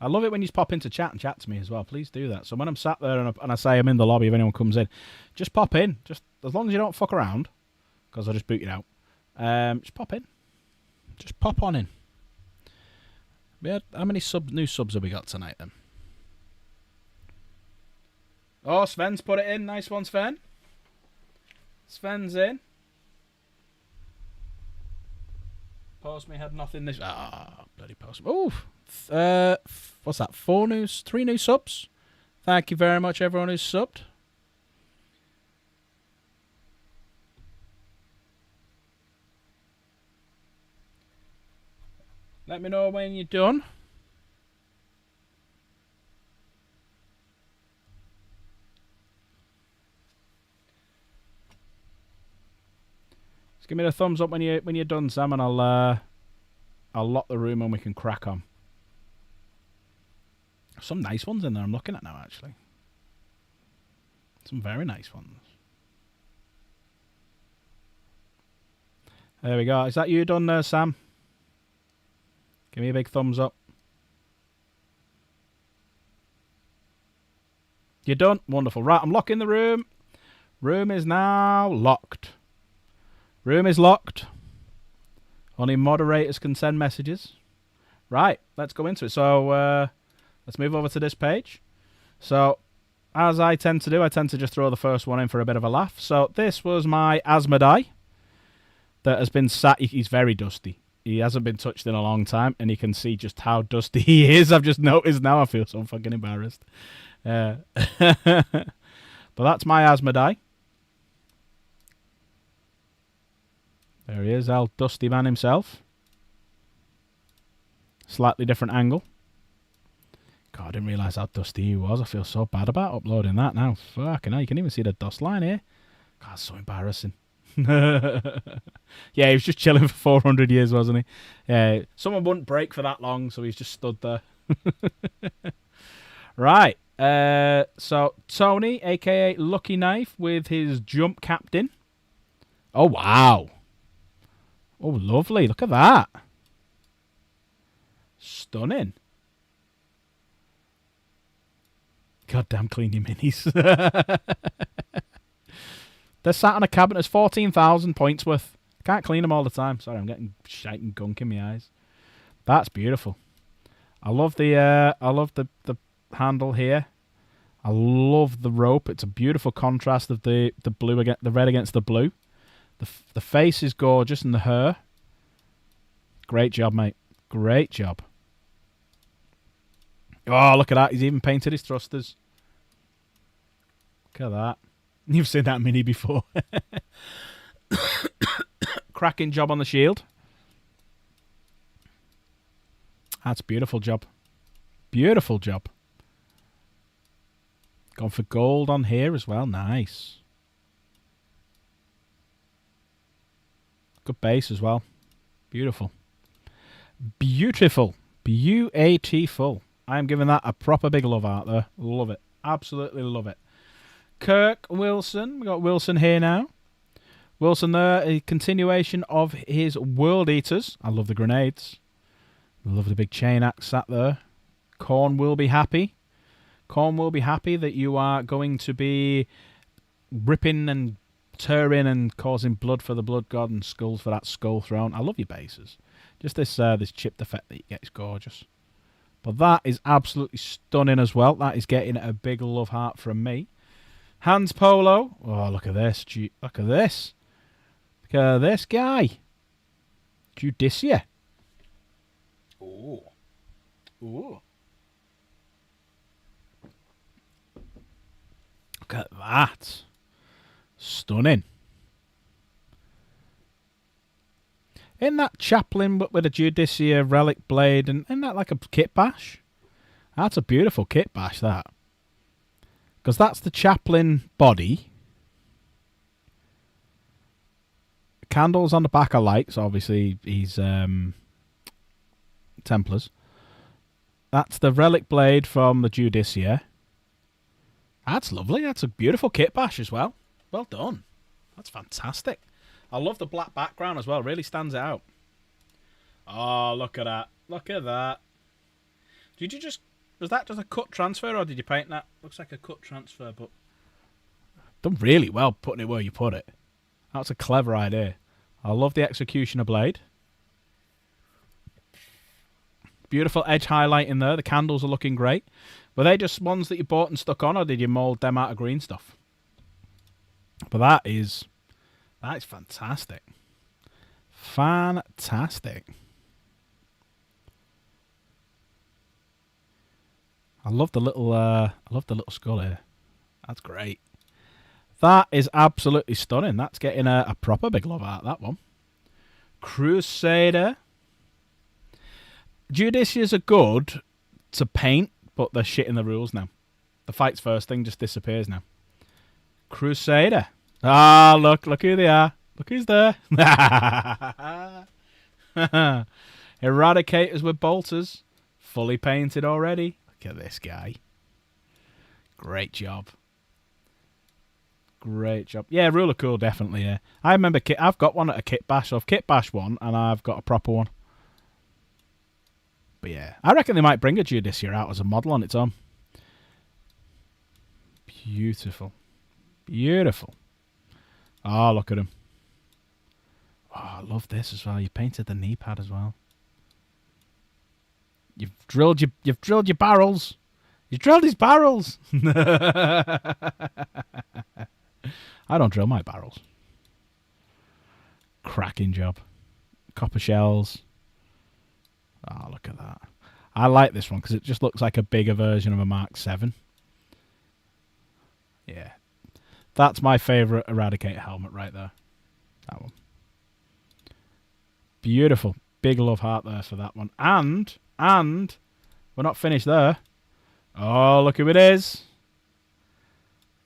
I love it when you pop into chat and chat to me as well. Please do that. So when I'm sat there and I say I'm in the lobby, if anyone comes in, just pop in. Just as long as you don't fuck around, because I'll just boot you out. Just pop in. Just pop on in. How many new subs have we got tonight then? Oh, Sven's put it in. Nice one, Sven. Sven's in. Post me had nothing this. Bloody post. Oh, what's that? 3 new subs. Thank you very much, everyone who's subbed. Let me know when you're done. Just give me the thumbs up when you're done, Sam, and I'll lock the room and we can crack on. Some nice ones in there I'm looking at now, actually. Some very nice ones. There we go. Is that you done, Sam? Give me a big thumbs up. You're done? Wonderful. Right, I'm locking the room. Room is now locked. Room is locked. Only moderators can send messages. Right, let's go into it. So, let's move over to this page. So, as I tend to do, I tend to just throw the first one in for a bit of a laugh. So, this was my Asmodai that has been sat. He's very dusty. He hasn't been touched in a long time, and you can see just how dusty he is. I've just noticed now. I feel so fucking embarrassed. But that's my Asmodai. There he is, our dusty man himself. Slightly different angle. God, I didn't realise how dusty he was. I feel so bad about uploading that now. Fucking hell, you can even see the dust line here. God, it's so embarrassing. Yeah, he was just chilling for 400 years, wasn't he? Yeah, someone wouldn't break for that long, so he's just stood there. Right. So Tony, aka Lucky Knife, with his jump captain. Oh wow. Oh, lovely. Look at that. Stunning. Goddamn clean your minis. They're sat on a cabinet. There's 14,000 points worth. Can't clean them all the time. Sorry, I'm getting shite and gunk in my eyes. That's beautiful. I love the handle here. I love the rope. It's a beautiful contrast of the blue against the red against the blue. The face is gorgeous and the hair. Great job, mate. Great job. Oh, look at that. He's even painted his thrusters. Look at that. You've seen that mini before. Cracking job on the shield. That's a beautiful job. Beautiful job. Gone for gold on here as well. Nice. Good base as well. Beautiful. Beautiful. Beautiful. I am giving that a proper big love out there. Love it. Absolutely love it. Kirk Wilson. We got Wilson here now. Wilson there. A continuation of his World Eaters. I love the grenades. I love the big chain axe sat there. Korn will be happy. Korn will be happy that you are going to be ripping and tearing and causing blood for the blood god and skulls for that skull throne. I love your bases. Just this chipped effect that you get is gorgeous. But that is absolutely stunning as well. That is getting a big love heart from me. Hans Polo. Oh, look at this. Look at this. Look at this guy. Judicia. Ooh. Ooh. Look at that. Stunning. Isn't that Chaplain with a Judicia relic blade? And isn't that like a kit bash? That's a beautiful kit bash, that. Because that's the Chaplain body. Candles on the back are lights. Obviously, he's Templars. That's the relic blade from the Judicia. That's lovely. That's a beautiful kit bash as well. Well done. That's fantastic. I love the black background as well. It really stands out. Oh, look at that. Look at that. Did you just Was that just a cut transfer, or did you paint that? Looks like a cut transfer, but done really well putting it where you put it. That's a clever idea. I love the executioner blade. Beautiful edge highlight in there. The candles are looking great. Were they just ones that you bought and stuck on, or did you mould them out of green stuff? But that is fantastic. Fantastic. I love the little skull here. That's great. That is absolutely stunning. That's getting a proper big love out of that one. Crusader. Judicious are good to paint, but they're shit in the rules now. The fights first thing just disappears now. Crusader. Ah, look who they are. Look who's there. Eradicators with bolters. Fully painted already. Look at this guy. Great job. Great job. Yeah, Ruler Cool, definitely, yeah. I remember I've got one at a Kit Bash. So I've Kit Bash one, and I've got a proper one. But yeah, I reckon they might bring a Judicia out as a model on its own. Beautiful. Beautiful. Oh, look at him. Oh, I love this as well. You painted the knee pad as well. You've drilled your barrels. You drilled his barrels. I don't drill my barrels. Cracking job. Copper shells. Oh, look at that. I like this one because it just looks like a bigger version of a Mark 7. Yeah. That's my favourite Eradicator helmet right there. That one. Beautiful. Big love heart there for that one. And we're not finished there. Oh, look who it is.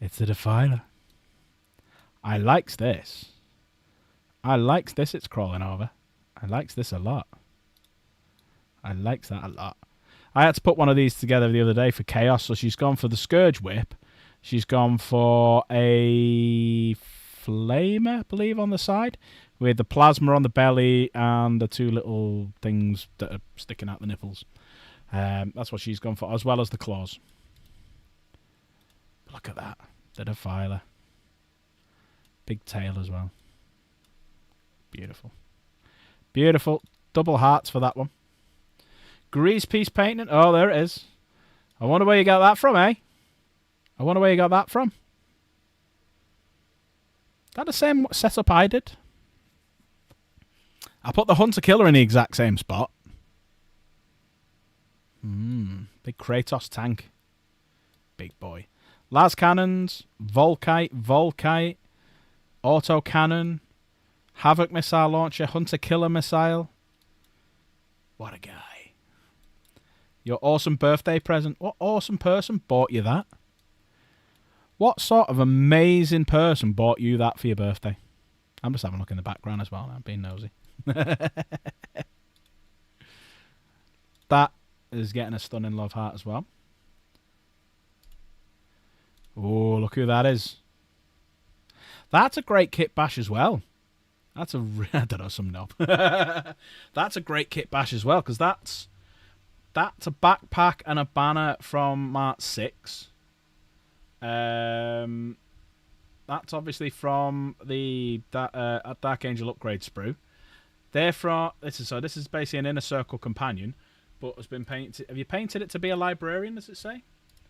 It's the Defiler. I likes this. I likes this it's crawling over. I likes this a lot. I likes that a lot. I had to put one of these together the other day for Chaos, so she's gone for the Scourge Whip. She's gone for a Flamer, I believe, on the side, with the plasma on the belly and the two little things that are sticking out the nipples. That's what she's gone for, as well as the claws. Look at that. The Defiler. Big tail as well. Beautiful. Beautiful. Double hearts for that one. Grease piece painting. Oh, there it is. I wonder where you got that from, eh? I wonder where you got that from. Is that the same setup I did? I put the Hunter Killer in the exact same spot. Big Kratos tank. Big boy. Las Cannons. Volkite. Auto Cannon. Havoc Missile Launcher. Hunter Killer Missile. What a guy. Your awesome birthday present. What awesome person bought you that? What sort of amazing person bought you that for your birthday? I'm just having a look in the background as well now, being nosy. That is getting a stunning love heart as well. Oh, look who that is. That's a great Kit Bash as well. That's a... I don't know, some knob. That's a great Kit Bash as well, because that's a backpack and a banner from Mark 6. That's obviously from the Dark Angel upgrade sprue. They're from... This is basically an Inner Circle companion, but has been painted... Have you painted it to be a librarian, does it say?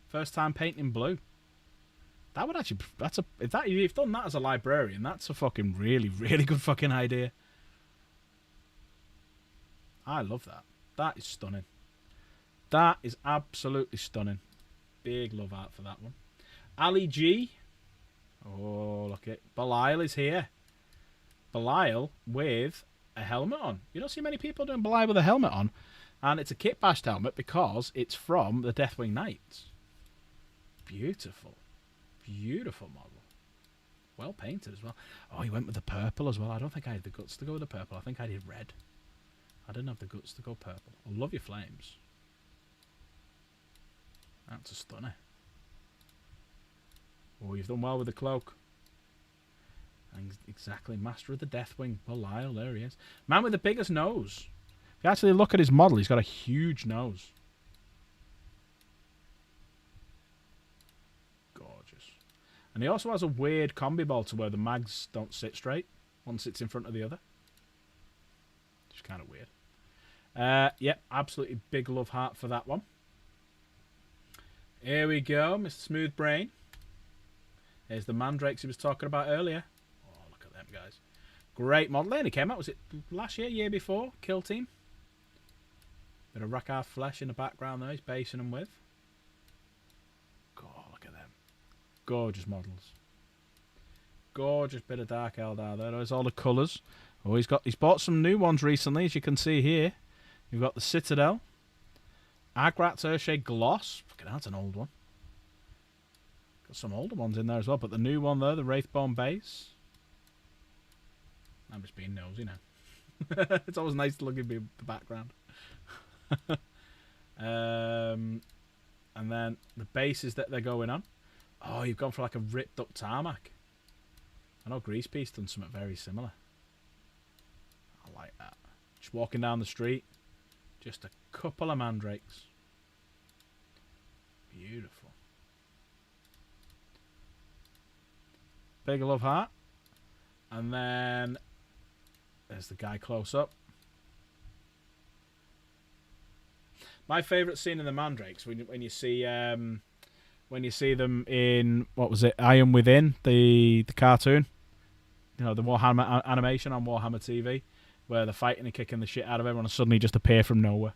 First time painting blue. That would actually... If you've done that as a librarian, that's a fucking really, really good fucking idea. I love that. That is stunning. That is absolutely stunning. Big love out for that one. Ali G. Oh, look at it. Belial is here. Belial with a helmet on. You don't see many people doing Belial with a helmet on. And it's a Kit Bashed helmet because it's from the Deathwing Knights. Beautiful. Beautiful model. Well painted as well. Oh, he went with the purple as well. I don't think I had the guts to go with the purple. I think I did red. I didn't have the guts to go purple. I love your flames. That's a stunner. Oh, you've done well with the cloak. And exactly. Master of the Deathwing. Belial, there he is. Man with the biggest nose. If you actually look at his model, he's got a huge nose. And he also has a weird combi ball to where the mags don't sit straight. One sits in front of the other. Which is kind of weird. Yep, absolutely big love heart for that one. Here we go, Mr. Smooth Brain. There's the mandrakes he was talking about earlier. Oh, look at them guys. Great model. They only came out, was it last year, year before? Kill Team. Bit of Rackard Flesh in the background there. He's basing them with. Oh, look at them. Gorgeous models. Gorgeous bit of Dark Eldar there. There's all the colours. Oh, he's bought some new ones recently, as you can see here. You've got the Citadel. Agrat's Urshade Gloss. Fucking that's an old one. Got some older ones in there as well, but the new one there, the Wraithbone Base. I'm just being nosy now. It's always nice to look at the background. And then the bases that they're going on. Oh, you've gone for like a ripped up tarmac. I know Grease Piece done something very similar. I like that. Just walking down the street. Just a couple of mandrakes. Beautiful. Big love heart. And then there's the guy close up. My favourite scene in the mandrakes when you see them in, what was it, Iron Within, the cartoon. You know, the Warhammer animation on Warhammer TV, where they're fighting and kicking the shit out of everyone and suddenly just appear from nowhere.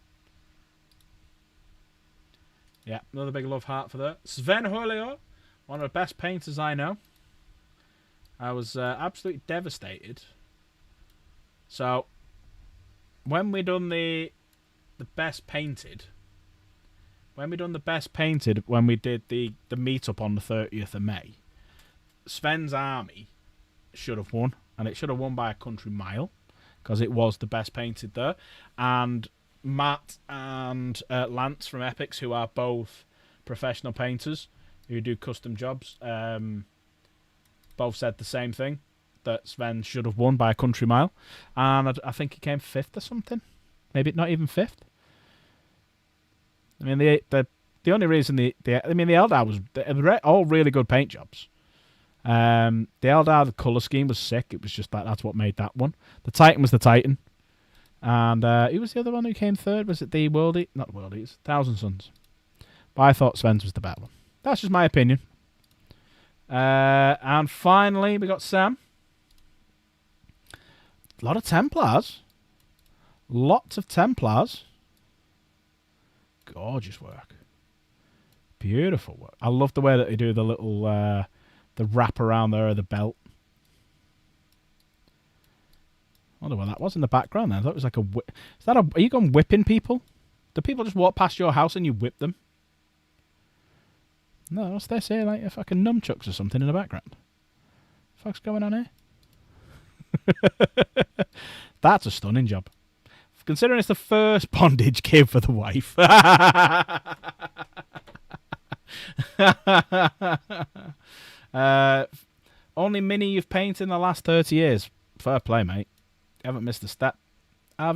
Yeah, another big love heart for that. Sven Julio, one of the best painters I know. I was absolutely devastated. So, when we done the best painted, when we did the meetup on the 30th of May, Sven's army should have won, and it should have won by a country mile, because it was the best painted there. And Matt and Lance from Epics, who are both professional painters who do custom jobs, both said the same thing, that Sven should have won by a country mile. And I think he came 5th or something. Maybe not even 5th. I mean, the only reason the Eldar was, they're all really good paint jobs. The Eldar, the colour scheme was sick. It was just that's what made that one. The Titan was the Titan. And who was the other one who came 3rd? Was it the World Eaters? Not World Eaters, Thousand Suns. But I thought Sven's was the better one. That's just my opinion. And finally, we got Sam. A lot of Templars. Lots of Templars. Gorgeous work. Beautiful work. I love the way that they do the little the wrap around there of the belt. I wonder what that was in the background then. I thought it was like a whip. Are you going whipping people? Do people just walk past your house and you whip them? No, what's they say? Like a fucking nunchucks or something in the background. What the fuck's going on here? That's a stunning job. Considering it's the first bondage kit for the wife. Only mini you've painted in the last 30 years. Fair play, mate. You haven't missed a step. I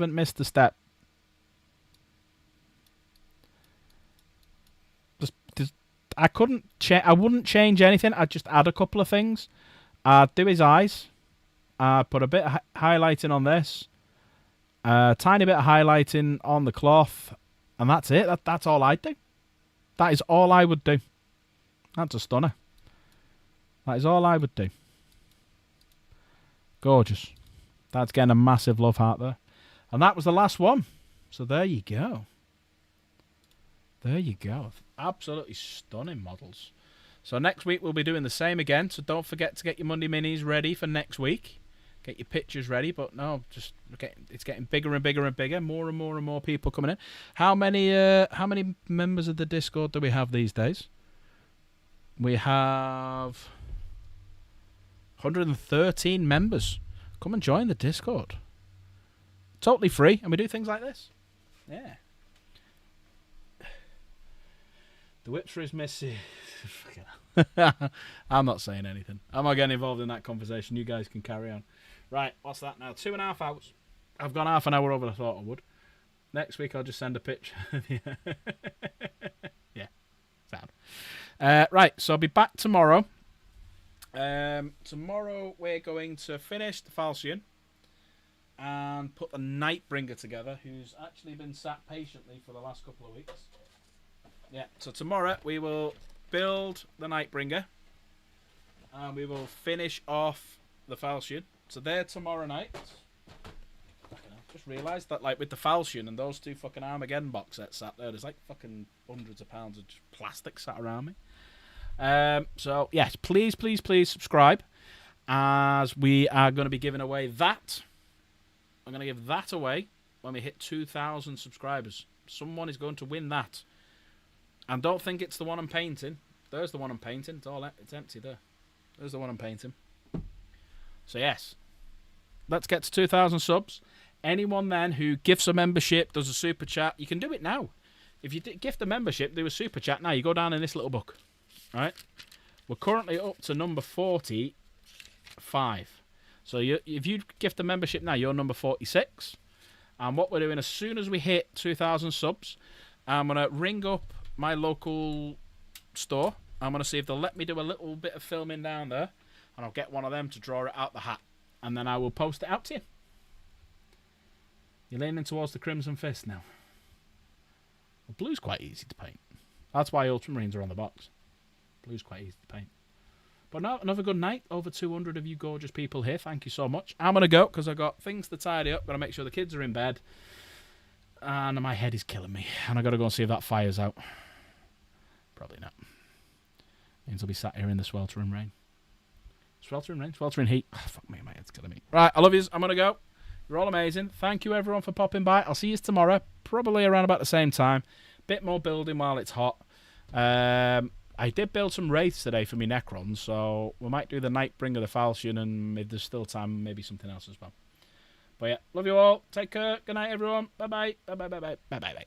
wouldn't change anything. I'd just add a couple of things. I'd do his eyes. I'd put a bit of highlighting on this. A tiny bit of highlighting on the cloth. And that's it. That's all I'd do. That is all I would do. That's a stunner. That is all I would do. Gorgeous. That's getting a massive love heart there. And that was the last one. So there you go. There you go. Absolutely stunning models. So next week we'll be doing the same again. So don't forget to get your Monday Minis ready for next week. Get your pictures ready. But no, it's getting bigger and bigger and bigger. More and more and more people coming in. How many members of the Discord do we have these days? We have 113 members. Come and join the Discord. Totally free, and we do things like this. Yeah. The Whipster is missing. I'm not saying anything. I'm not getting involved in that conversation. You guys can carry on. Right, what's that now? 2.5 hours. I've gone half an hour over than I thought I would. Next week I'll just send a picture. Yeah. Sound. Right, so I'll be back tomorrow. Tomorrow we're going to finish the Falchion and put the Nightbringer together, who's actually been sat patiently for the last couple of weeks. Yeah, so tomorrow we will build the Nightbringer and we will finish off the Falchion. So they're tomorrow night. Just realised that, like, with the Falchion and those 2 fucking Armageddon box sets sat there, there's like fucking hundreds of pounds of just plastic sat around me. So yes, please subscribe, as we are going to be giving away that. I'm going to give that away when we hit 2,000 subscribers. Someone is going to win that. And don't think it's the one I'm painting. There's the one I'm painting. It's empty there. There's the one I'm painting. So yes, let's get to 2,000 subs. Anyone then who gifts a membership, does a super chat, you can do it now. If you gift a membership, do a super chat now. You go down in this little book. All right? We're currently up to number 45. So if you gift a membership now, you're number 46. And what we're doing, as soon as we hit 2,000 subs, I'm going to ring up my local store. I'm going to see if they'll let me do a little bit of filming down there. And I'll get one of them to draw it out the hat. And then I will post it out to you. You're leaning towards the Crimson Fist now. Well, blue's quite easy to paint. That's why Ultramarines are on the box. Blue's quite easy to paint. But no, another good night. Over 200 of you gorgeous people here. Thank you so much. I'm going to go because I've got things to tidy up. Got to make sure the kids are in bed. And my head is killing me. And I've got to go and see if that fire's out. Probably not. Means I'll be sat here in the sweltering rain. Sweltering rain? Sweltering heat. Oh, fuck me, my head's killing me. Right, I love yous. I'm going to go. You're all amazing. Thank you, everyone, for popping by. I'll see you tomorrow. Probably around about the same time. Bit more building while it's hot. I did build some Wraiths today for me Necrons, so we might do the Nightbringer, the Falchion, and if there's still time, maybe something else as well. But yeah, love you all. Take care. Good night, everyone. Bye-bye. Bye-bye. Bye-bye. Bye-bye.